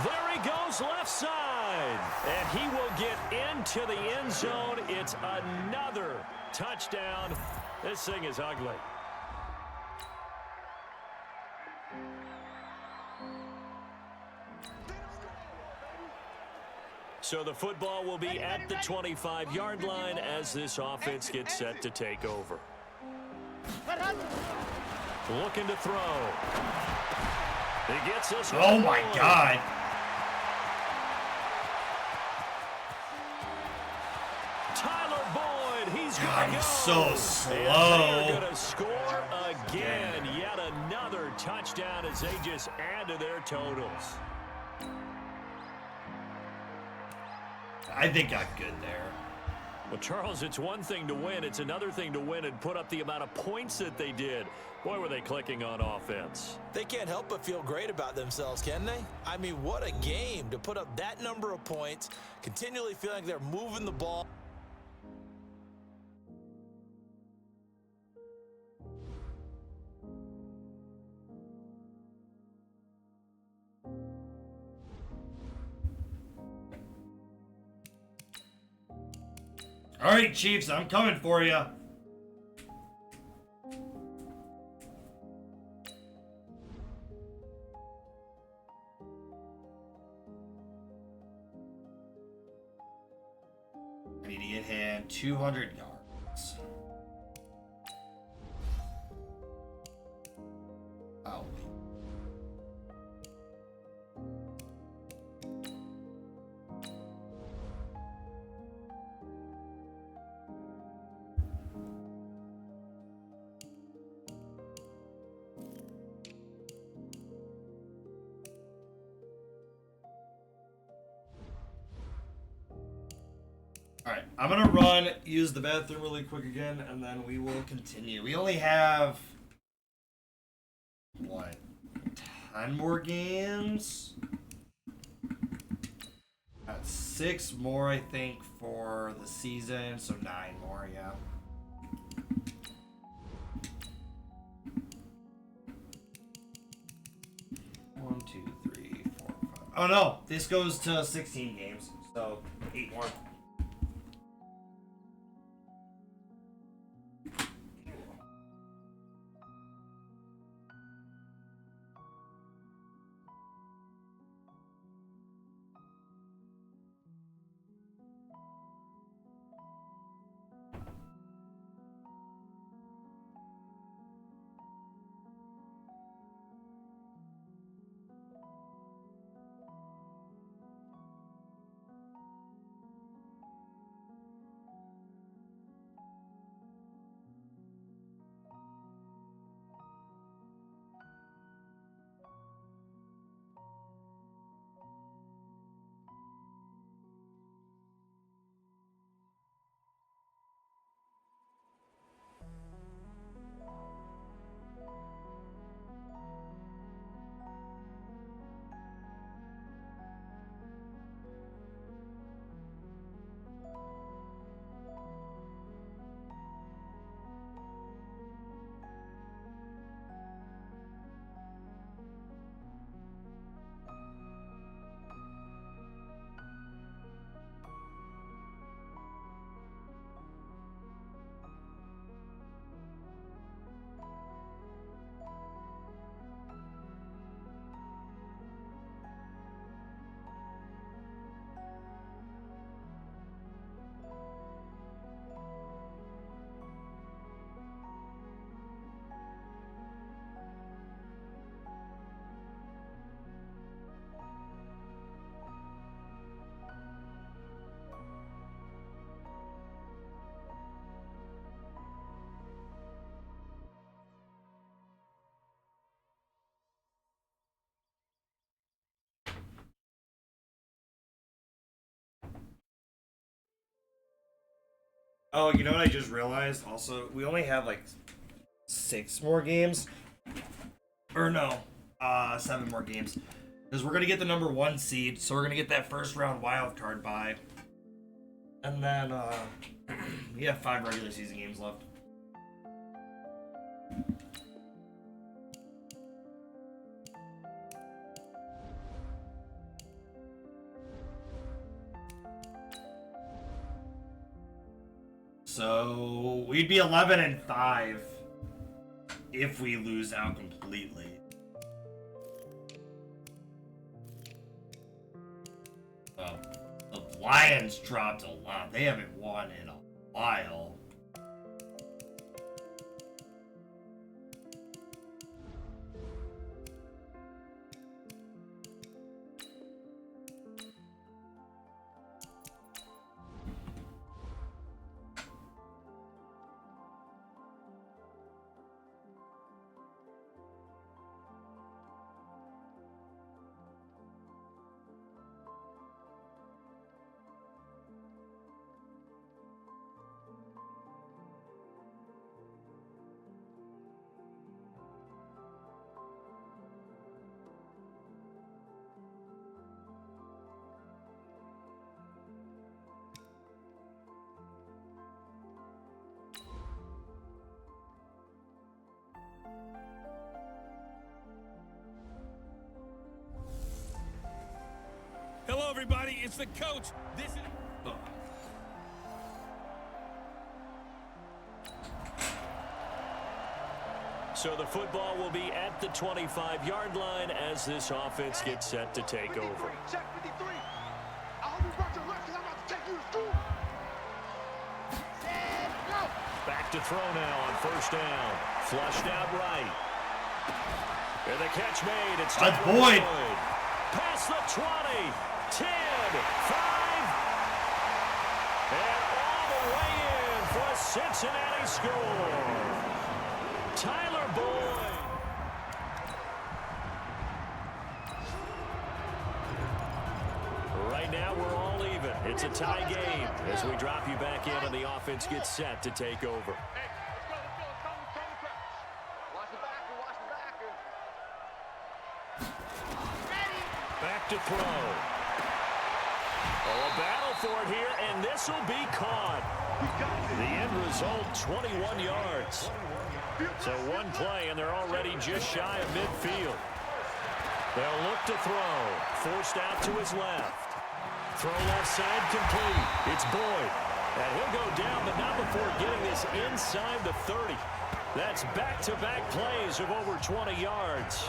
There he goes, left side. And he will get into the end zone. It's another touchdown. This thing is ugly. So the football will be at the 25-yard line as this offense gets set to take over. Looking to throw. He gets us. Oh my God. Tyler Boyd, he's God, gonna he's go. so slow. And they're gonna score again. Yet another touchdown as they just add to their totals. I think got good there. Well, Charles, it's one thing to win. It's another thing to win and put up the amount of points that they did. Boy, were they clicking on offense. They can't help but feel great about themselves, can they? I mean, what a game to put up that number of points, continually feeling like they're moving the ball. All right, Chiefs, I'm coming for you. Immediate hand, 200 yards. Oh. Alright, I'm gonna run, use the bathroom really quick again, and then we will continue. We only have, what, 10 more games? Got 6 more, I think, for the season, so 9 more, yeah. One, two, three, four, five. Oh no, this goes to 16 games, so 8 more. Oh, you know what I just realized? Also, we only have like 6 more games. Or no, 7 more games. Because we're going to get the number 1 seed, so we're going to get that first round wild card bye. And then, we have 5 regular season games left. So we'd be 11-5 if we lose out completely. Lions dropped a lot. They haven't won in a while. Hello, everybody. It's the coach. This is... So the football will be at the 25-yard line as this offense gets set to take over. Check 53. I hope you brought your lunch because I'm about to take you to school. Set, go. Back to throw now on first down. Flushed out right. And the catch made. It's That's Boyd. Past the 20, 10, 5. And all the way in for a Cincinnati score. Tyler Boyd. Right now we're all even. It's a tie game as we drop you back in and the offense gets set to take over. Hey, let's go. Call the crouch. Watch the backer. Ready. Back to throw. Oh, a battle for it here, and this will be caught. The end result, 21 yards. So one play, and they're already just shy of midfield. They'll look to throw. Forced out to his left. Throw left side complete. It's Boyd. And he'll go down, but not before getting this inside the 30. That's back-to-back plays of over 20 yards.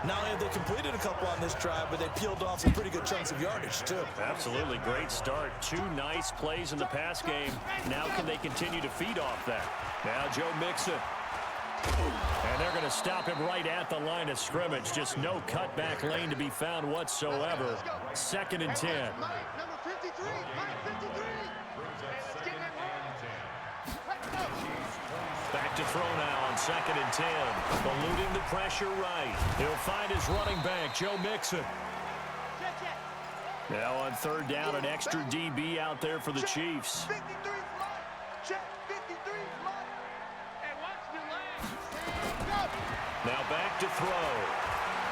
Not only have they completed a couple on this drive, but they peeled off some pretty good chunks of yardage, too. Absolutely great start. 2 nice plays in the pass game. Now can they continue to feed off that? Now Joe Mixon. And they're going to stop him right at the line of scrimmage. Just no cutback lane to be found whatsoever. 2nd and 10. Number 53. Mike 53. Let's get that one. Let's go. Back to throw now on 2nd and 10. Eluding the pressure right. He'll find his running back, Joe Mixon. Now on 3rd down, an extra DB out there for the Chiefs. 53 Mike. Check 53 Mike. And watch the leg. Go. Now back to throw.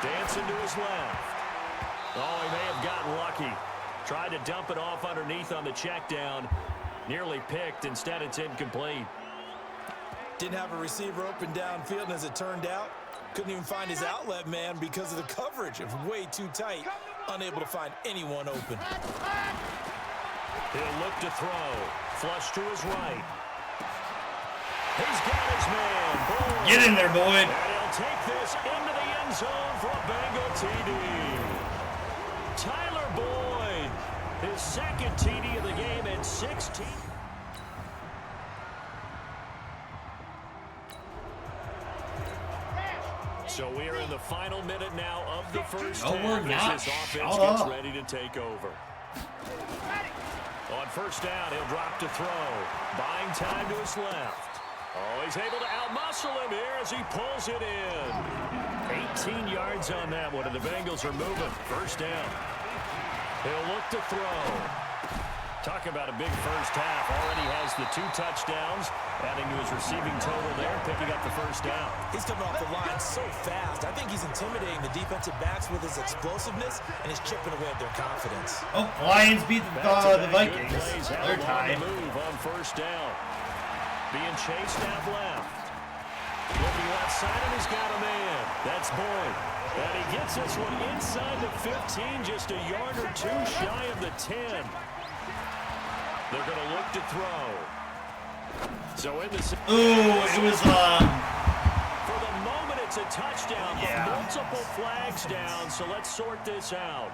Dancing to his left. Oh, he may have gotten lucky. Tried to dump it off underneath on the check down. Nearly picked. Instead, it's incomplete. Didn't have a receiver open downfield, and as it turned out, couldn't even find his outlet man because of the coverage. It was way too tight. Unable to find anyone open. He'll look to throw. Flush to his right. He's got his man. Boyd. Get in there, Boyd. And he'll take this into the end zone for a Bengal TD. Tyler Boyd, his 2nd TD of the game at 16. So we are in the final minute now of the first half. We're not. As this offense Shut gets up. ready to take over. On first down, he'll drop to throw. Buying time to his left. Oh, he's able to outmuscle him here as he pulls it in. 18 yards on that one, and the Bengals are moving. First down. He'll look to throw. Talk about a big first half. Already has the 2 touchdowns, adding to his receiving total there, picking up the first down. He's coming off the line so fast. I think he's intimidating the defensive backs with his explosiveness, and he's chipping away at their confidence. Oh, Lions beat the Back-to-back Vikings. good plays They're held on tied. the move on first down. Being chased out left. Looking left side, and he's got a man. That's Boyd. And he gets this one inside the 15, just a yard or 2 shy of the 10. They're going to look to throw. So in the... Ooh, it was, For the moment, it's a touchdown, but Yeah. multiple flags down, so let's sort this out.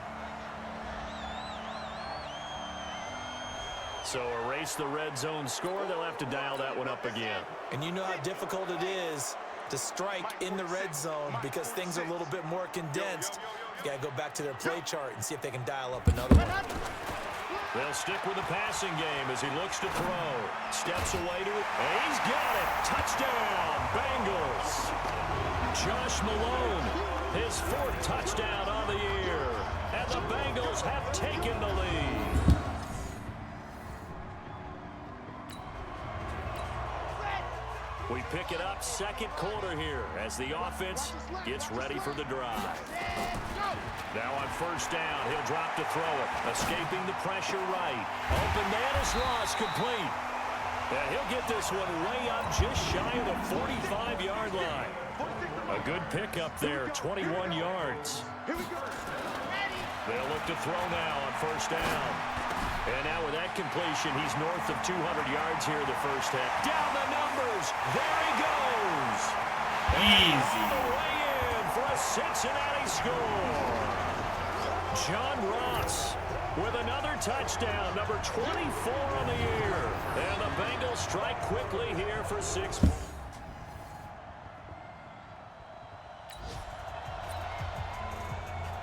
So erase the red zone score. They'll have to dial that one up again. And you know how difficult it is to strike in the red zone because things are a little bit more condensed. You got to go back to their play chart and see if they can dial up another one. They'll stick with the passing game as he looks to throw. Steps away to it. And he's got it. Touchdown, Bengals. Josh Malone, his 4th touchdown on the year. And the Bengals have taken the lead. We pick it up second quarter here as the offense gets ready for the drive. Now on first down, he'll drop to throw it. Escaping the pressure right. Open man is lost, complete. And he'll get this one way up just shy of the 45-yard line. A good pickup there, 21 yards. They'll look to throw now on first down. And now with that completion, he's north of 200 yards here in the first half. Down the numbers. There he goes. Easy. Way in for a Cincinnati score. John Ross with another touchdown, number 24 on the year. And the Bengals strike quickly here for 6.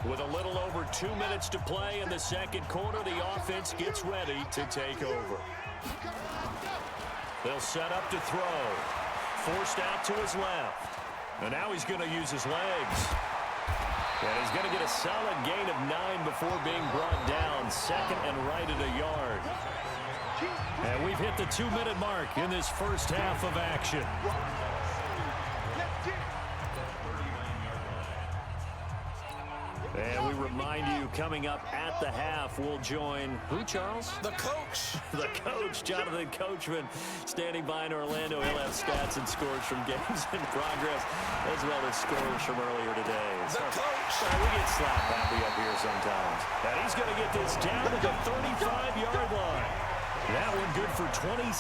With a little over 2 minutes to play in the second quarter, the offense gets ready to take over. They'll set up to throw. Forced out to his left. And now he's going to use his legs. And he's going to get a solid gain of 9 before being brought down. Second and right at a yard. And we've hit the 2-minute mark in this first half of action. And we remind you, coming up at the half, we'll join who, Charles? The coach. The coach, Jonathan Coachman, standing by in Orlando. He'll have stats and scores from games in progress, as well as scores from earlier today. The coach. We get slap happy up here sometimes. And he's going to get this down to the 35-yard line. That one good for 26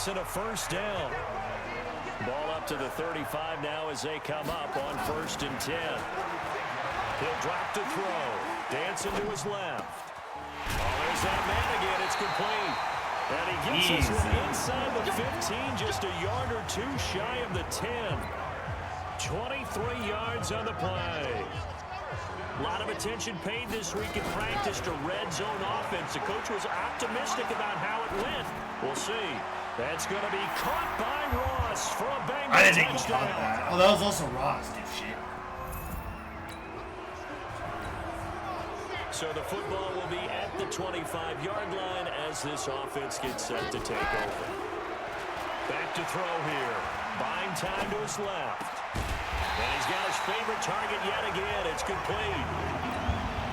and a first down. Ball up to the 35 now as they come up on 1st and 10. He'll drop to throw. Dancing to his left. Oh, there's that man again. It's complete. And he gets this one inside the 15, just a yard or 2 shy of the 10. 23 yards on the play. A lot of attention paid this week in practice to red zone offense. The coach was optimistic about how it went. We'll see. That's going to be caught by Ross for a Bengals touchdown. I didn't think he caught that. Oh, that was also Ross, dipshit. So the football will be at the 25-yard line as this offense gets set to take over. Back to throw here. Buying time to his left. And he's got his favorite target yet again. It's complete.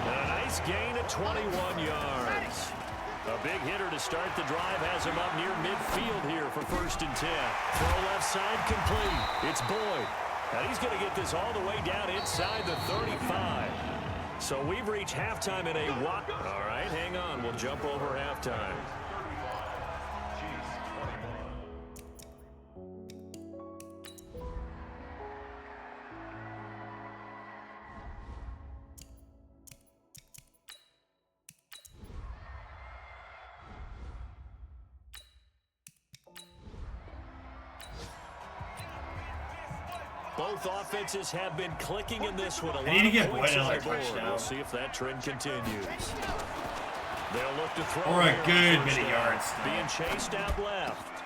And a nice gain of 21 yards. A big hitter to start the drive has him up near midfield here for 1st and 10. Throw left side complete. It's Boyd. And he's going to get this all the way down inside the 35. So we've reached halftime in a walk. All right, hang on. We'll jump over halftime. Both offenses have been clicking in this one. I need to get Boyd another touchdown. We'll see if that trend continues. They'll look to throw. Or a good many yards. Being chased out left.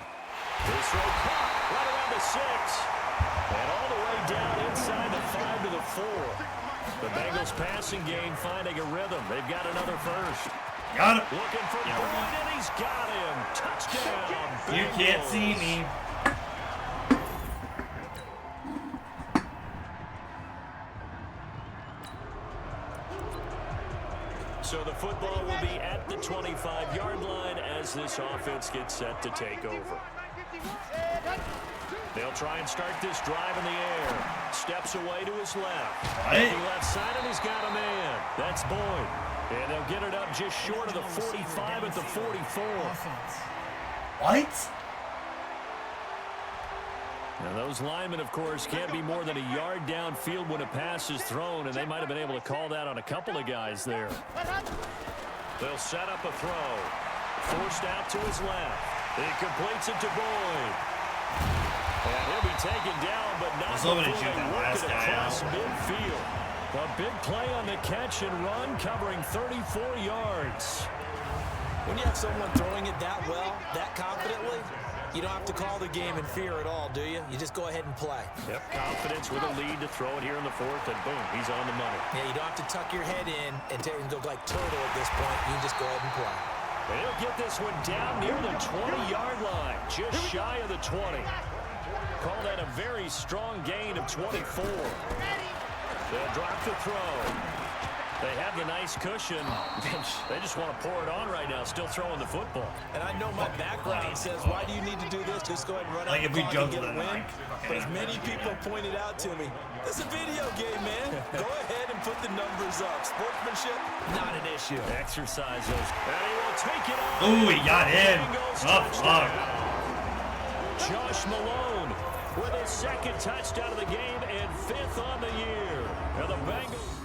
This throw caught right around the 6. And all the way down inside the 5 to the 4. The Bengals passing game finding a rhythm. They've got another first. Got him. Looking for Boyd, and he's got him. Touchdown. You can't see me. So the football will be at the 25-yard line as this offense gets set to take over. They'll try and start this drive in the air. Steps away to his left. Looking left side, and he's got a man. That's Boyd. And they'll get it up just short of the 45 at the 44. What? Now those linemen, of course, can't be more than a yard downfield when a pass is thrown, and they might have been able to call that on a couple of guys there. They'll set up a throw. Forced out to his left. He completes it to Boyd. And he'll be taken down, but not before they work it across midfield. A big play on the catch and run, covering 34 yards. When you have someone throwing it that well, that confidently, you don't have to call the game in fear at all, do you? You just go ahead and play. Yep, confidence with a lead to throw it here in the fourth, and boom, he's on the money. Yeah, you don't have to tuck your head in and look like turtle at this point. You can just go ahead and play. And he'll get this one down near the 20-yard line, just shy of the 20. Call that a very strong gain of 24. They'll drop the throw. They have the nice cushion. They just want to pour it on right now, still throwing the football. And I know my background says, why do you need to do this? Just go ahead and run out Like if the we clock and jump get a to the win. okay. But as many people pointed out to me, this is a video game, man. Go ahead and put the numbers up. Sportsmanship, not an issue. Exercise those. And he will take it on. Oh, he got in. Oh, fuck. Josh Malone with his second touchdown of the game and 5th on the year. And the Bengals.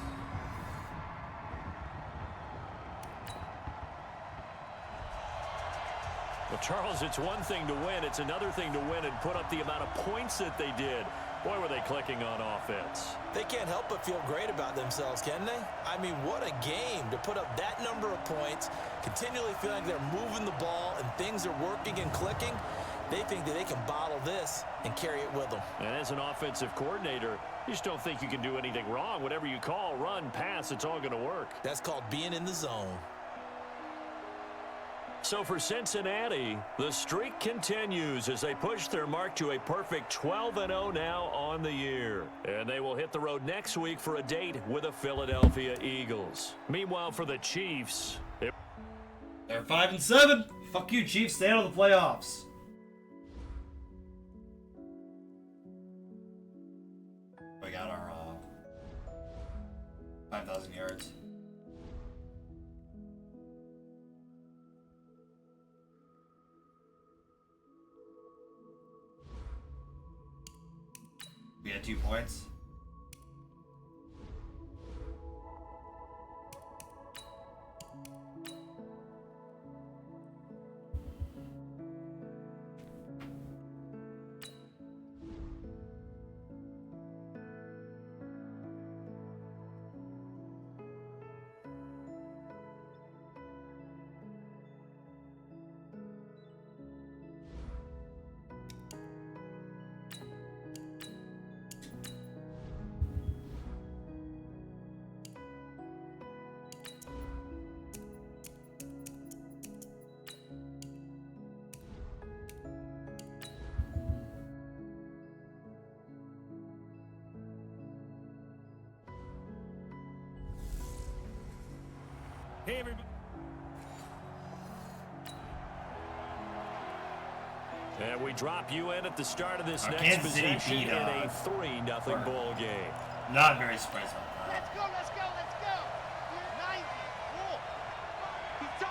Well, Charles, it's one thing to win. It's another thing to win and put up the amount of points that they did. Boy, were they clicking on offense. They can't help but feel great about themselves, can they? I mean, what a game to put up that number of points, continually feeling like they're moving the ball and things are working and clicking. They think that they can bottle this and carry it with them. And as an offensive coordinator, you just don't think you can do anything wrong. Whatever you call, run, pass, it's all going to work. That's called being in the zone. So for Cincinnati, the streak continues as they push their mark to a perfect 12-0 now on the year. And they will hit the road next week for a date with the Philadelphia Eagles. Meanwhile, for the Chiefs, They're 5-7. Fuck you, Chiefs. Stay out of the playoffs. We got our 5,000 yards. We had 2 points. Hey, everybody. and we drop you in at the start of this next Kansas City possession beat, in a 3-0 ball game. Not very surprised about that. Let's go, let's go, let's go. 9, 4. Let's go.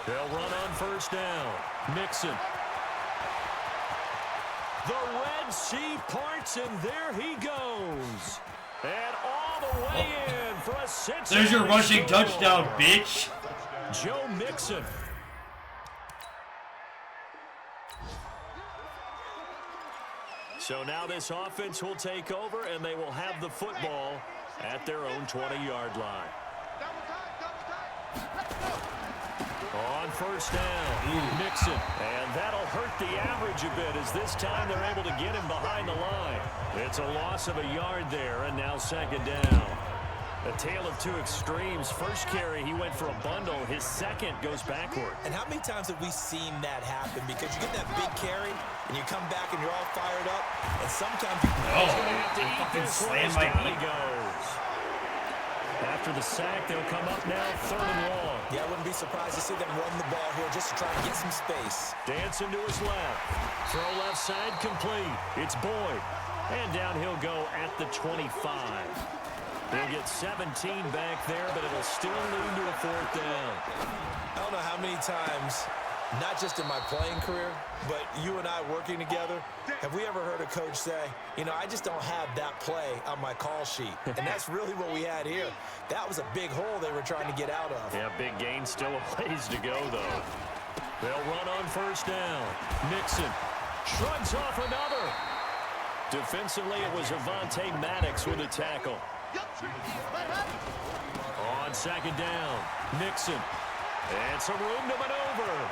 They'll run on first down. Mixon. The Red Sea parts, and there he goes. And all the way in for a Cincinnati. There's your rushing score. touchdown, bitch. Joe Mixon. So now this offense will take over, and they will have the football at their own 20-yard line. On first down, Mixon. And that'll hurt the average a bit as this time they're able to get him behind the line. It's a loss of a yard there, and now second down. A tale of two extremes. First carry, he went for a bundle. His second goes backward. And how many times have we seen that happen? Because you get that big carry, and you come back and you're all fired up, and sometimes you Fucking slam my Down he knee. goes. After the sack, they'll come up now, 3rd and long. Yeah, I wouldn't be surprised to see them run the ball here just to try to get some space. Dancing to his left. Throw left side complete. It's Boyd. And down he'll go at the 25. They'll get 17 back there, but it'll still lead to a 4th down. I don't know how many times Not just in my playing career, but you and I working together, have we ever heard a coach say, you know, I just don't have that play on my call sheet? And that's really what we had here. That was a big hole they were trying to get out of. Yeah, big gain, still a ways to go, though. They'll run on first down. Mixon shrugs off another. Defensively, it was Avonte Maddox with a tackle. On second down, Mixon. And some room to maneuver.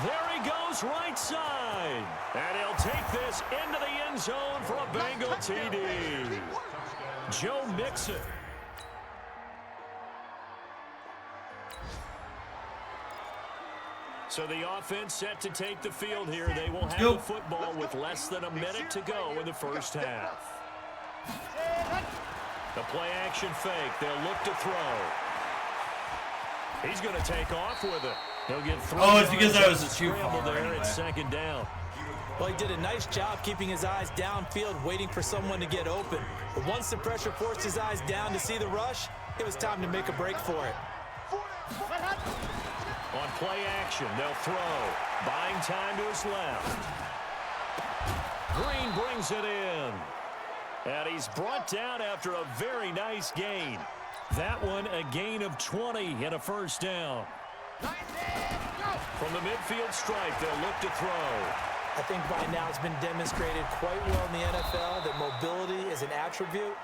There he goes, right side. And he'll take this into the end zone for a Bengal TD. Joe Mixon. So the offense set to take the field here. They will have the football with less than a minute to go in the first half. The play action fake. They'll look to throw. He's going to take off with it. He'll get through. Oh, it's because I was too far there. anyway. It's second down. Well, he did a nice job keeping his eyes downfield, waiting for someone to get open. But once the pressure forced his eyes down to see the rush, it was time to make a break for it. On play action, they'll throw. Buying time to his left. Green brings it in. And he's brought down after a very nice gain. That one a gain of 20 and a first down. From the midfield stripe, they'll look to throw. I think by now it's been demonstrated quite well in the NFL that mobility is an attribute.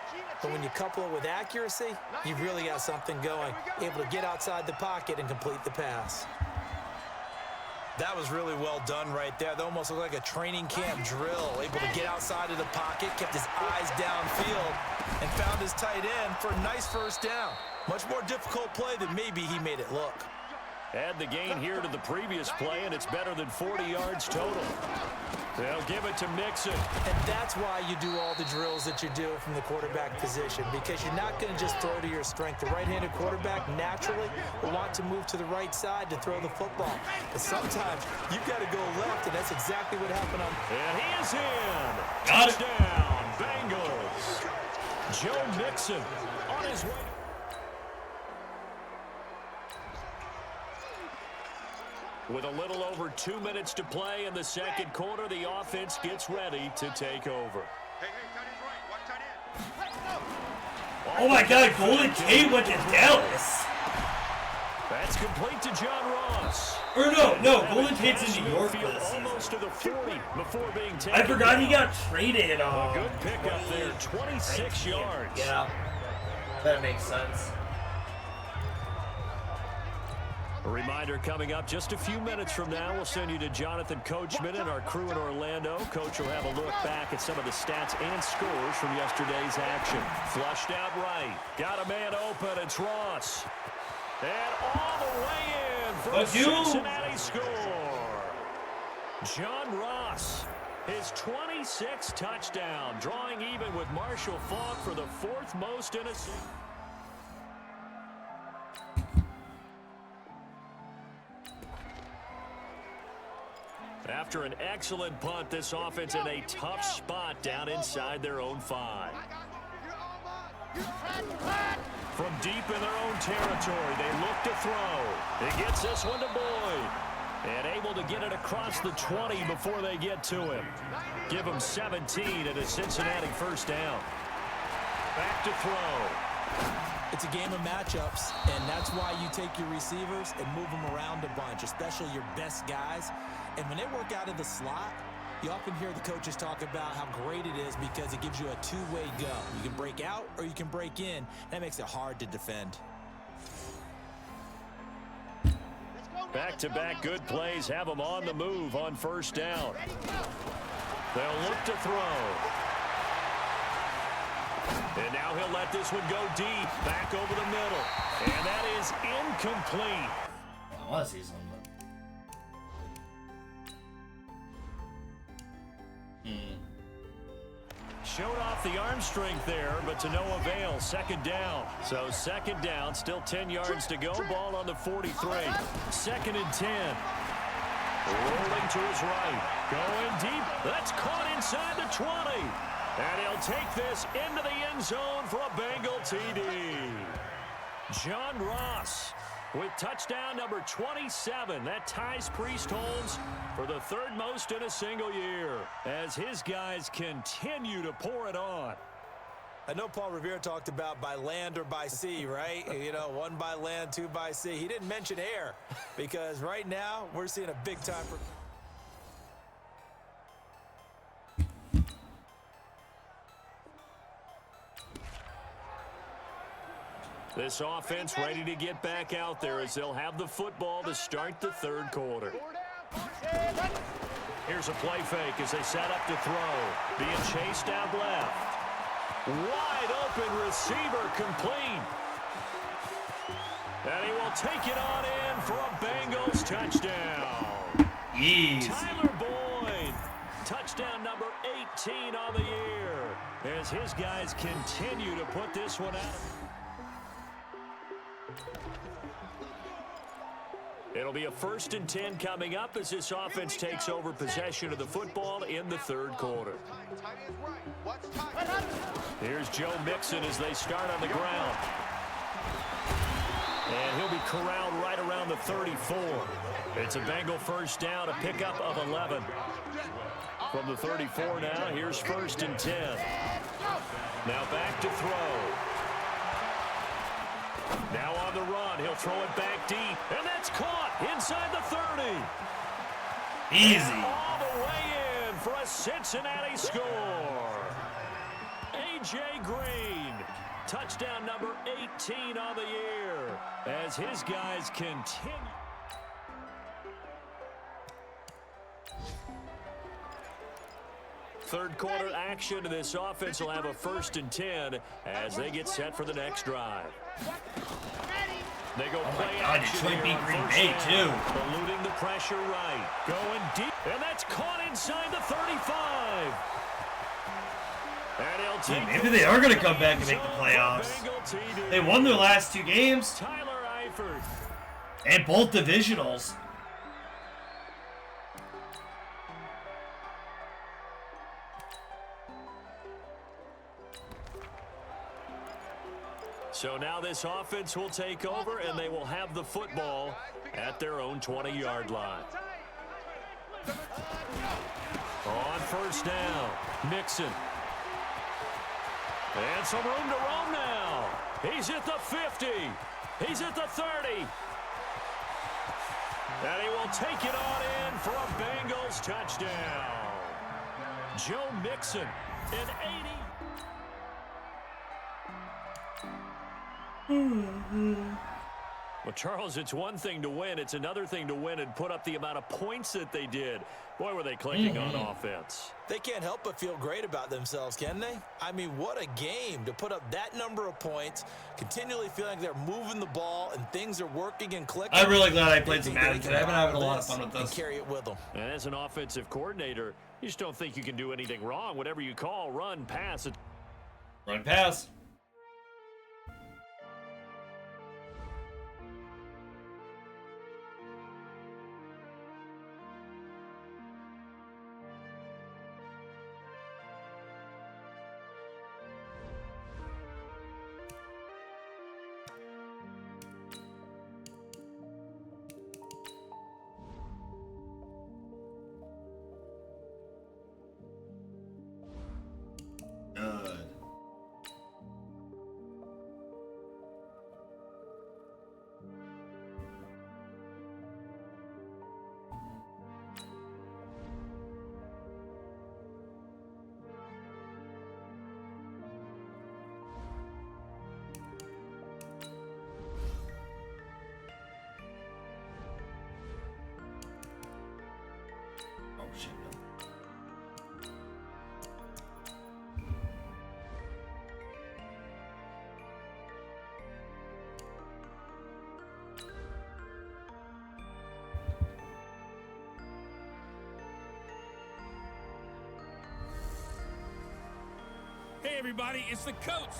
But when you couple it with accuracy, you've really got something going. Able to get outside the pocket and complete the pass. That was really well done right there. That almost looked like a training camp drill. Able to get outside of the pocket, kept his eyes downfield, and found his tight end for a nice first down. Much more difficult play than maybe he made it look. Add the gain here to the previous play, and it's better than 40 yards total. They'll give it to Mixon. And that's why you do all the drills that you do from the quarterback position, because you're not going to just throw to your strength. The right-handed quarterback naturally will want to move to the right side to throw the football. But sometimes you've got to go left, and that's exactly what happened on. And he is in. Got it. Touchdown, Bengals. Joe Mixon on his way. With a little over 2 minutes to play in the second quarter, the offense gets ready to take over. Oh my God, Golden Tate went to Dallas. That's complete to John Ross. Or no, Golden Tate's in New York for this season. Almost to the 40 before being taken. I forgot he got traded. A good pickup there, 26 yards. Yeah, that makes sense. A reminder coming up just a few minutes from now, we'll send you to Jonathan Coachman and our crew in Orlando. Coach will have a look back at some of the stats and scores from yesterday's action. Flushed out right. Got a man open. It's Ross. And all the way in for a Cincinnati score. John Ross, his 26th touchdown, drawing even with Marshall Faulk for the fourth most in a season. After an excellent punt, this offense in a tough spot down inside their own 5. From deep in their own territory, they look to throw. He gets this one to Boyd. And able to get it across the 20 before they get to him. Give him 17 at a Cincinnati first down. Back to throw. It's a game of matchups, and that's why you take your receivers and move them around a bunch, especially your best guys. And when they work out of the slot, you often hear the coaches talk about how great it is because it gives you a two-way go. You can break out or you can break in. That makes it hard to defend. Back-to-back good plays have them on the move on first down. They'll look to throw. And now he'll let this one go deep, back over the middle. And that is incomplete. I want to see something. Showed off the arm strength there, but to no avail. Second down. So second down, still 10 yards to go. Ball on the 43. Second and 10. Rolling to his right. Going deep. That's caught inside the 20. And he'll take this into the end zone for a Bengal TD. John Ross, with touchdown number 27. That ties Priest Holmes for the third most in a single year as his guys continue to pour it on. I know Paul Revere talked about by land or by sea, right? You know, 1 by land, 2 by sea. He didn't mention air because right now we're seeing a big time for... This offense ready to get back out there as they'll have the football to start the third quarter. Here's a play fake as they set up to throw. Being chased out left. Wide open receiver complete. And he will take it on in for a Bengals touchdown. Easy. Tyler Boyd, touchdown number 18 on the year as his guys continue to put this one out. It'll be a 1st and 10 coming up as this offense takes over possession of the football in the third quarter. Here's Joe Mixon as they start on the ground. And he'll be corralled right around the 34. It's a Bengal first down, a pickup of 11. From the 34 now, here's 1st and 10. Now back to throw. Now on the run, he'll throw it back deep, and that's caught inside the 30. Easy. And all the way in for a Cincinnati score. A.J. Green, touchdown number 18 on the year as his guys continue. Third quarter action. This offense will have a 1st and 10 as they get set for the next drive. They go play action Detroit beat here on Green first Bay, down. too. Eluding the pressure right. Going deep. And that's caught inside the 35. And he'll take Maybe they are going to come back and make the playoffs. They won their last 2 games. Tyler Eifert. And both divisionals. So now this offense will take over, and they will have the football at their own 20-yard line. On first down, Mixon. And some room to roam now. He's at the 50. He's at the 30. And he will take it on in for a Bengals touchdown. Joe Mixon, an 80. Well, Charles, it's one thing to win. It's another thing to win and put up the amount of points that they did. Boy, were they clicking on offense. They can't help but feel great about themselves, can they? I mean, what a game to put up that number of points, continually feeling like they're moving the ball and things are working and clicking. I'm really glad I played some Madden today. I've been having a lot of fun with this. And carry it with them. And as an offensive coordinator, you just don't think you can do anything wrong. Whatever you call, run, pass. Run, pass. Hey, everybody, it's the coach.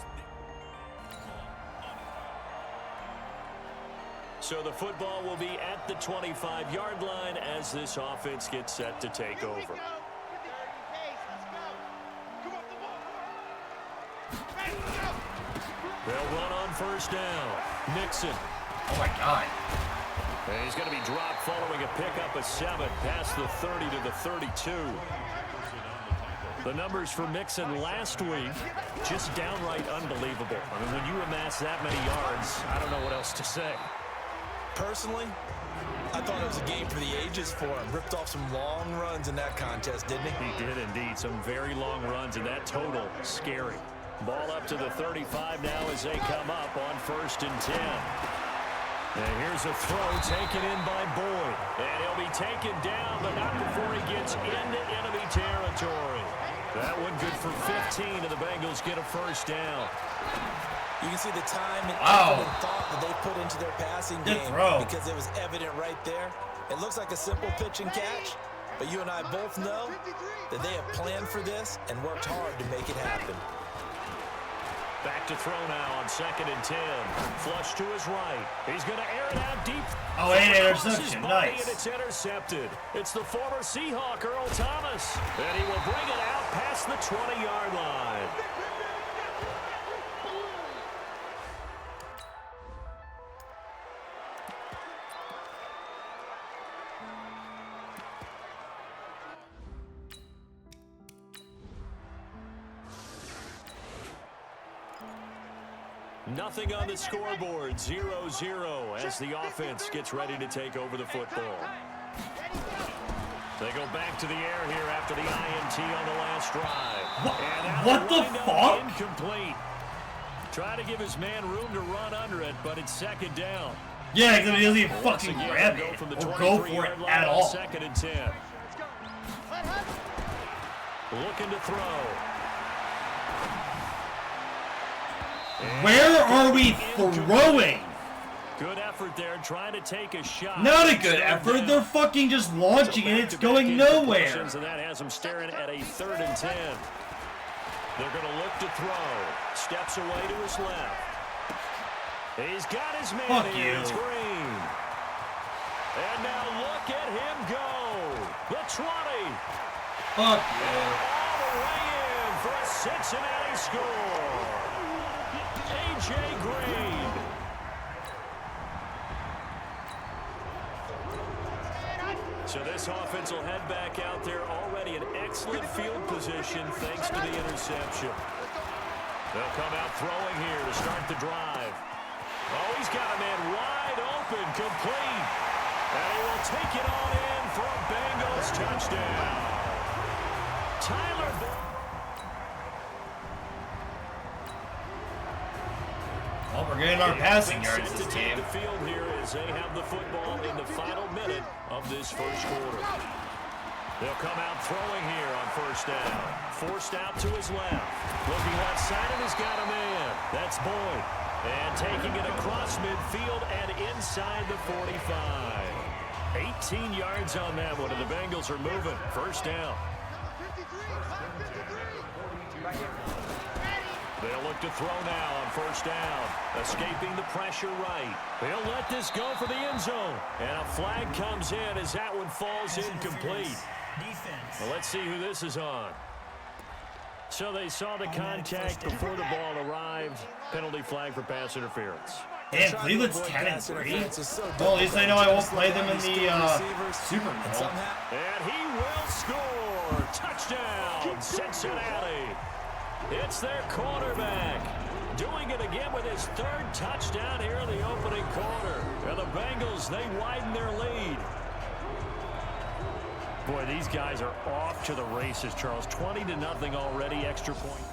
So the football will be at the 25-yard line as this offense gets set to take over. They'll run on first down. Mixon Oh my God. And he's going to be dropped following a pickup of 7 past the 30 to the 32. The numbers for Mixon last week, just downright unbelievable. I mean, when you amass that many yards, I don't know what else to say. Personally, I thought it was a game for the ages for him. Ripped off some long runs in that contest, didn't he? He did indeed. Some very long runs, and that total, scary. Ball up to the 35 now as they come up on 1st and 10. And here's a throw taken in by Boyd. And he'll be taken down, but not before he gets into enemy territory. That one good for 15, and the Bengals get a 1st down. You can see the time and effort and thought that they put into their passing game because it was evident right there. It looks like a simple pitch and catch, but you and I both know that they have planned for this and worked hard to make it happen. Back to throw now on 2nd and 10. Flush to his right. He's going to air it out deep. Oh, and interception. Nice. And it's intercepted. It's the former Seahawk, Earl Thomas. And he will bring it out past the 20-yard line. Nothing on the scoreboard, 0-0 as the offense gets ready to take over the football. They go back to the air here after the INT on the last drive. What the fuck? Incomplete. Try to give his man room to run under it, but it's 2nd down. Yeah, because he doesn't even fucking grab it or go for it at all. 2nd and 10. Looking to throw. Where are we throwing? Good effort there, trying to take a shot. Not a good effort. They're fucking just launching and it's going nowhere. And that has them staring at a 3rd and 10. They're going to look to throw. Steps away to his left. He's got his man Fuck here. you. It's Green. And now look at him go. The 20. Fuck you. All the way in for a Cincinnati score. A.J. Green. So this offense will head back out there already in excellent field position thanks to the interception. They'll come out throwing here to start the drive. Oh, he's got a man wide open, complete. And he will take it on in for a Bengals touchdown. Tyler Well, we're getting our passing yards this game. The field here as they have the football in the final minute of this 1st quarter. They'll come out throwing here on 1st down. Forced out to his left. Looking left side and he's got a man. That's Boyd. And taking it across midfield and inside the 45. 18 yards on that one, and the Bengals are moving. 1st down. They'll look to throw now on 1st down. Escaping the pressure right. They'll let this go for the end zone. And a flag comes in as that one falls incomplete. Well, let's see who this is on. So they saw the contact before the ball arrived. Penalty flag for pass interference. Damn, Cleveland's 10-3. Well, at least I know I won't play them in the Super Bowl. And he will score. Touchdown, Cincinnati. It's their quarterback. Doing it again with his 3rd touchdown here in the opening quarter. And the Bengals, they widen their lead. Boy, these guys are off to the races, Charles. 20-0 already, extra point.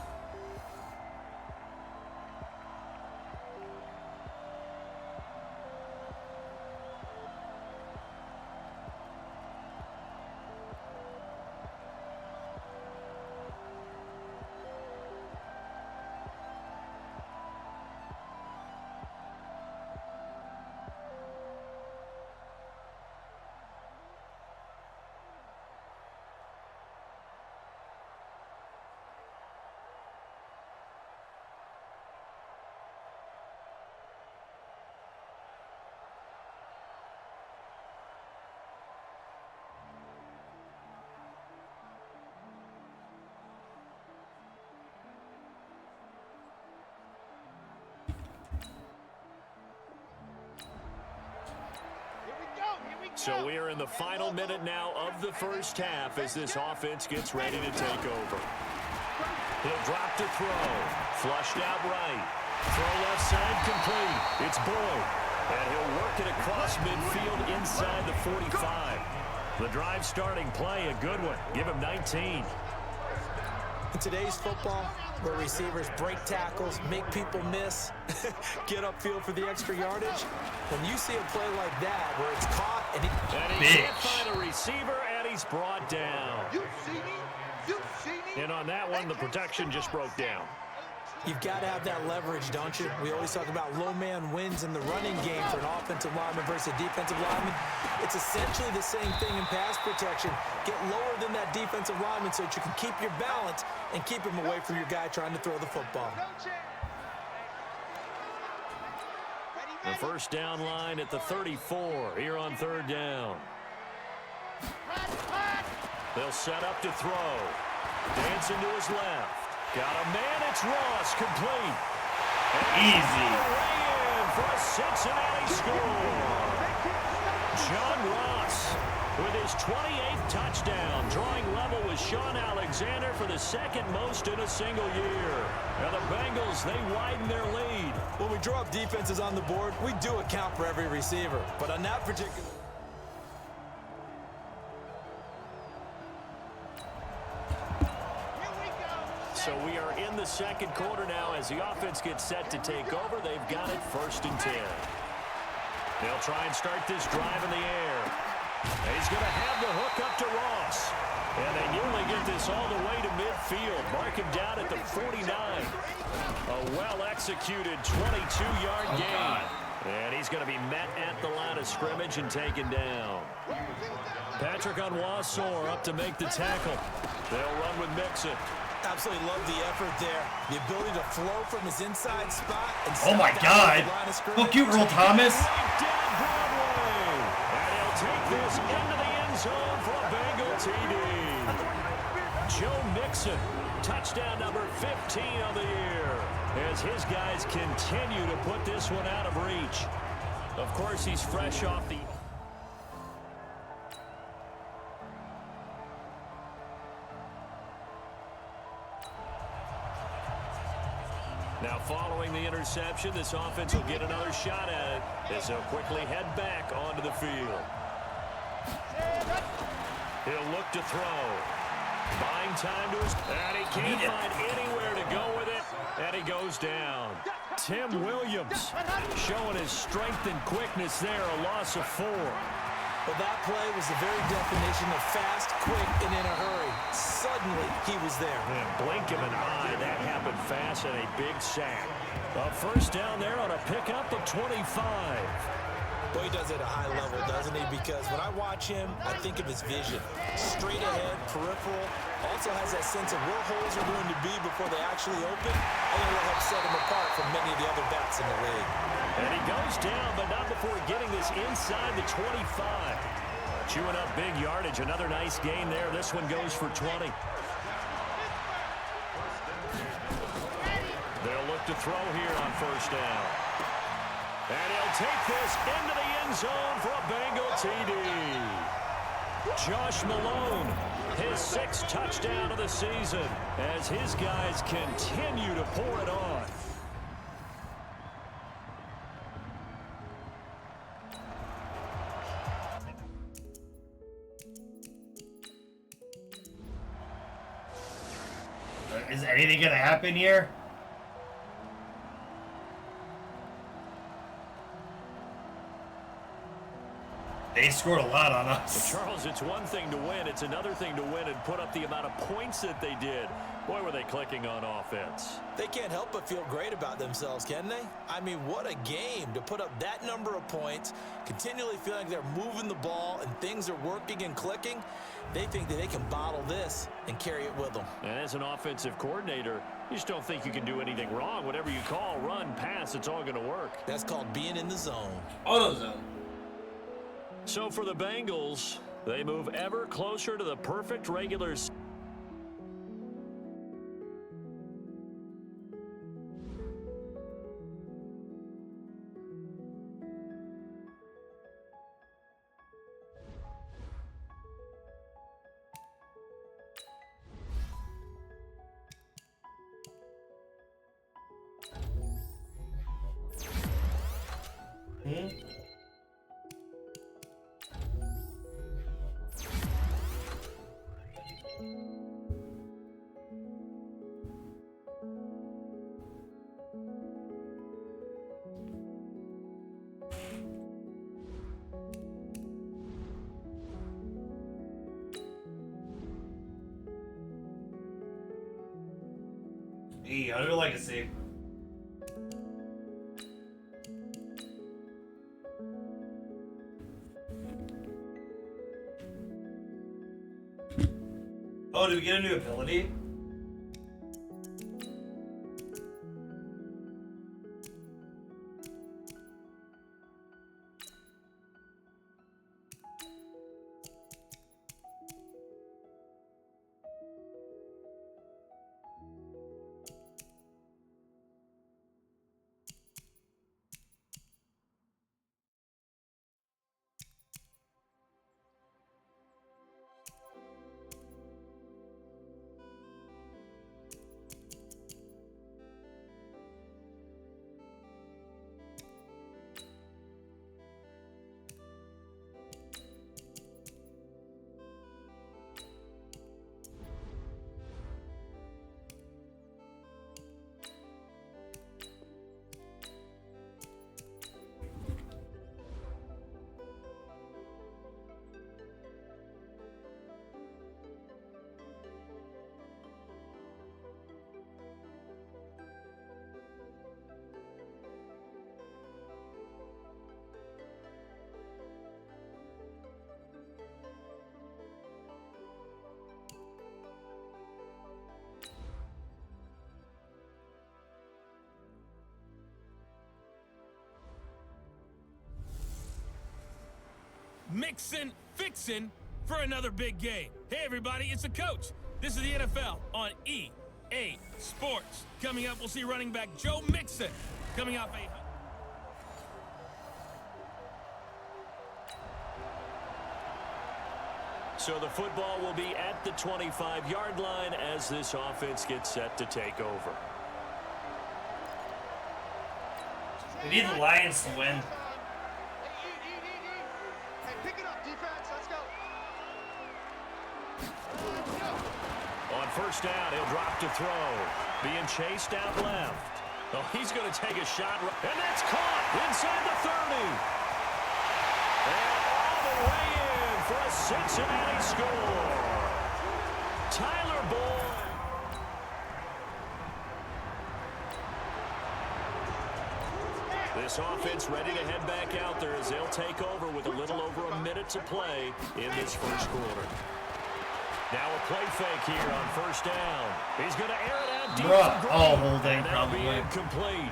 So we are in the final minute now of the first half as this offense gets ready to take over. He'll drop to throw. Flushed out right. Throw left side complete. It's Boyd. And he'll work it across midfield inside the 45. The drive starting play, a good one. Give him 19. In today's football, where receivers break tackles, make people miss, get upfield for the extra yardage, when you see a play like that where it's caught and he can't find a receiver, and he's brought down. And on that one, the protection just broke down. You've got to have that leverage, don't you? We always talk about low man wins in the running game for an offensive lineman versus a defensive lineman. It's essentially the same thing in pass protection. Get lower than that defensive lineman so that you can keep your balance and keep him away from your guy trying to throw the football. The first down line at the 34 here on third down. They'll set up to throw. Dancing to his left. Got a man, it's Ross, complete. Easy. Way in for a Cincinnati score. John Ross with his 28th touchdown, drawing level with Sean Alexander for the second most in a single year. Now the Bengals, they widen their lead. When we draw up defenses on the board, we do account for every receiver. But on that particular... So we are in the second quarter now as the offense gets set to take over. They've got it 1st and 10. They'll try and start this drive in the air. And he's going to have the hook up to Ross. And they nearly get this all the way to midfield. Mark him down at the 49. A well-executed 22-yard gain. And he's going to be met at the line of scrimmage and taken down. Patrick Onwuasor up to make the tackle. They'll run with Mixon. Absolutely love the effort there. The ability to flow from his inside spot. And oh my God. Fuck you, Earl Thomas. Right down Broadway. And he'll take this into the end zone for a Bengal TD. Joe Mixon, touchdown number 15 of the year. As his guys continue to put this one out of reach. Of course, he's fresh off the... Now, following the interception, this offense will get another shot at it as they'll quickly head back onto the field. He'll look to throw. Buying time to his... And he can't find anywhere to go with it. And he goes down. Tim Williams showing his strength and quickness there, a loss of 4. Well, that play was the very definition of fast, quick, and in a hurry. Suddenly, he was there. And blink of an eye, that happened fast and a big sack. A first down there on a pickup of 25. Boy, he does it at a high level, doesn't he? Because when I watch him, I think of his vision. Straight ahead, peripheral. Also has that sense of where holes are going to be before they actually open. I think it'll help set him apart from many of the other backs in the league. And he goes down, but not before getting this inside the 25. Chewing up big yardage. Another nice gain there. This one goes for 20. They'll look to throw here on first down. And he'll take this into the end zone for a Bengal TD. Josh Malone, his 6th touchdown of the season as his guys continue to pour it on. Is anything going to happen here? They scored a lot on us. Well, Charles, it's one thing to win. It's another thing to win and put up the amount of points that they did. Boy, were they clicking on offense. They can't help but feel great about themselves, can they? I mean, what a game to put up that number of points, continually feeling like they're moving the ball and things are working and clicking. They think that they can bottle this and carry it with them. And as an offensive coordinator, you just don't think you can do anything wrong. Whatever you call, run, pass, it's all going to work. That's called being in the zone. Auto zone. So for the Bengals, they move ever closer to the perfect regular season. Hey, under legacy. Oh, did we get a new ability? Mixin', fixin' for another big game. Hey everybody, it's the coach. This is the NFL on EA Sports. Coming up, we'll see running back Joe Mixon coming off a... So the football will be at the 25-yard line as this offense gets set to take over. We need the Lions to win. On first down, he'll drop to throw. Being chased out left. Oh, he's going to take a shot, and that's caught inside the 30. And all the way in for a Cincinnati score. Tyler Boyd. This offense ready to head back out there as they'll take over with a little over a minute to play in this first quarter. Now a play fake here on first down. He's going to air it out deep. Oh, holding probably. Incomplete.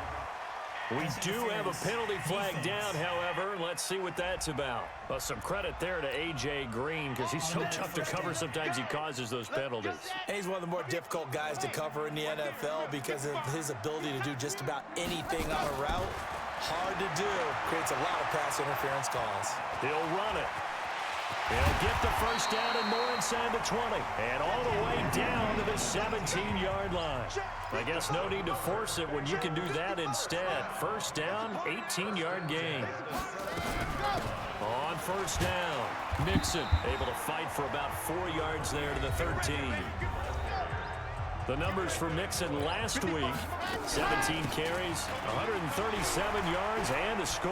We do have a penalty flag down, however. Let's see what that's about. Well, some credit there to A.J. Green because he's so tough to cover. Sometimes he causes those penalties. He's one of the more difficult guys to cover in the NFL because of his ability to do just about anything on a route. Hard to do. Creates a lot of pass interference calls. He'll run it. He'll get the first down and more inside the 20. And all the way down to the 17-yard line. I guess no need to force it when you can do that instead. First down, 18-yard gain. On first down, Mixon able to fight for about 4 yards there to the 13. The numbers for Mixon last week, 17 carries, 137 yards, and a score.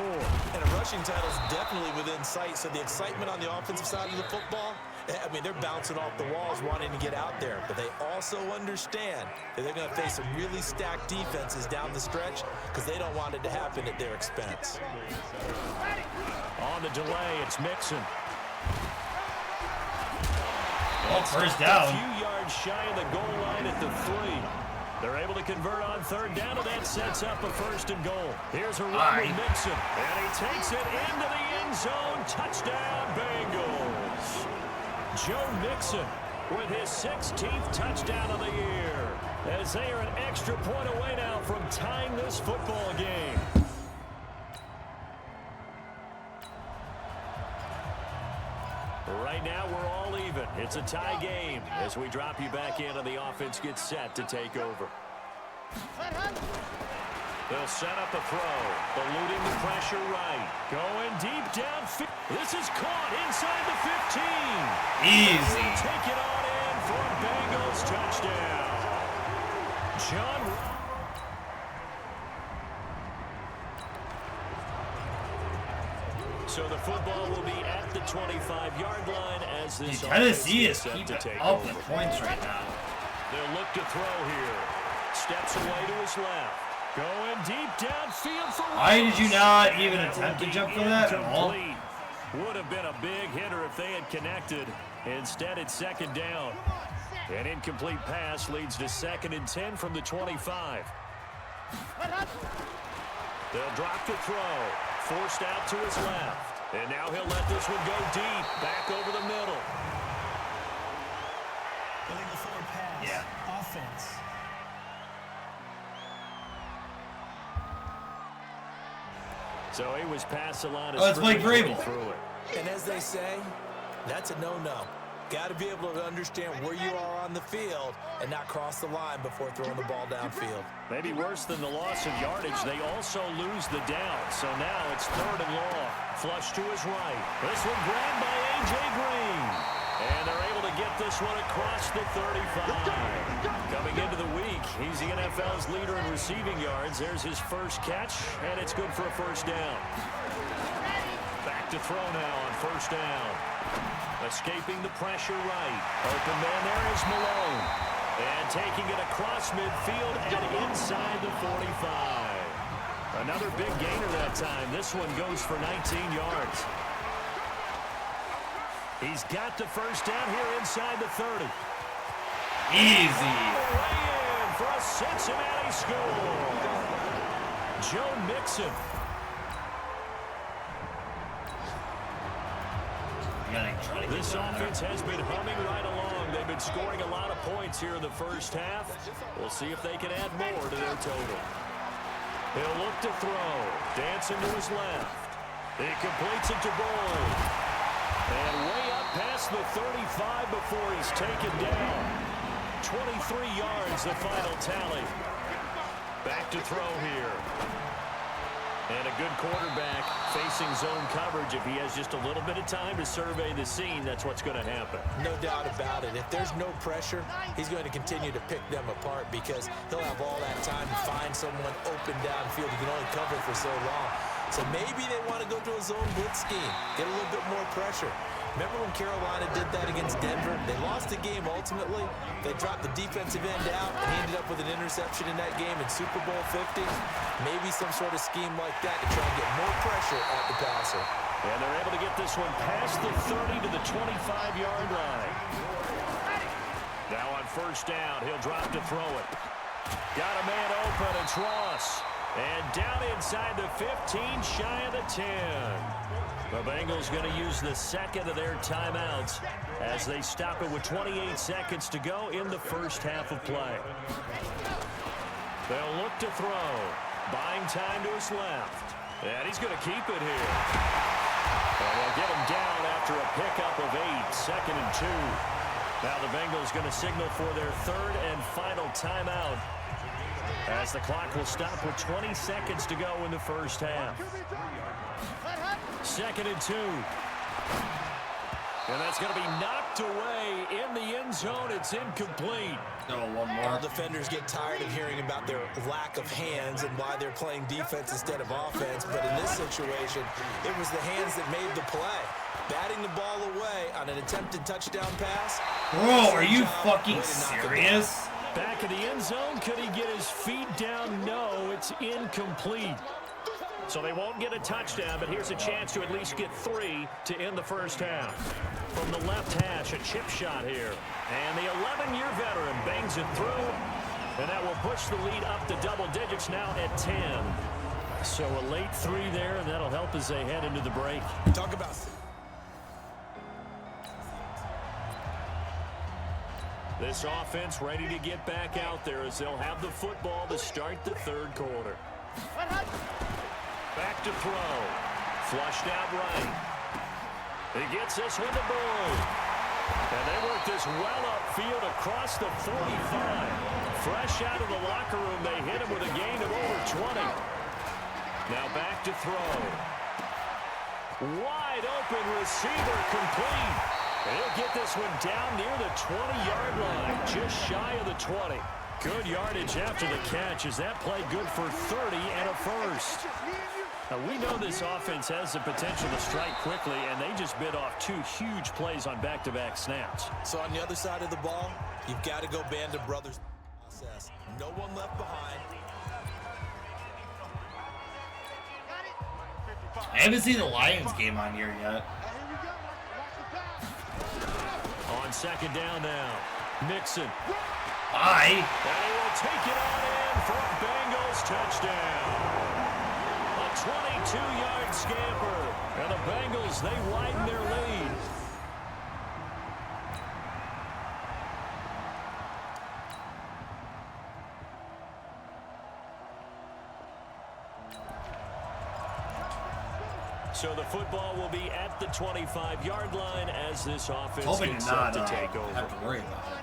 And a rushing title is definitely within sight, so the excitement on the offensive side of the football, I mean, they're bouncing off the walls wanting to get out there, but they also understand that they're going to face some really stacked defenses down the stretch because they don't want it to happen at their expense. On the delay, it's Mixon. Well, first down. A few yards shy of the goal line at the 3. They're able to convert on third down, and that sets up a first and goal. Here's a run with Mixon, and he takes it into the end zone. Touchdown, Bengals. Joe Mixon with his 16th touchdown of the year, as they are an extra point away now from tying this football game. Right now, we're all even. It's a tie game as we drop you back in and the offense gets set to take over. They'll set up a throw, eluding the pressure right. Going deep downfield. This is caught inside the 15. Easy. Take it on in for a Bengals touchdown. John. So the football will be at the 25-yard line as this Tennessee is set to keeping take up over. the points right now. They'll look to throw here. Steps away to his left. Going deep downfield for Why did you not even attempt to jump for that at all? incomplete. Would have been a big hitter if they had connected. Instead, it's second down. An incomplete pass leads to 2nd and 10 from the 25. They'll drop the throw. Forced out to his left. And now he'll let this one go deep. Back over the middle. Illegal forward pass. Yeah. Offense. So he was past the line of Oh, it's Blake scrimmage Vrabel. through it. And as they say, that's a no-no. Got to be able to understand where you are on the field and not cross the line before throwing the ball downfield. Maybe worse than the loss of yardage, they also lose the down. So now it's 3rd and long. Flush to his right. This one grabbed by A.J. Green. And they're able to get this one across the 35. Coming into the week, he's the NFL's leader in receiving yards. There's his first catch, and it's good for a first down. Back to throw now on 1st down. Escaping the pressure right. Open man there is Malone. And taking it across midfield and inside the 45. Another big gainer that time. This one goes for 19 yards. He's got the first down here inside the 30. Easy. Way in for a Cincinnati score. Joe Mixon. This offense has been humming right along. They've been scoring a lot of points here in the first half. We'll see if they can add more to their total. He'll look to throw. Dancing to his left. He completes it to Boyd. And way up past the 35 before he's taken down. 23 yards the final tally. Back to throw here. And a good quarterback facing zone coverage. If he has just a little bit of time to survey the scene, that's what's going to happen. No doubt about it. If there's no pressure, he's going to continue to pick them apart because he'll have all that time to find someone open downfield. He can only cover for so long. So maybe they want to go to a zone blitz scheme, get a little bit more pressure. Remember when Carolina did that against Denver? They lost the game ultimately. They dropped the defensive end out, and he ended up with an interception in that game in Super Bowl 50. Maybe some sort of scheme like that to try and get more pressure at the passer. And they're able to get this one past the 30 to the 25-yard line. Now on 1st down, he'll drop to throw it. Got a man open, it's Ross. And down inside the 15, shy of the 10. The Bengals going to use the 2nd of their timeouts as they stop it with 28 seconds to go in the first half of play. They'll look to throw. Buying time to his left. And he's going to keep it here. And they'll get him down after a pickup of 8, 2nd and 2. Now the Bengals going to signal for their 3rd and final timeout as the clock will stop with 20 seconds to go in the first half. 2nd and 2. And that's going to be knocked away in the end zone. It's incomplete. No, one more. All defenders get tired of hearing about their lack of hands and why they're playing defense instead of offense. But in this situation, it was the hands that made the play. Batting the ball away on an attempted touchdown pass. Bro, are you fucking serious? Back in the end zone, could he get his feet down? No, it's incomplete. So they won't get a touchdown, but here's a chance to at least get 3 to end the first half. From the left hash, a chip shot here. And the 11-year veteran bangs it through. And that will push the lead up to double digits now at 10. So a late 3 there, and that'll help as they head into the break. Talk about... This offense ready to get back out there as they'll have the football to start the 3rd quarter. Back to throw. Flushed out right. He gets this one to Boyd. And they work this well upfield across the 45. Fresh out of the locker room, they hit him with a gain of over 20. Now back to throw. Wide open receiver complete. He'll get this one down near the 20-yard line, just shy of the 20. Good yardage after the catch. Is that play good for 30 and a first? Now, we know this offense has the potential to strike quickly, and they just bit off 2 huge plays on back-to-back snaps. So on the other side of the ball, you've got to go band of brothers process. No one left behind. I haven't seen the Lions game on here yet. On second down now, Mixon. Bye. And he will take it on in for a Bengals touchdown. A 22-yard scamper. And the Bengals, they widen their lead. So the football will be at the 25-yard line as this offense gets set to take over. Have to worry about it.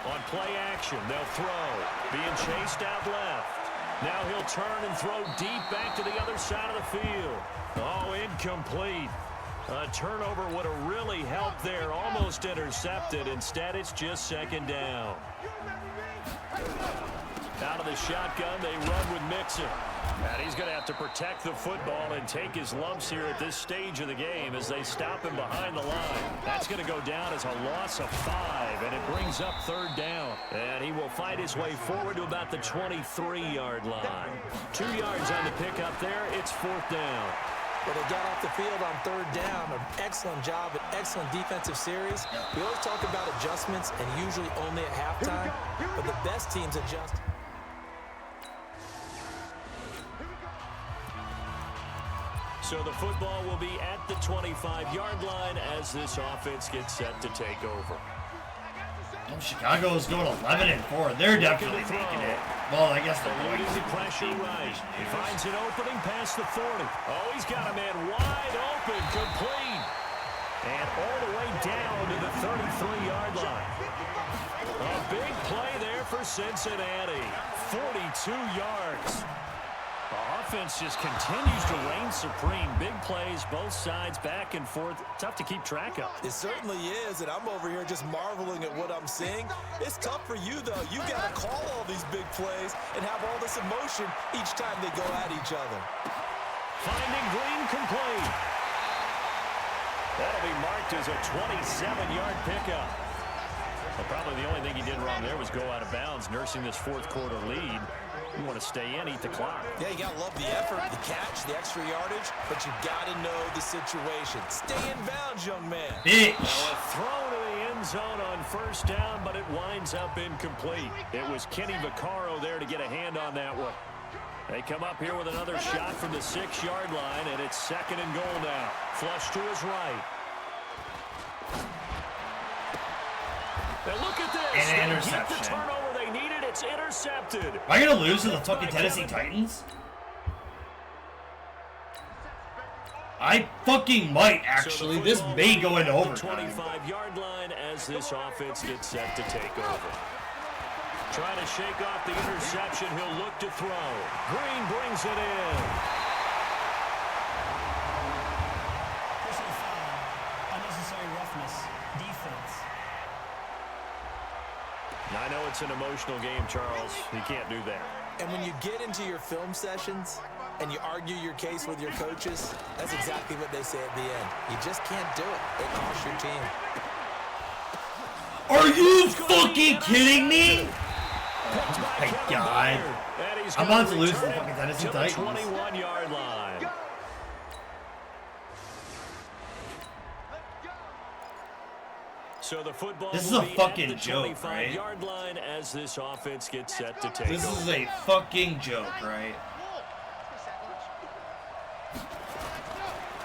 On play action, they'll throw. Being chased out left. Now he'll turn and throw deep back to the other side of the field. Oh, incomplete. A turnover would have really helped there. Almost intercepted. Instead, it's just second down. Out of the shotgun, they run with Mixon. And he's going to have to protect the football and take his lumps here at this stage of the game as they stop him behind the line. That's going to go down as a loss of 5, and it brings up third down. And he will fight his way forward to about the 23-yard line. 2 yards on the pickup there. It's fourth down. Well, they got off the field on third down. An excellent job, an excellent defensive series. We always talk about adjustments, and usually only at halftime. But the best teams adjust. So the football will be at the 25-yard line as this offense gets set to take over. Oh, Chicago's going 11-4. They're definitely making it. Well, I guess they're leading the pressure right. He finds an opening past the 40. Oh, he's got a man wide open, complete. And all the way down to the 33-yard line. A big play there for Cincinnati. 42 yards. The offense just continues to reign supreme. Big plays, both sides, back and forth. Tough to keep track of. It certainly is, and I'm over here just marveling at what I'm seeing. It's tough for you, though. You got to call all these big plays and have all this emotion each time they go at each other. Finding Green complete. That'll be marked as a 27-yard pickup. Well, probably the only thing he did wrong there was go out of bounds, nursing this fourth quarter lead. You want to stay in, eat the clock. Yeah, you got to love the effort, the catch, the extra yardage, but you got to know the situation. Stay in bounds, young man. Bitch. Now a throw to the end zone on first down, but it winds up incomplete. It was Kenny Vaccaro there to get a hand on that one. They come up here with another shot from the 6-yard line, and it's second and goal now. Flush to his right. Now look at this. And an They interception. get the turnover they needed. It's intercepted. Am I going to lose to the fucking Tennessee Titans? I fucking might, actually. This may go into overtime. 25-yard line as this offense gets set to take over. Trying to shake off the interception. He'll look to throw. Green brings it in. Personal foul. Unnecessary roughness. Defense. I know it's an emotional game, Charles. You can't do that. And when you get into your film sessions and you argue your case with your coaches, that's exactly what they say at the end. You just can't do it. It costs your team. Are you fucking kidding me? Oh my God. I'm about to lose to the fucking Tennessee Titans. 21-yard line. So the football This is will a be fucking at the joke, right? 25-yard line as this offense gets set to take This over. is a fucking joke, right?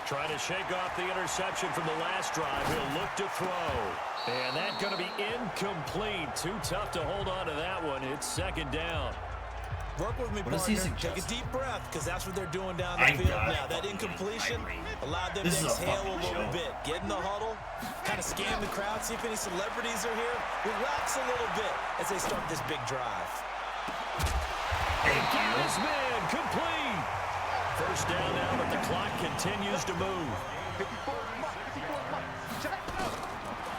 Trying to shake off the interception from the last drive. He'll look to throw. And that's going to be incomplete. Too tough to hold on to that one. It's second down. Work with me, What does he partner. Take a suggest? deep breath, because that's what they're doing down the I field got it. now. That incompletion allowed them to This is a exhale a fucking little joke. bit. Get in the huddle, kind of scan the crowd, see if any celebrities are here. Relax a little bit as they start this big drive. Thank you. This man complete. First down now, but the clock continues to move.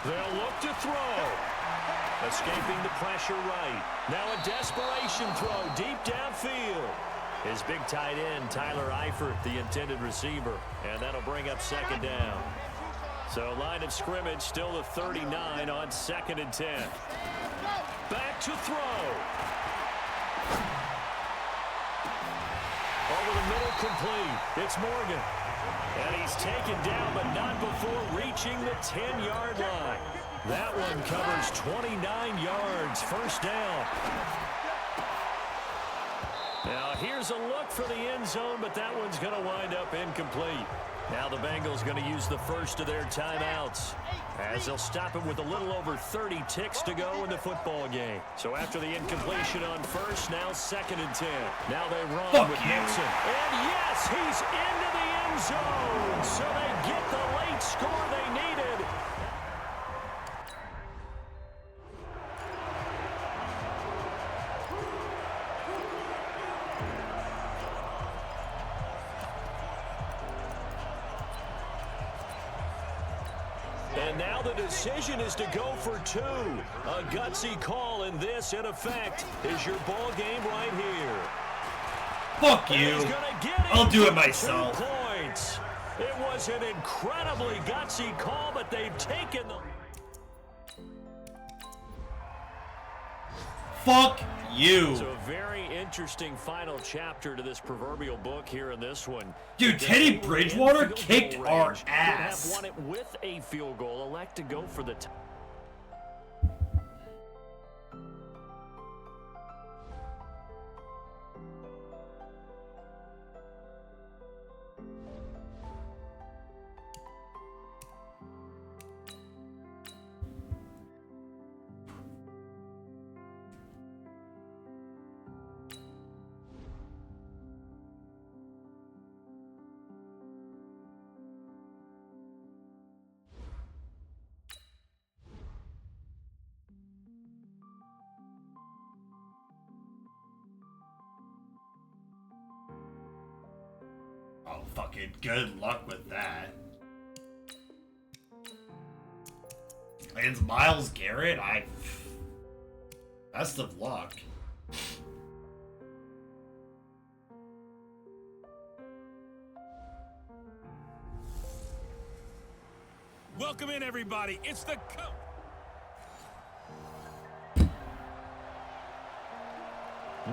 They'll look to throw. Escaping the pressure right. Now a desperation throw deep downfield. His big tight end, Tyler Eifert, the intended receiver. And that'll bring up second down. So line of scrimmage still the 39 on 2nd and 10. Back to throw. Over the middle, complete. It's Morgan. And he's taken down, but not before reaching the 10-yard line. That one covers 29 yards. First down. Now, here's a look for the end zone, but that one's going to wind up incomplete. Now the Bengals going to use the first of their timeouts, as they'll stop it with a little over 30 ticks to go in the football game. So after the incompletion on first, now 2nd and 10. Now they run with Nixon. And yes, he's into the end zone. So they get the late score they needed. And now the decision is to go for 2. A gutsy call, and this, in effect, is your ball game right here. Fuck you. I'll do it myself. 2 points. It was an incredibly gutsy call, but they've taken the... Fuck you. So a very interesting final chapter to this proverbial book here in this one. Dude, Teddy Bridgewater kicked our ass. Could have won it with a field goal. Elect to go for the... Oh, fucking good luck with that. Against Myles Garrett, best of luck. Welcome in, everybody. It's the coach.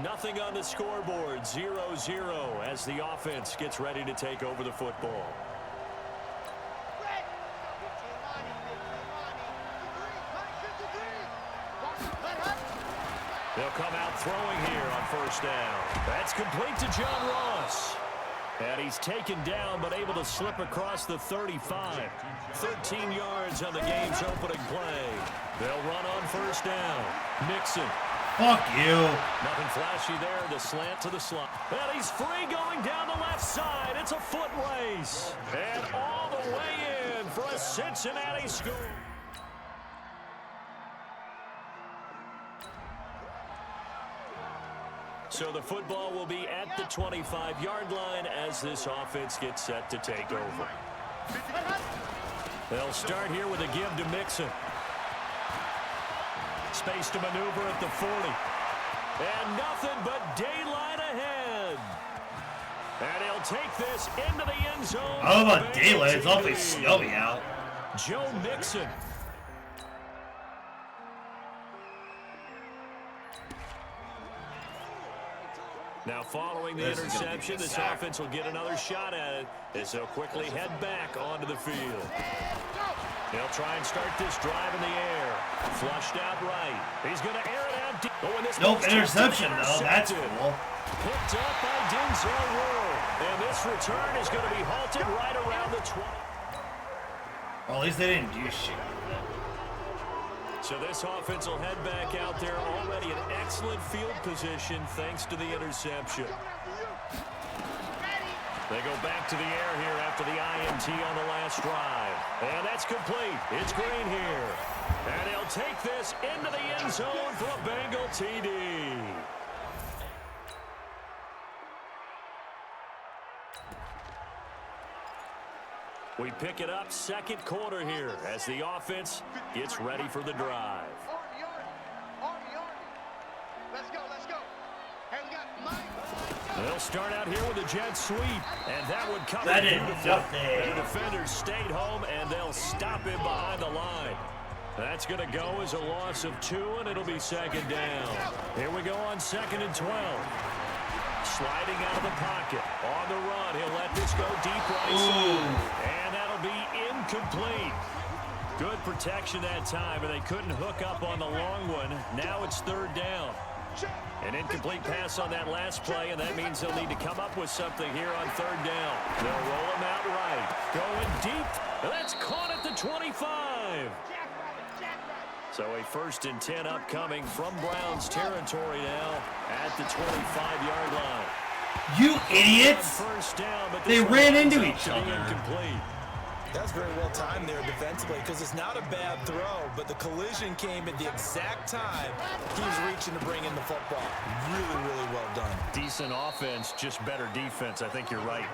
Nothing on the scoreboard, 0-0 as the offense gets ready to take over the football. They'll come out throwing here on first down. That's complete to John Ross. And he's taken down, but able to slip across the 35. 13 yards on the game's opening play. They'll run on first down. Nixon. Fuck you. Nothing flashy there. The slant to the slot. And he's free going down the left side. It's a foot race. And all the way in for a Cincinnati score. So the football will be at the 25-yard line as this offense gets set to take over. They'll start here with a give to Mixon. Space to maneuver at the 40. And nothing but daylight ahead. And he'll take this into the end zone. How about daylight? It's awfully snowy out. Joe Mixon. Now following the interception, this offense will get another shot at it as they'll quickly head back onto the field. They'll try and start this drive in the air. Flushed out right. He's going to air it out deep. Oh, and this nope, interception though. That's cool. Picked up by Denzel Ward. And this return is going to be halted right around the 20. Well, at least they didn't do shit. So this offense will head back out there, already an excellent field position thanks to the interception. They go back to the air here after the INT on the last drive. And that's complete. It's Green here. And he'll take this into the end zone for a Bengal TD. We pick it up second quarter here as the offense gets ready for the drive. Let's go, let's go. Hey, we got Mike. They'll start out here with a jet sweep, and that would cover That did beautifully. nothing. The defenders stayed home, and they'll stop him behind the line. That's going to go as a loss of 2, and it'll be second down. Here we go on 2nd and 12. Sliding out of the pocket. On the run, he'll let this go deep right side. And that'll be incomplete. Good protection that time, and they couldn't hook up on the long one. Now it's 3rd down. An incomplete pass on that last play, and that means they'll need to come up with something here on 3rd down. They'll roll him out right. Going deep. That's caught at the 25. So a 1st and 10 upcoming from Browns territory now at the 25-yard line. You idiots! First down, but They ran into each other. Incomplete. That's very well timed there defensively because it's not a bad throw, but the collision came at the exact time he was reaching to bring in the football. Really, really well done. Decent offense, just better defense. I think you're right.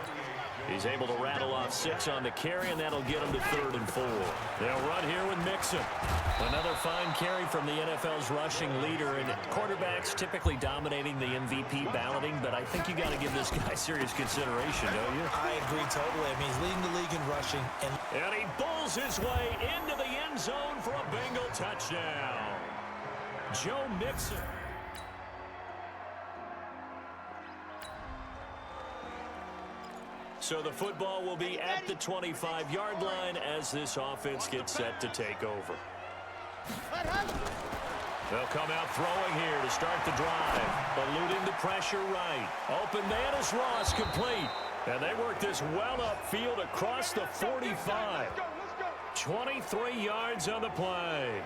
He's able to rattle off 6 on the carry, and that'll get him to 3rd and 4. They'll run here with Mixon. Another fine carry from the NFL's rushing leader, and quarterbacks typically dominating the MVP balloting, but I think you got to give this guy serious consideration, don't you? I agree totally. I mean, he's leading the league in rushing. And he bowls his way into the end zone for a Bengal touchdown. Joe Mixon. So the football will be at the 25-yard line as this offense gets set to take over. They'll come out throwing here to start the drive. Eluding the pressure right. Open man is Ross, complete. And they work this well upfield across the 45. 23 yards on the play.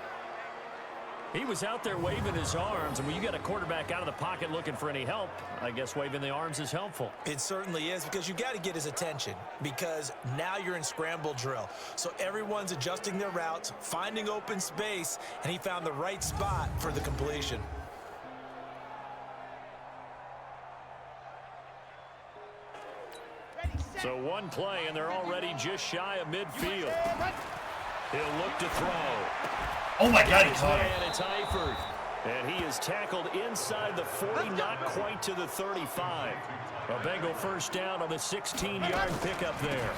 He was out there waving his arms, and when you get a quarterback out of the pocket looking for any help, I guess waving the arms is helpful. It certainly is, because you got to get his attention, because now you're in scramble drill. So everyone's adjusting their routes, finding open space, and he found the right spot for the completion. So one play, and they're already just shy of midfield. He'll look to throw. Oh my God, he caught it. And it's Eifert. And he is tackled inside the 40, not quite to the 35. A Bengal first down on the 16-yard pickup there.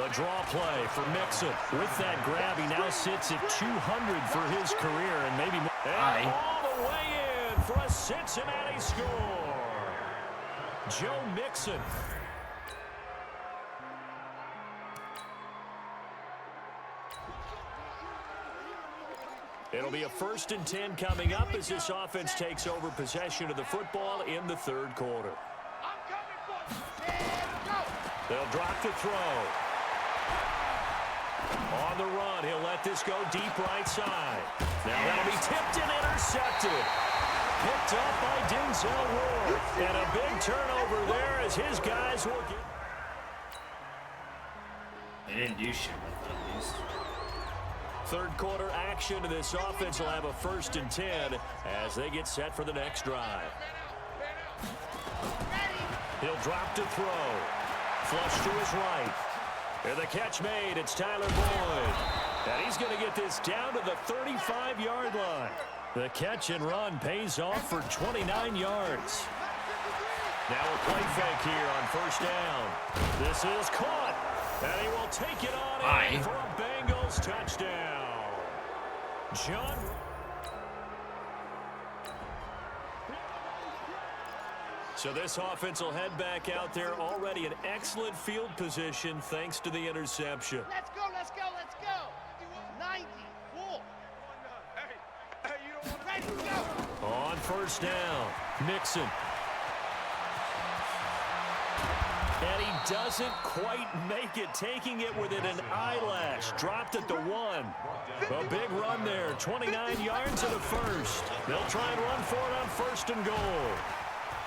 A draw play for Mixon. With that grab, he now sits at 200 for his career and maybe more. And all the way in for a Cincinnati score. Joe Mixon. It'll be a 1st and 10 coming up as this offense takes over possession of the football in the 3rd quarter. They'll drop the throw. On the run, he'll let this go deep right side. Now that'll be tipped and intercepted. Picked up by Denzel Ward. And a big turnover there as his guys will get. They didn't do shit with it, at least. 3rd quarter action to this offense will have a 1st and 10 as they get set for the next drive. He'll drop to throw. Flush to his right. And the catch made. It's Tyler Boyd. And he's going to get this down to the 35-yard line. The catch and run pays off for 29 yards. Now a play fake here on 1st down. This is caught. And he will take it on in for a Bengals touchdown. John. So this offense will head back out there, already in excellent field position thanks to the interception. Let's go, let's go, let's go. 90, cool. Hey, you don't want to ready to go. On 1st down, Mixon. And he doesn't quite make it, taking it within an eyelash. Dropped at the 1. A big run there, 29 yards to the first. They'll try and run for it on 1st and goal.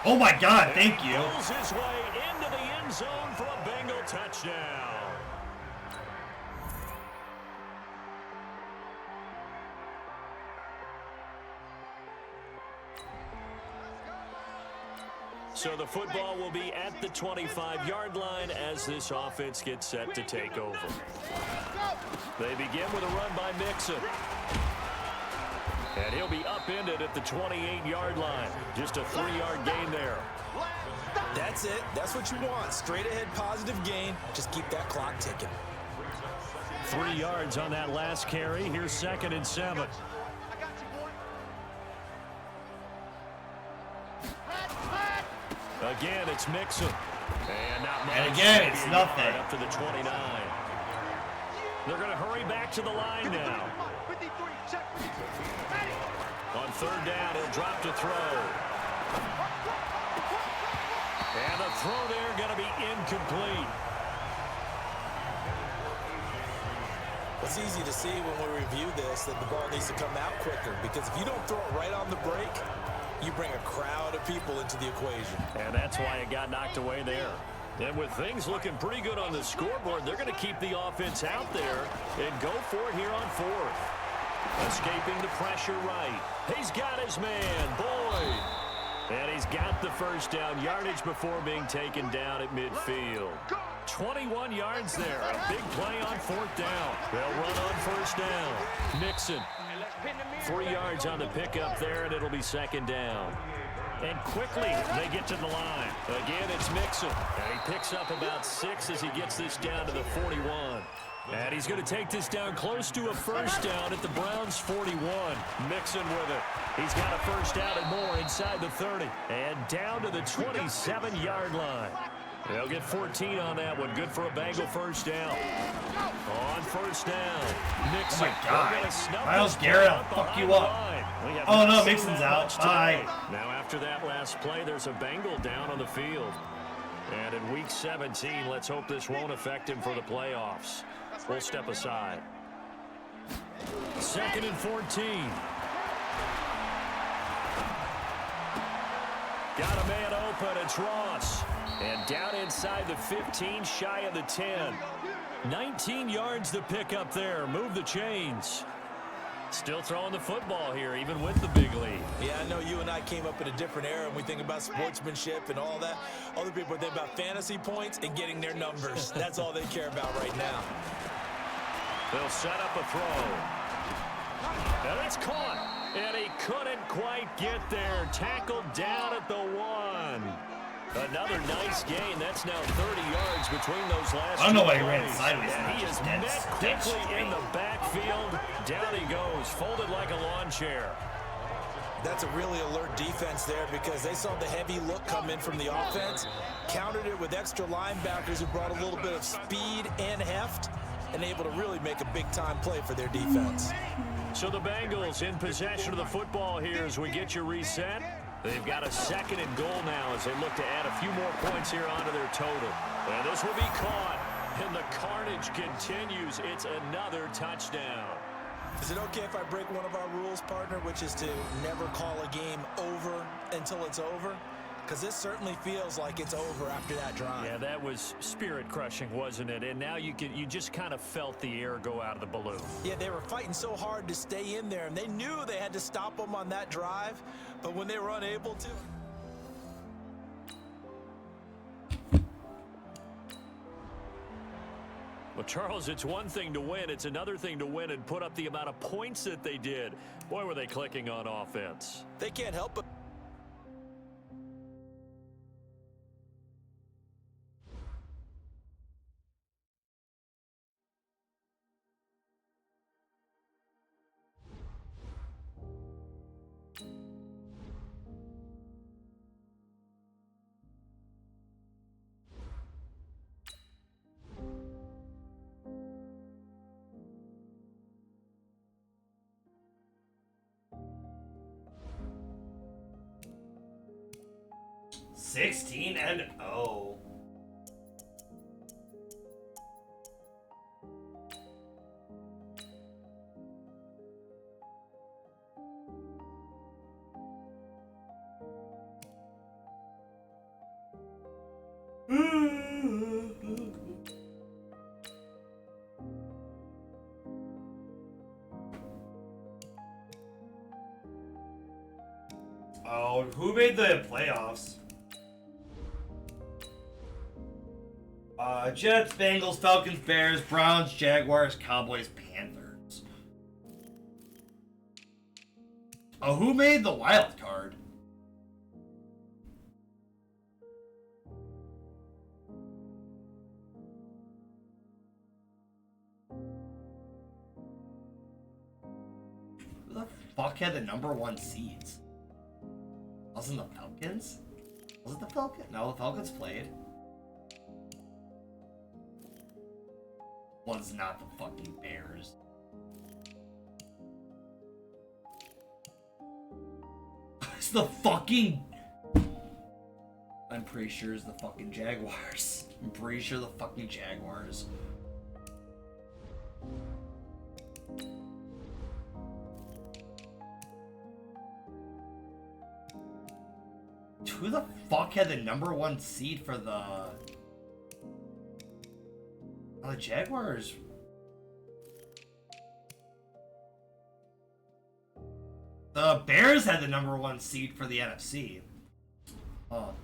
Oh my God, thank you. Pulls his way into the end zone for a Bengal touchdown. So the football will be at the 25-yard line as this offense gets set to take over. They begin with a run by Mixon. And he'll be upended at the 28-yard line. Just a 3-yard gain there. That's it. That's what you want. Straight ahead positive gain. Just keep that clock ticking. 3 yards on that last carry. Here's 2nd and 7. Again, it's Mixon. And not much. And again, it's nothing. Right up to the 29. They're going to hurry back to the line now. On 3rd down, he'll drop to throw. And the throw there going to be incomplete. It's easy to see when we review this that the ball needs to come out quicker, because if you don't throw it right on the break, you bring a crowd of people into the equation. And that's why it got knocked away there. And with things looking pretty good on the scoreboard, they're going to keep the offense out there and go for it here on 4th. Escaping the pressure right. He's got his man, Boyd. And he's got the first down yardage before being taken down at midfield. 21 yards there. A big play on 4th down. They'll run on 1st down. Mixon. 3 yards on the pickup there, and it'll be 2nd down. And quickly, they get to the line. Again, it's Mixon. And he picks up about 6 as he gets this down to the 41. And he's going to take this down close to a 1st down at the Browns' 41. Mixon with it. He's got a 1st down and more inside the 30. And down to the 27-yard line. They'll get 14 on that one. Good for a Bengal 1st down. On 1st down, Mixon. Oh my God. Myles Garrett, I'll fuck you up. Oh no, Mixon's out. Bye. Now after that last play, there's a Bengal down on the field. And in week 17, let's hope this won't affect him for the playoffs. We'll step aside. 2nd and 14. Got a man open. It's Ross. And down inside the 15, shy of the 10. 19 yards to pick up there. Move the chains. Still throwing the football here, even with the big lead. Yeah, I know you and I came up in a different era, and we think about sportsmanship and all that. Other people think about fantasy points and getting their numbers. That's all they care about right now. They'll set up a throw. And it's caught. And he couldn't quite get there. Tackled down at the 1. Another nice gain. That's now 30 yards between those last. I don't know why two he ran plays. sideways. And he is Dead met quickly straight. in the backfield. Down he goes, folded like a lawn chair. That's a really alert defense there, because they saw the heavy look come in from the offense, countered it with extra linebackers who brought a little bit of speed and heft, and able to really make a big-time play for their defense. So the Bengals in possession of the football here as we get you reset. They've got a 2nd and goal now as they look to add a few more points here onto their total. And this will be caught, and the carnage continues. It's another touchdown. Is it okay if I break one of our rules, partner, which is to never call a game over until it's over? Because this certainly feels like it's over after that drive. Yeah, that was spirit-crushing, wasn't it? And now you just kind of felt the air go out of the balloon. Yeah, they were fighting so hard to stay in there, and they knew they had to stop them on that drive, but when they were unable to... Well, Charles, it's one thing to win. It's another thing to win and put up the amount of points that they did. Boy, were they clicking on offense. They can't help but... $16-0. Oh, who made the playoffs? Jets, Bengals, Falcons, Bears, Browns, Jaguars, Cowboys, Panthers. Oh, who made the wild card? Who the fuck had the #1 seeds? Wasn't the Falcons? Was it the Falcons? No, the Falcons played. Was not the fucking Bears. It's the fucking... I'm pretty sure it's the fucking Jaguars. I'm pretty sure the fucking Jaguars. Who the fuck had the #1 seed for the... Oh, the Jaguars. The Bears had the #1 seed for the NFC. Oh.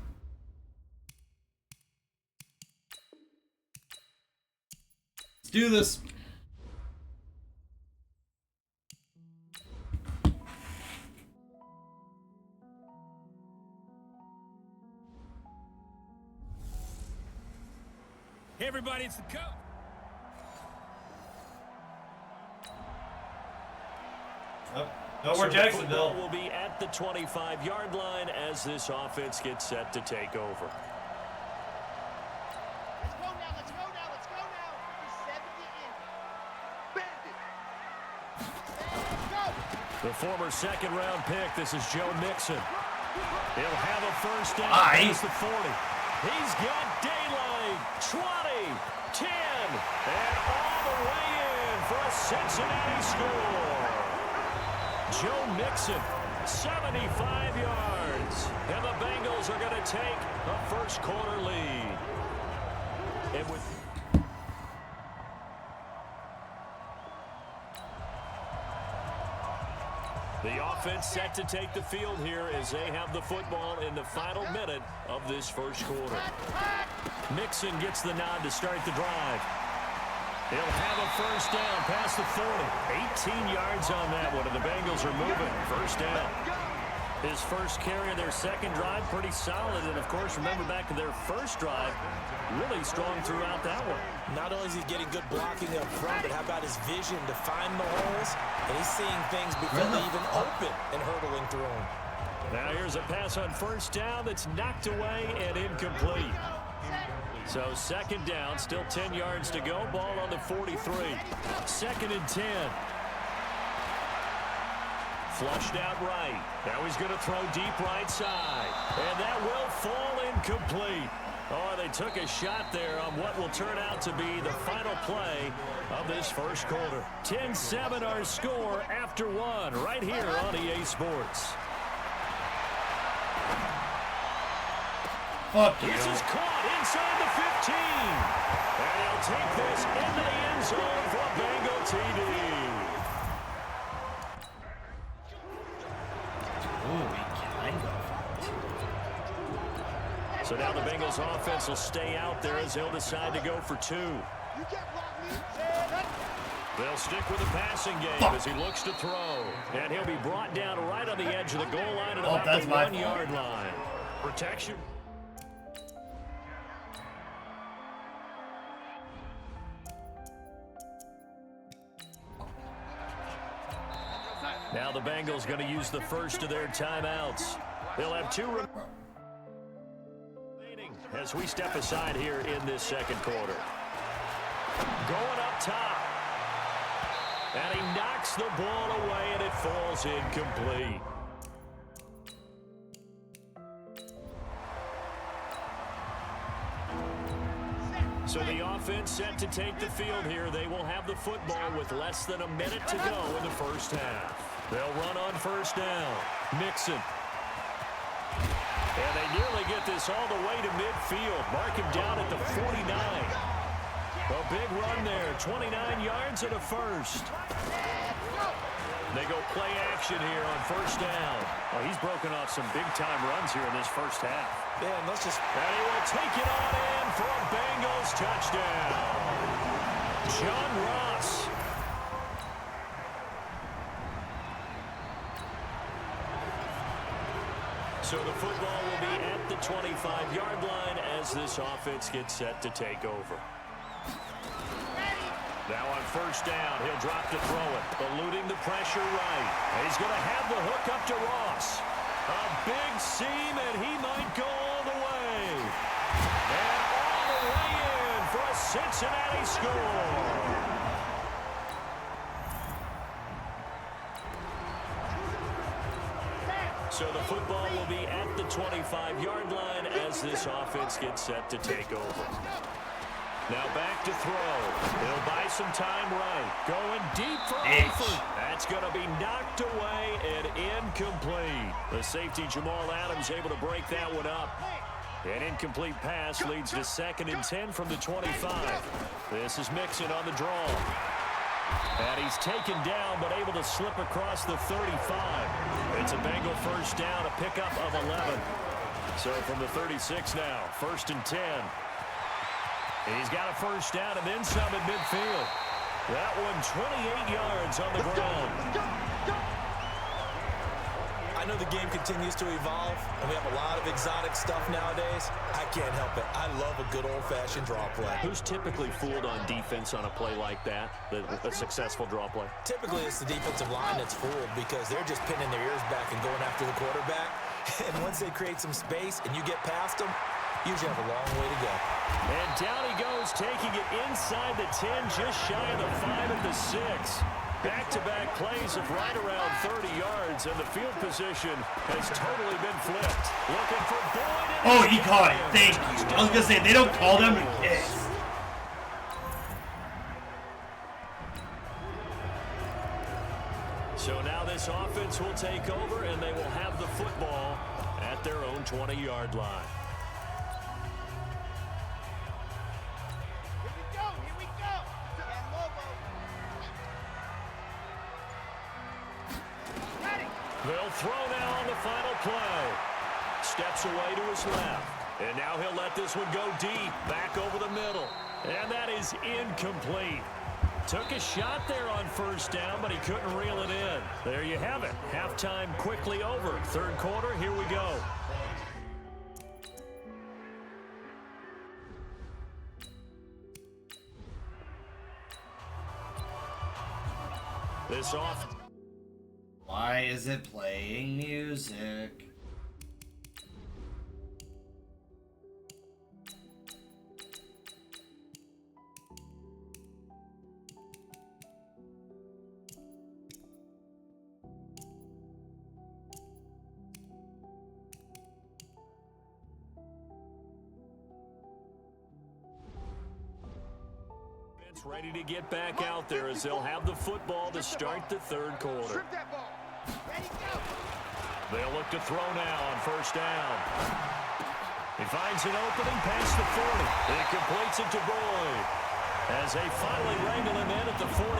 Let's do this. Hey, everybody, it's the coach. No more Jacksonville. Football will be at the 25-yard line as this offense gets set to take over. Let's go now, let's go now, let's go now. He's 70 in. Bend it. Let's go. The former second-round pick, this is Joe Mixon. He'll have a first down Aye. past the 40. He's got daylight. 20, 10, and all the way in for a Cincinnati score. Joe Mixon, 75 yards. And the Bengals are going to take a first-quarter lead. And with... The offense set to take the field here as they have the football in the final minute of this first quarter. Mixon gets the nod to start the drive. He'll have a first down past the 40. 18 yards on that one, and the Bengals are moving. First down. His first carry of their second drive, pretty solid. And, of course, remember back to their first drive, really strong throughout that one. Not only is he getting good blocking up front, but how about his vision to find the holes? And he's seeing things before they even open and hurtling through them. Now here's a pass on first down that's knocked away and incomplete. So second down, still 10 yards to go. Ball on the 43. Second and 10. Flushed out right. Now he's going to throw deep right side. And that will fall incomplete. Oh, they took a shot there on what will turn out to be the final play of this first quarter. 10-7 our score after one right here on EA Sports. Fuck you. This is caught inside the 15. And he'll take this into the end zone for a Bengal TD. Ooh, we can go. So now the Bengals offense will stay out there as they'll decide to go for two. They'll stick with the passing game as he looks to throw. And he'll be brought down right on the edge of the goal line at about the 1 yard line. Protection. Now the Bengals going to use the first of their timeouts. They'll have two remaining as we step aside here in this second quarter. Going up top. And he knocks the ball away and it falls incomplete. So the offense set to take the field here. They will have the football with less than a minute to go in the first half. They'll run on first down. Mixon. And they nearly get this all the way to midfield. Mark him down at the 49. A big run there. 29 yards and a first. They go play action here on first down. Well, he's broken off some big-time runs here in this first half. Yeah, and let's just... And he will take it on in for a Bengals touchdown. John Ross. So the football will be at the 25-yard line as this offense gets set to take over. Now on first down, he'll drop to throw it, eluding the pressure right. And he's going to have the hook up to Ross. A big seam, and he might go all the way. And all the way in for a Cincinnati score. So the football will be at the 25-yard line as this offense gets set to take over. Now back to throw. He'll buy some time right. Going deep for Alford. That's going to be knocked away and incomplete. The safety Jamal Adams able to break that one up. An incomplete pass leads to 2nd and 10 from the 25. This is Mixon on the draw. And he's taken down, but able to slip across the 35. It's a Bengal first down, a pickup of 11. So from the 36 now, 1st and 10. He's got a first down and then some at midfield. That one 28 yards on the ground. I know the game continues to evolve, and we have a lot of exotic stuff nowadays. I can't help it. I love a good old-fashioned draw play. Who's typically fooled on defense on a play like that, a successful draw play? Typically, it's the defensive line that's fooled because they're just pinning their ears back and going after the quarterback. And once they create some space and you get past them, you usually have a long way to go. And down he goes, taking it inside the 10, just shy of the 5 at the 6. Back-to-back plays of right around 30 yards, and the field position has totally been flipped. Looking for Boyd. Oh, he caught it. Thank you. I was going to say, they don't call them to kiss. So now this offense will take over, and they will have the football at their own 20-yard line. They'll throw now on the final play. Steps away to his left. And now he'll let this one go deep, back over the middle. And that is incomplete. Took a shot there on first down, but he couldn't reel it in. There you have it. Halftime quickly over. Third quarter, here we go. This off. Why is it playing music? Ready to get back out there as they'll have the football to start the third quarter. They'll look to throw now on first down. He finds an opening past the 40. He completes it to Boyd as they finally wrangle him in at the 48.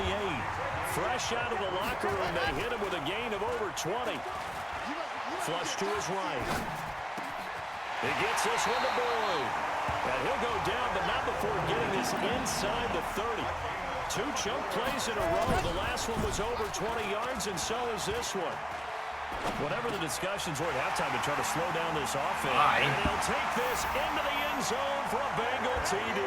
Fresh out of the locker room, they hit him with a gain of over 20. Flush to his right. He gets this one to Boyd. And he'll go down, but not before getting this inside the 30. 2 chunk plays in a row. The last one was over 20 yards, and so is this one. Whatever the discussions were at halftime to try to slow down this offense. And he'll take this into the end zone for a Bengal TD.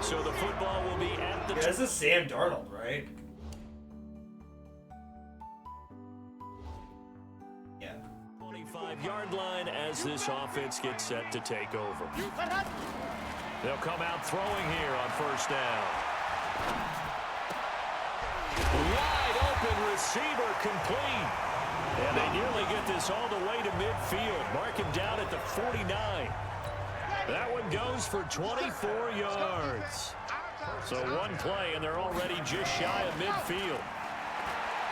So the football will be at the... Yeah, this is Sam Darnold, right? Yeah. 25-yard line as this offense gets set to take over. They'll come out throwing here on first down. Wide open receiver complete. And they nearly get this all the way to midfield. Mark him down at the 49. That one goes for 24 yards. So one play, and they're already just shy of midfield.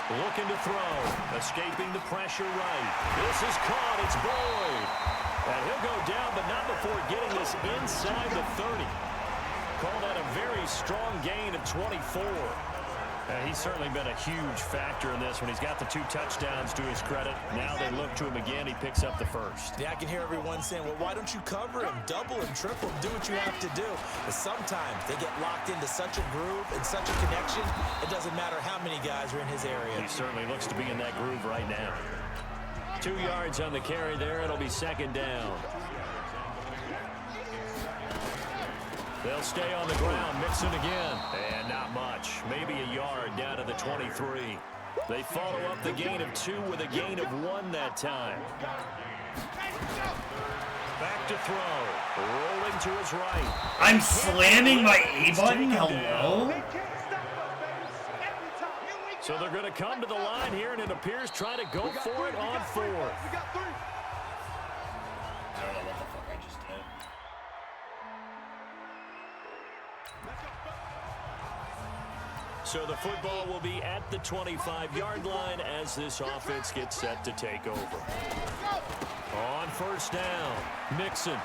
Looking to throw. Escaping the pressure right. This is caught. It's Boyd. And he'll go down, but not before getting this inside the 30. Called that a very strong gain of 24. He's certainly been a huge factor in this when he's got the 2 touchdowns to his credit. Now they look to him again. He picks up the first. Yeah, I can hear everyone saying, well, why don't you cover him, double him, triple him, do what you have to do. But sometimes they get locked into such a groove and such a connection, it doesn't matter how many guys are in his area. He certainly looks to be in that groove right now. 2 yards on the carry there. It'll be second down. They'll stay on the ground, Mixon again. And not much. Maybe a yard down to the 23. They follow up the gain of 2 with a gain of 1 that time. Back to throw. Rolling to his right. I'm slamming my A button? Hello? So they're going to come to the line here, and it appears trying to go for it on 4th. I don't know what the fuck I just did. So the football will be at the 25-yard line as this offense gets set to take over. On first down, Mixon.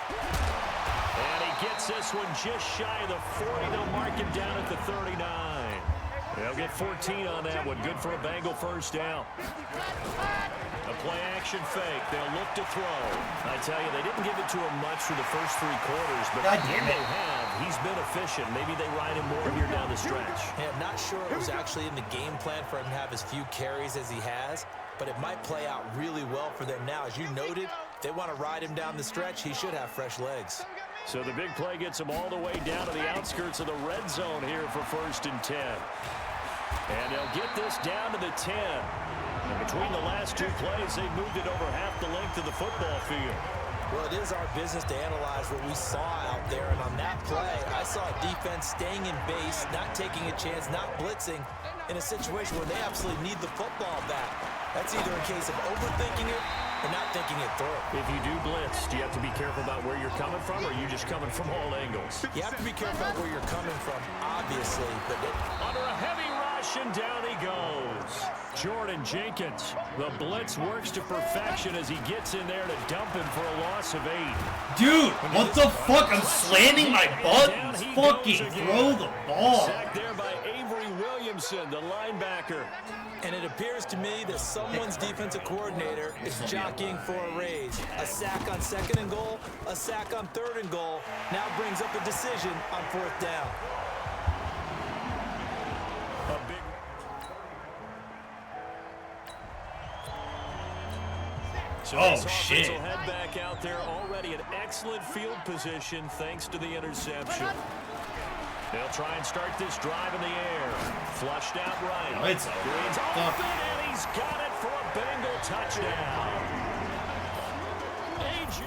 And he gets this one just shy of the 40. They'll mark him down at the 39. They'll get 14 on that one. Good for a Bengal first down. A play-action fake. They'll look to throw. I tell you, they didn't give it to him much through the first 3 quarters, but God damn when it. they have, he's been efficient. Maybe they ride him more here down the stretch. Hey, I'm not sure it was actually in the game plan for him to have as few carries as he has, but it might play out really well for them now. As you noted, if they want to ride him down the stretch, he should have fresh legs. So the big play gets him all the way down to the outskirts of the red zone here for 1st and 10. And they'll get this down to the 10. And between the last 2 plays, they've moved it over half the length of the football field. Well, it is our business to analyze what we saw out there. And on that play, I saw a defense staying in base, not taking a chance, not blitzing in a situation where they absolutely need the football back. That's either a case of overthinking it or not thinking it through. If you do blitz, do you have to be careful about where you're coming from, or are you just coming from all angles? You have to be careful about where you're coming from, obviously. But Under a heavy rush, and down he goes. Jordan Jenkins. The blitz works to perfection as he gets in there to dump him for a loss of 8. Dude, what the fuck? I'm slamming my buttons. Fucking throw the ball. Sacked there by Avery Williamson, the linebacker. And it appears to me that someone's defensive coordinator is jockeying for a raise. A sack on 2nd and goal, a sack on 3rd and goal, now brings up a decision on 4th down. A big... So this offense shit. will head back out there, already in excellent field position thanks to the interception. They'll try and start this drive in the air. Flushed out right. No, it's Green's off it, and he's got it for a Bengal touchdown. A.J.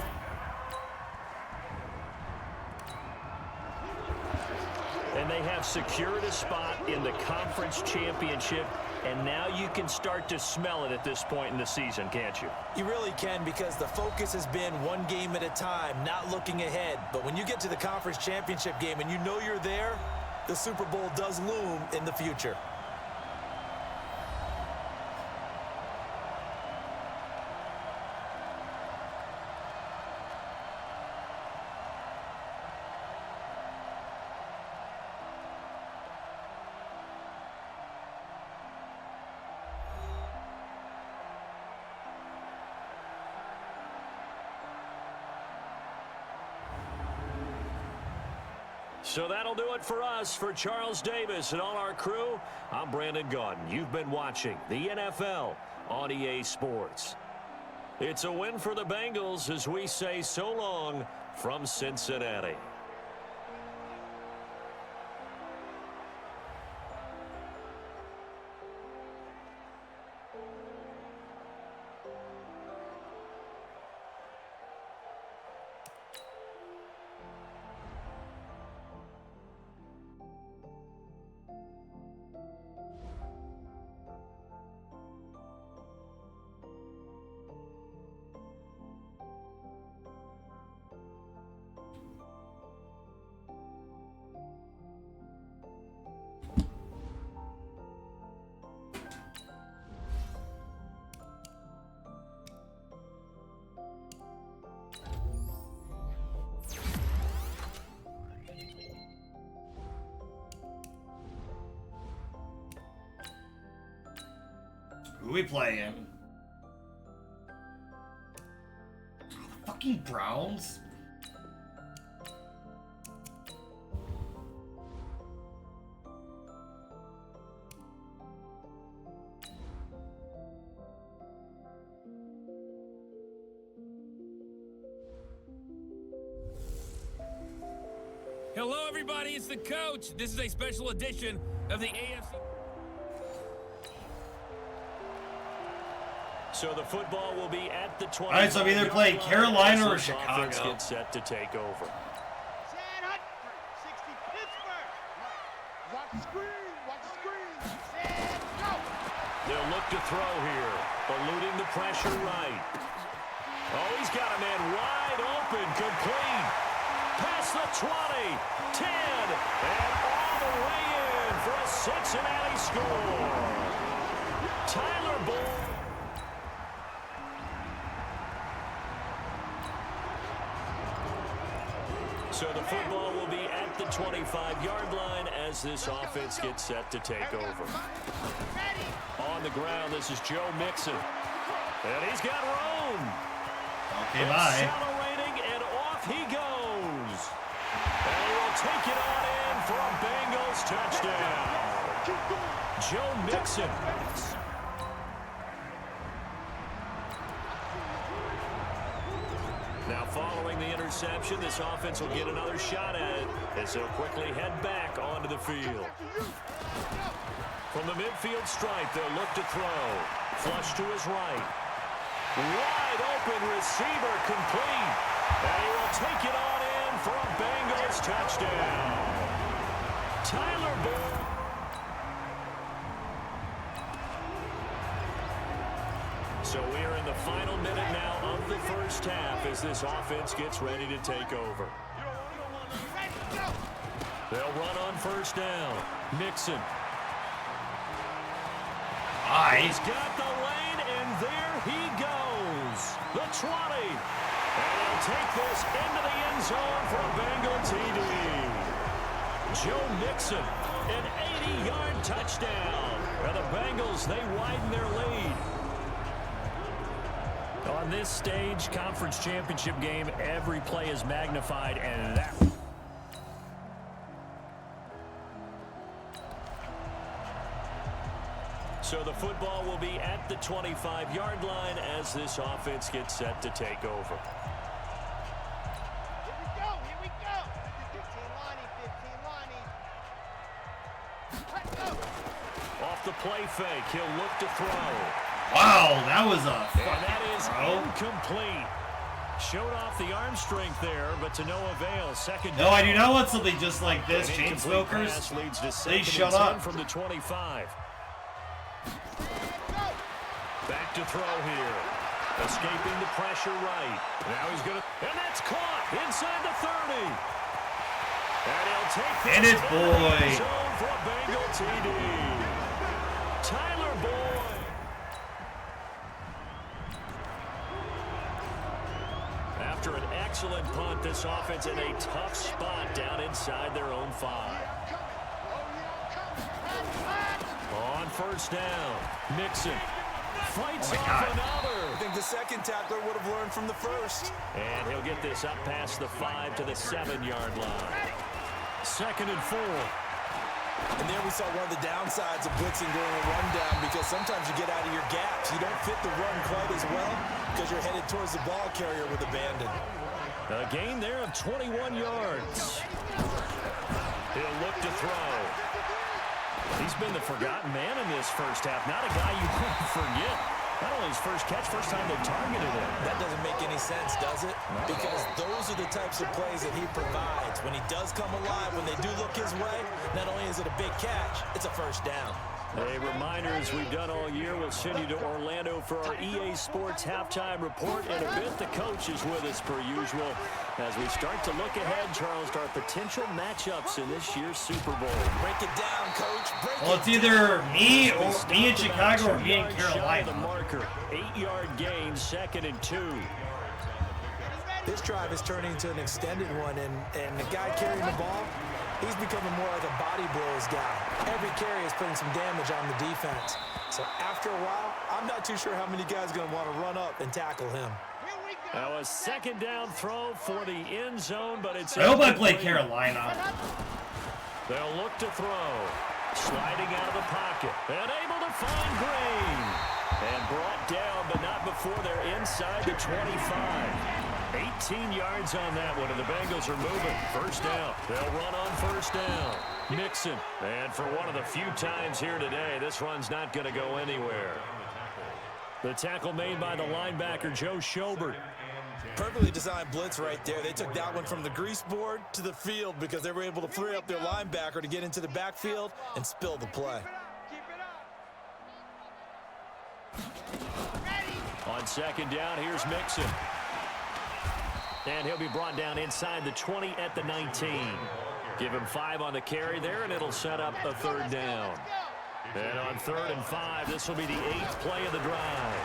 And they have secured a spot in the conference championship, and now you can start to smell it at this point in the season, can't you? You really can, because the focus has been one game at a time, not looking ahead. But when you get to the conference championship game and you know you're there, the Super Bowl does loom in the future. So that'll do it for us. For Charles Davis and all our crew, I'm Brandon Gaudin. You've been watching the NFL on EA Sports. It's a win for the Bengals as we say so long from Cincinnati. Who we playing? The fucking Browns? Hello, everybody. It's the coach. This is a special edition of the AFC. So the football will be at the 20. All right, so I'm either playing Carolina or Chicago. Get set to take over. Chad Hutton, 60 Pittsburgh. Watch the screen. Watch the screen. Chad, go. They'll look to throw here, eluding the pressure right. Oh, he's got a man wide open, complete. Past the 20, 10, and all the way in for a Cincinnati score. Tyler Boyd. So the football will be at the 25-yard line as this offense gets set to take over. On the ground, this is Joe Mixon. And he's got room. Okay, bye. Accelerating, and off he goes. And he will take it on in for a Bengals touchdown. Joe Mixon. Now following the interception, this offense will get another shot at it as they'll quickly head back onto the field. From the midfield stripe, they'll look to throw. Flush to his right. Wide open receiver complete. And he will take it on in for a Bengals touchdown. Tyler Boyd. So we are in the final minute now of the first half as this offense gets ready to take over. They'll run on first down. Mixon. He's got the lane, and there he goes. The 20. And he'll take this into the end zone for a Bengal TD. Joe Mixon, an 80-yard touchdown. And the Bengals, they widen their lead. On this stage, conference championship game, every play is magnified, and that... So the football will be at the 25-yard line as this offense gets set to take over. Here we go. Here we go. 15 Lonnie, 15 Lonnie. Let's go. Off the play fake, he'll look to throw. Wow, that was a And that is throw. incomplete. Showed off the arm strength there, but to no avail. Second No, down. I do not want something just like this, An chain incomplete smokers. pass leads to Please second shut and 10 up. from the 25. Back to throw here. Escaping the pressure right. Now he's going to... And that's caught inside the 30. And he'll take this And it's Boyd. zone for a Bengal TD. Tyler Boyd. After an excellent punt, this offense in a tough spot down inside their own 5. On first down, Mixon fights off another. I think the second tackler would have learned from the first. And he'll get this up past the 5 to the 7-yard line. Second and 4. And there we saw one of the downsides of blitzing during a rundown, because sometimes you get out of your gaps. You don't fit the run quite as well because you're headed towards the ball carrier with abandon. A gain there of 21 yards. He'll look to throw. He's been the forgotten man in this first half. Not a guy you want to forget. Not only his first catch, first time they targeted him. That doesn't make any sense, does it? Because those are the types of plays that he provides. When he does come alive, when they do look his way, not only is it a big catch, it's a first down. A reminder, as we've done all year, we'll send you to Orlando for our EA Sports halftime report. In a bit, the coach is with us per usual as we start to look ahead, Charles, to our potential matchups in this year's Super Bowl. Break it down, coach. Well, it's either me in Chicago or me in The Carolina. marker, 8-yard gain, second and 2. This drive is turning into an extended one, and the guy carrying the ball He's becoming more like a body blows guy. Every carry is putting some damage on the defense. So after a while, I'm not too sure how many guys are going to want to run up and tackle him. Now a second down throw for the end zone, but it's... I hope I play Carolina. They'll look to throw. Sliding out of the pocket. And able to find Green. And brought down, but not before they're inside the 25. 18 yards on that one, and the Bengals are moving. First down. They'll run on first down. Mixon. And for one of the few times here today, this run's not going to go anywhere. The tackle made by the linebacker, Joe Schobert. Perfectly designed blitz right there. They took that one from the grease board to the field because they were able to free up their linebacker to get into the backfield and spill the play. On second down, here's Mixon. And he'll be brought down inside the 20 at the 19. Give him 5 on the carry there, and it'll set up a third down. And on 3rd and 5, this will be the 8th play of the drive.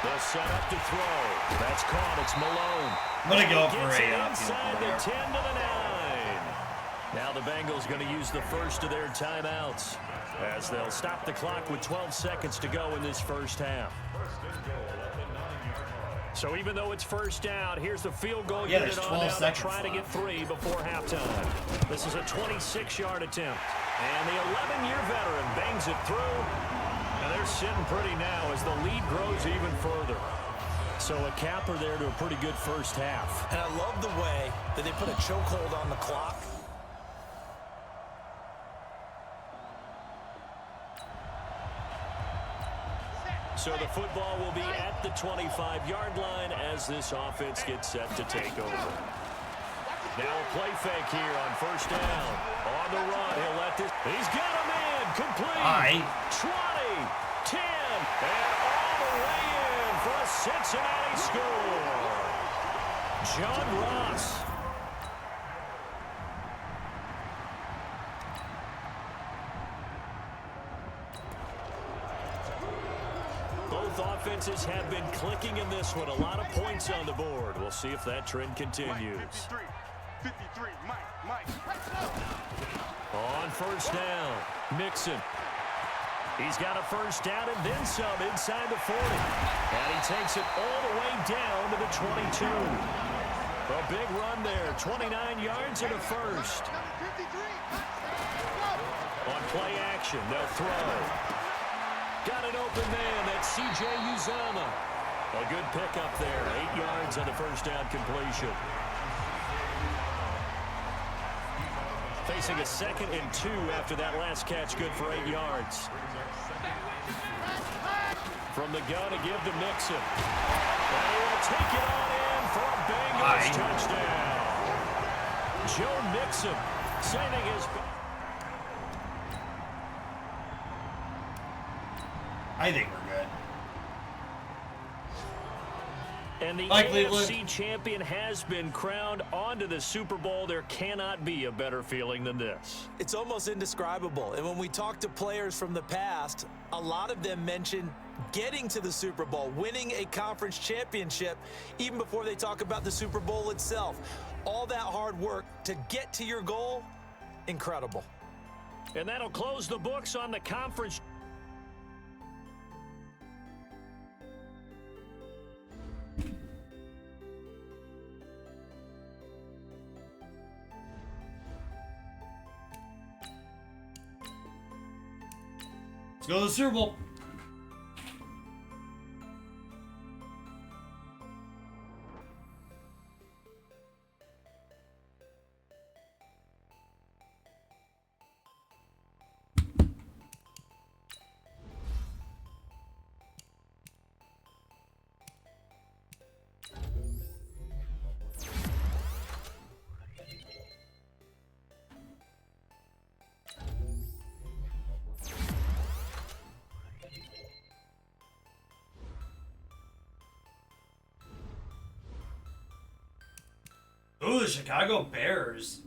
They'll set up to throw. That's caught. It's Malone. I'm going to go for Gets it a inside the 10 to the 9. Now the Bengals going to use the first of their timeouts as they'll stop the clock with 12 seconds to go in this first half. So even though it's first down, here's the field goal unit on now to try to get 3 before halftime. This is a 26-yard attempt. And the 11-year veteran bangs it through. And they're sitting pretty now as the lead grows even further. So a capper there to a pretty good first half. And I love the way that they put a chokehold on the clock. So the football will be at the 25-yard line as this offense gets set to take over. Now a play fake here on first down. On the run, he'll let this. He's got a man complete. 20, 10, and all the way in for a Cincinnati score. John Ross. Both offenses have been clicking in this one. A lot of points on the board. We'll see if that trend continues. 53, Mike. On first down, Mixon. He's got a first down and then some inside the 40. And he takes it all the way down to the 22. A big run there, 29 yards and a first. On play action, they'll throw. Got an open man, that's C.J. Uzama. A good pickup there, 8 yards on the first down completion. Facing a 2nd and 2 after that last catch, good for 8 yards. From the gun to give to Mixon. And he will take it on in for a Bengals touchdown. Joe Mixon sending his... I think we're good. And the Bye, AFC Cleveland. champion has been crowned onto the Super Bowl. There cannot be a better feeling than this. It's almost indescribable. And when we talk to players from the past, a lot of them mention getting to the Super Bowl, winning a conference championship, even before they talk about the Super Bowl itself. All that hard work to get to your goal, incredible. And that'll close the books on the conference. Let's go to the Super Bowl. Ooh, the Chicago Bears.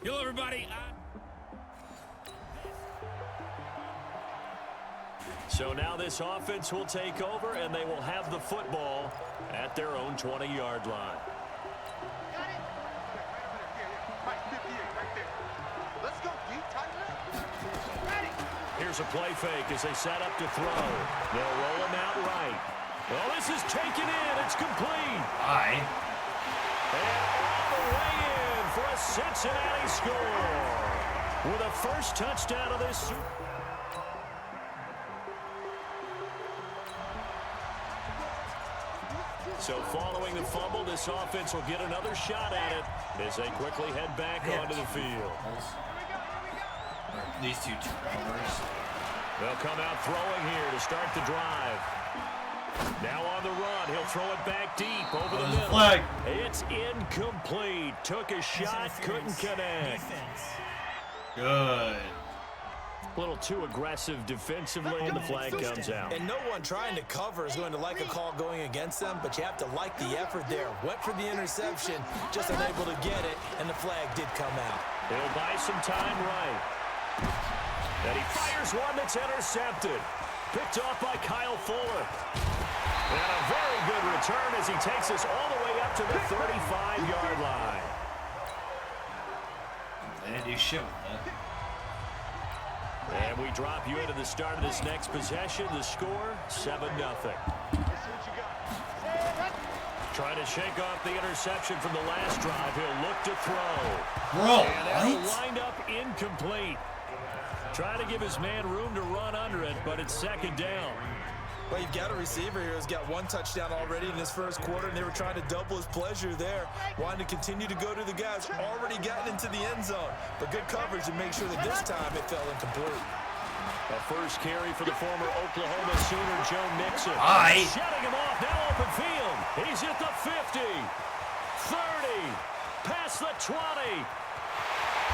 Hello, everybody. So now this offense will take over, and they will have the football at their own 20-yard line. Got it. Right, 58, right there. Let's go, D. Tighten up. Ready. Here's a play fake as they set up to throw. They'll roll him out right. Well, this is taken in. It's complete. Aye. And all the way in for a Cincinnati score. With a first touchdown of this. So following the fumble, this offense will get another shot at it as they quickly head back onto the field. These two turnovers. They'll come out throwing here to start the drive. Now on the run, he'll throw it back deep over the middle. Flag. It's incomplete. Took a shot, couldn't connect. Defense. Good. A little too aggressive defensively, and the flag comes out. And no one trying to cover is going to like a call going against them, but you have to like the effort there. Went for the interception, just unable to get it, and the flag did come out. He'll buy some time right. And he fires one that's intercepted. Picked off by Kyle Fuller. And a very good return as he takes us all the way up to the 35-yard line. They didn't do shit with that. And we drop you into the start of this next possession. The score, 7-0. Trying to shake off the interception from the last drive. He'll look to throw. Bro, and that'll what? wind up incomplete. Trying to give his man room to run under it, but it's second down. Well, you've got a receiver here who's got one touchdown already in this first quarter, and they were trying to double his pleasure there. Wanting to continue to go to the guys already gotten into the end zone. But good coverage to make sure that this time it fell incomplete. A first carry for the former Oklahoma Sooner, Joe Mixon. Aye. Shutting him off, now open field. He's at the 50, 30, past the 20.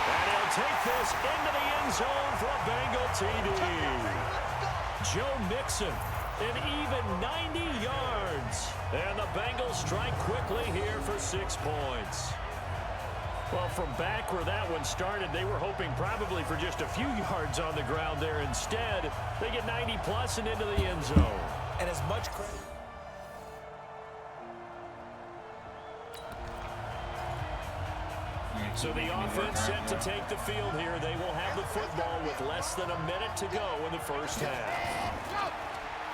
And he'll take this into the end zone for a Bengal TD. Joe Mixon, an even 90 yards. And the Bengals strike quickly here for 6 points. Well, from back where that one started, they were hoping probably for just a few yards on the ground there. Instead, they get 90-plus and into the end zone. And as much credit. So the offense set to take the field here. They will have the football with less than a minute to go in the first half.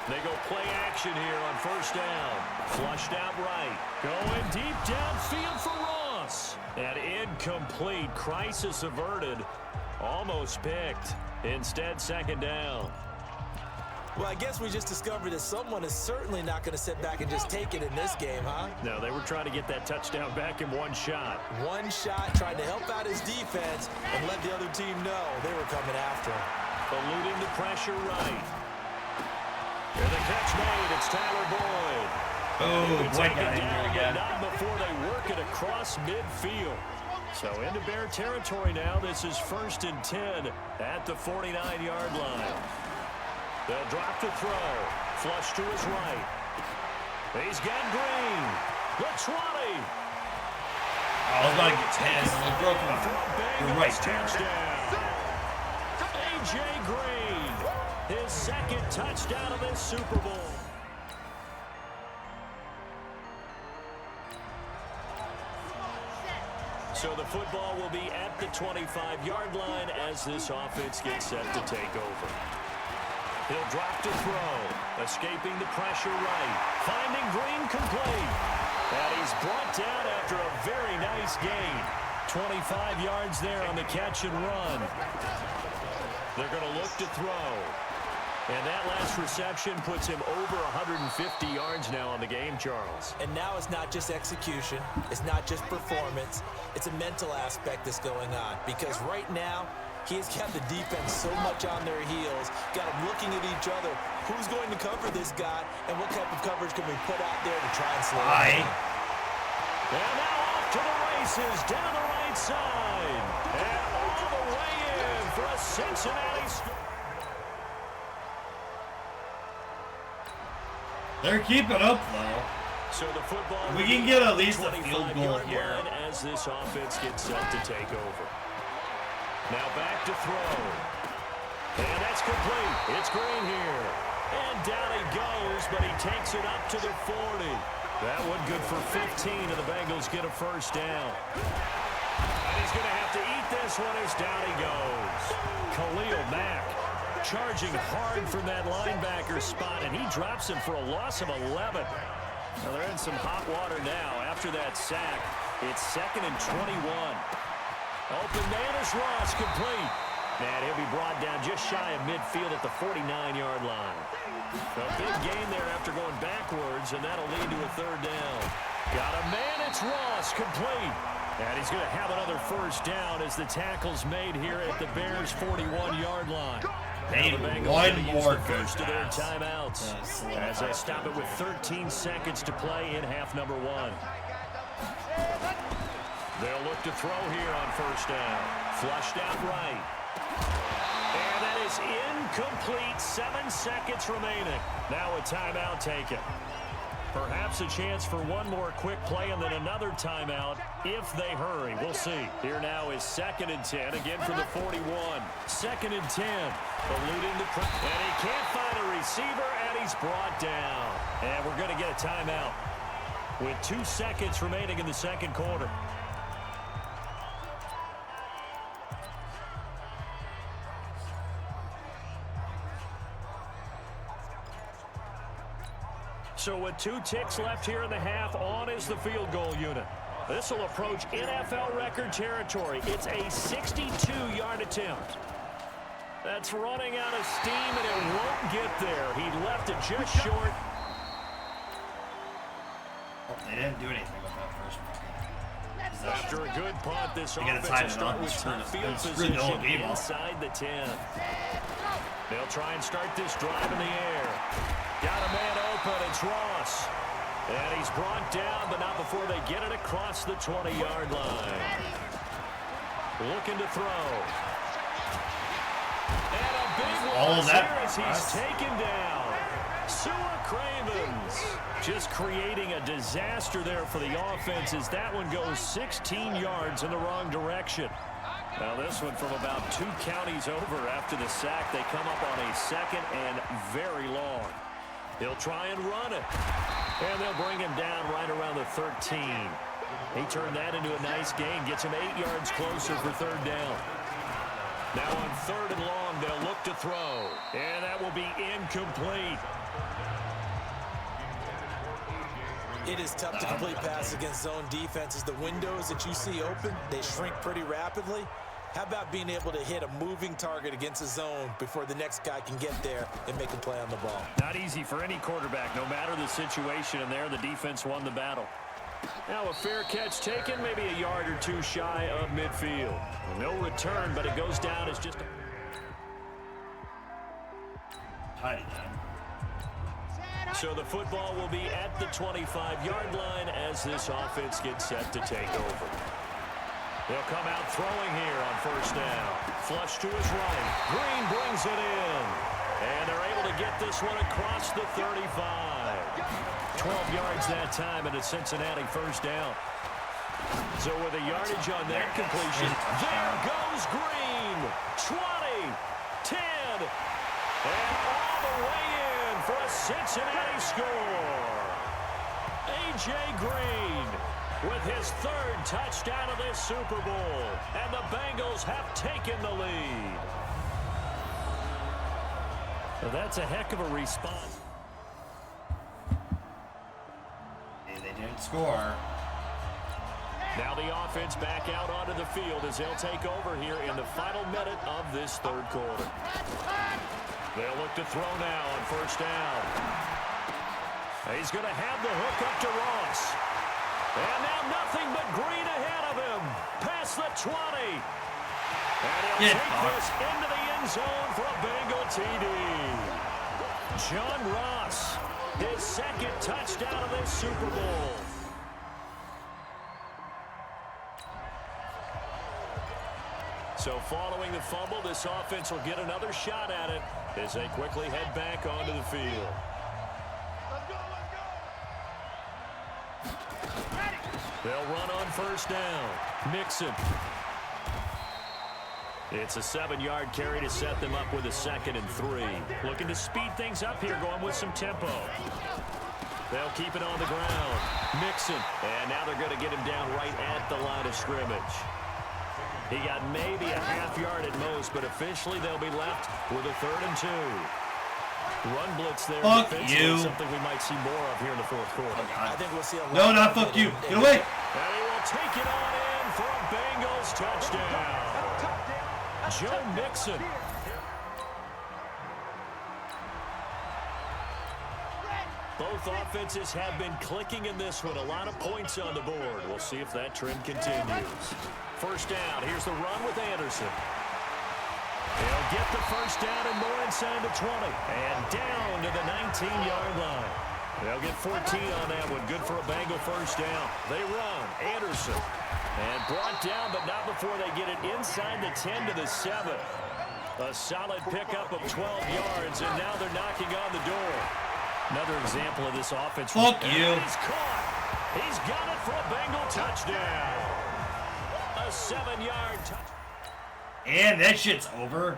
They go play action here on first down. Flushed out right. Going deep downfield for Ross. And incomplete. Crisis averted. Almost picked. Instead, second down. Well, I guess we just discovered that someone is certainly not going to sit back and just take it in this game, huh? No, they were trying to get that touchdown back in one shot. One shot, trying to help out his defense and let the other team know they were coming after him. Eluding the pressure right. And the catch made. It's Tyler Boyd. Oh, Take Boyd it got in down, here but again. not before they work it across midfield. So into Bear territory now. This is 1st and 10 at the 49-yard line. They'll drop to throw. Flush to his right. He's got Green. The 20. I was about to get 10. They broke him up. You're right, Touchdown. A.J. Green. His second touchdown of this Super Bowl. So the football will be at the 25-yard line as this offense gets set to take over. He'll drop to throw, escaping the pressure right, finding Green complete. And he's brought down after a very nice gain. 25 yards there on the catch and run. They're going to look to throw. And that last reception puts him over 150 yards now on the game, Charles. And now it's not just execution. It's not just performance. It's a mental aspect that's going on. Because right now, he's got the defense so much on their heels, got them looking at each other. Who's going to cover this guy, and what type of coverage can we put out there to try and slow him down? And now off to the races, down the right side. And all the way in for a Cincinnati score. They're keeping up, though. So the football We can get at least a field goal here. As this offense gets set to take over. Now back to throw. And that's complete. It's Green here. And down he goes, but he takes it up to the 40. That one good for 15, and the Bengals get a first down. And he's going to have to eat this one as down he goes. Khalil Mack charging hard from that linebacker spot, and he drops him for a loss of 11. Now they're in some hot water now. After that sack, it's 2nd and 21. Open man is Ross, complete. And he'll be brought down just shy of midfield at the 49-yard line. A big gain there after going backwards, and that'll lead to a third down. Got a man, it's Ross, complete. And he's going to have another first down as the tackle's made here at the Bears' 41-yard line. Made one more first of their timeouts as they stop it with 13 seconds to play in half number 1. They'll look to throw here on first down. Flushed out right. And that is incomplete. 7 seconds remaining. Now a timeout taken. Perhaps a chance for one more quick play and then another timeout if they hurry. We'll see. Here now is 2nd and 10, again from the 41. 2nd and 10. Eluding the press. And he can't find a receiver, and he's brought down. And we're going to get a timeout with 2 seconds remaining in the second quarter. So with 2 ticks left here in the half, on is the field goal unit. This will approach NFL record territory. It's a 62-yard attempt. That's running out of steam, and it won't get there. He left it just short. Oh, they didn't do anything with that first one. After a good punt, this They gotta offense time will it start up. with top field It's really the whole position game inside the 10. They'll try and start this drive in the air. Got a man open, it's Ross. And he's brought down, but not before they get it across the 20-yard line. Looking to throw. And a big loss here as he's taken down. Sua Cravens just creating a disaster there for the offense as that one goes 16 yards in the wrong direction. Now this one from about 2 counties over after the sack. They come up on a 2nd and very long. He'll try and run it. And they'll bring him down right around the 13. He turned that into a nice gain. Gets him 8 yards closer for third down. Now on 3rd and long, they'll look to throw. And that will be incomplete. It is tough to complete passes against zone defenses. The windows that you see open, they shrink pretty rapidly. How about being able to hit a moving target against a zone before the next guy can get there and make a play on the ball? Not easy for any quarterback, no matter the situation, and there the defense won the battle. Now a fair catch taken, maybe a yard or 2 shy of midfield. No return, but it goes down as just a... Tight end. So the football will be at the 25-yard line as this offense gets set to take over. They'll come out throwing here on first down. Flush to his right. Green brings it in. And they're able to get this one across the 35. 12 yards that time, and a Cincinnati first down. So with a yardage on that completion, there goes Green. 20, 10, and all the way in for a Cincinnati score. A.J. Green with his 3rd touchdown of this Super Bowl. And the Bengals have taken the lead. Well, that's a heck of a response. They didn't score. Now the offense back out onto the field as they'll take over here in the final minute of this 3rd quarter. They'll look to throw now on first down. He's going to have the hook up to Ross. And now nothing but Green ahead of him. Past the 20. And he'll take this into the end zone for a Bengal TD. John Ross, his 2nd touchdown of this Super Bowl. So following the fumble, this offense will get another shot at it as they quickly head back onto the field. They'll run on first down. Mixon. It's a 7-yard carry to set them up with a 2nd and 3. Looking to speed things up here, going with some tempo. They'll keep it on the ground. Mixon. And now they're going to get him down right at the line of scrimmage. He got maybe a half-yard at most, but officially they'll be left with a 3rd and 2. Run blitz there. Fuck you. Something we might see more of here in the 4th quarter. I think we'll see a lot. No, not fuck you. Get away. And he will take it on in for a Bengals touchdown. Joe Mixon. Both offenses have been clicking in this one. A lot of points on the board. We'll see if that trend continues. First down. Here's the run with Anderson. They'll get the first down and more inside the 20. And down to the 19-yard line. They'll get 14 on that one. Good for a Bengal first down. They run. Anderson. And brought down, but not before they get it inside the 10 to the 7. A solid pickup of 12 yards, and now they're knocking on the door. Another example of this offense. Fuck you. He's caught. He's got it for a Bengal touchdown. A 7-yard touchdown. And that shit's over.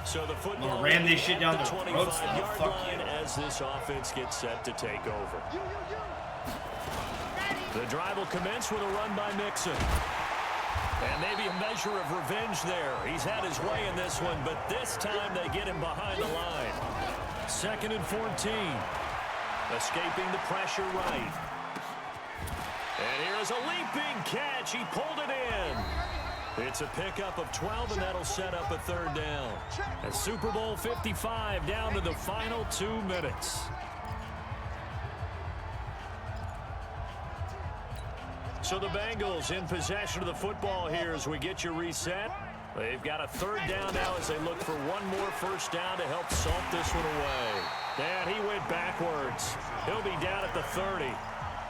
So the football I'm gonna ram this shit down the road, 25-yard fuck line you. as this offense gets set to take over. The drive will commence with a run by Mixon. And maybe a measure of revenge there. He's had his way in this one, but this time they get him behind the line. 2nd and 14. Escaping the pressure right. And here's a leaping catch. He pulled it in. It's a pickup of 12, and that'll set up a 3rd down. And Super Bowl 55 down to the final 2 minutes. So the Bengals in possession of the football here as we get you reset. They've got a 3rd down now as they look for one more first down to help salt this one away. And he went backwards. He'll be down at the 30.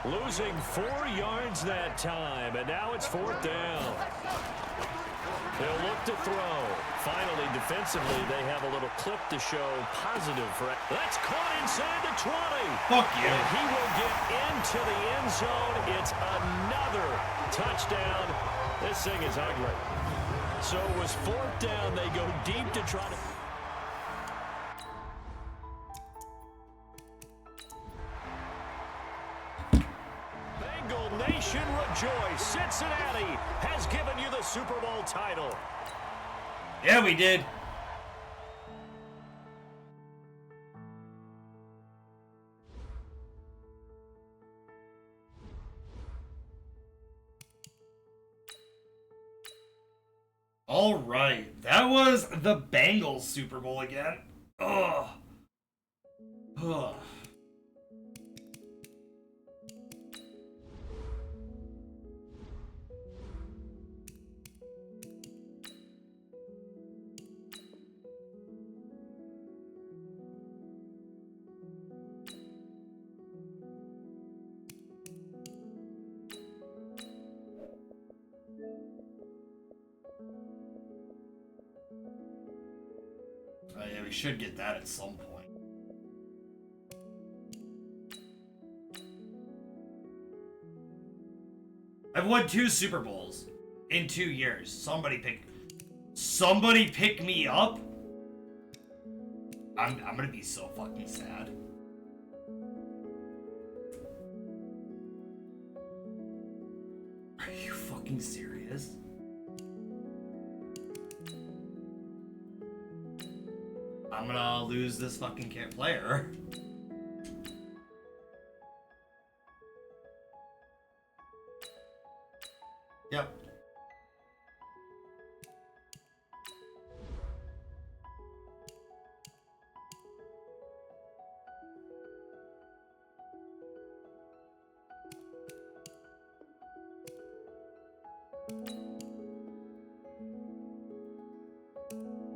Losing 4 yards that time, and now it's 4th down. They'll look to throw. Finally, defensively, they have a little clip to show positive for it. That's caught inside the 20. Fuck you. And he will get into the end zone. It's another touchdown. This thing is ugly. So it was 4th down. They go deep to try to... Nation rejoice. Cincinnati has given you the Super Bowl title. Yeah, we did. All right. That was the Bengals Super Bowl again. Ugh. Ugh. Yeah, we should get that at some point. I've won 2 Super Bowls in 2 years. Somebody pick me up. I'm gonna be so fucking sad. Are you fucking serious? I'm gonna lose this fucking player. Yep.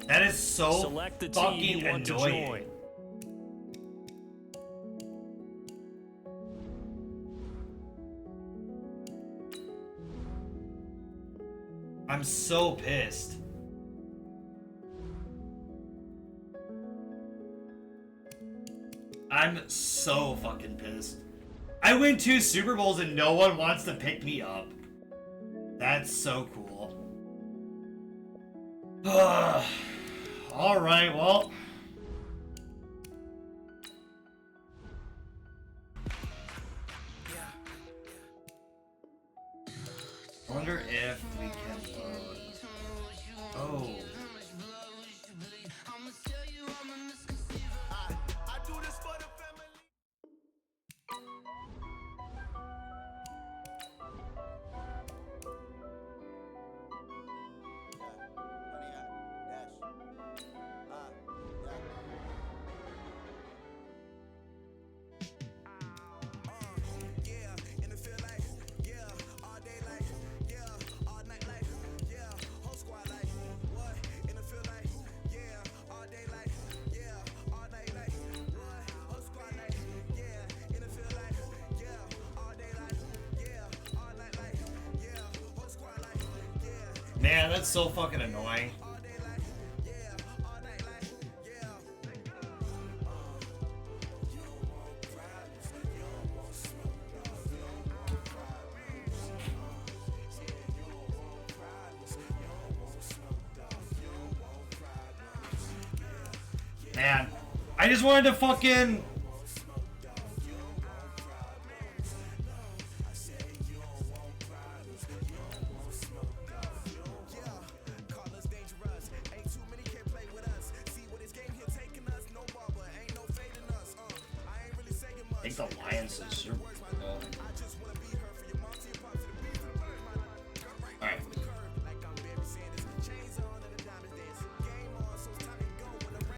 That is so Select the team fucking you want annoying. to join. I'm so pissed. I'm so fucking pissed. I win 2 Super Bowls and no one wants to pick me up. That's so cool. All right, well. I wonder if we can load. Oh. Man, that's so fucking annoying. Man, I just wanted to fucking... I think the Lions is Super Bowl.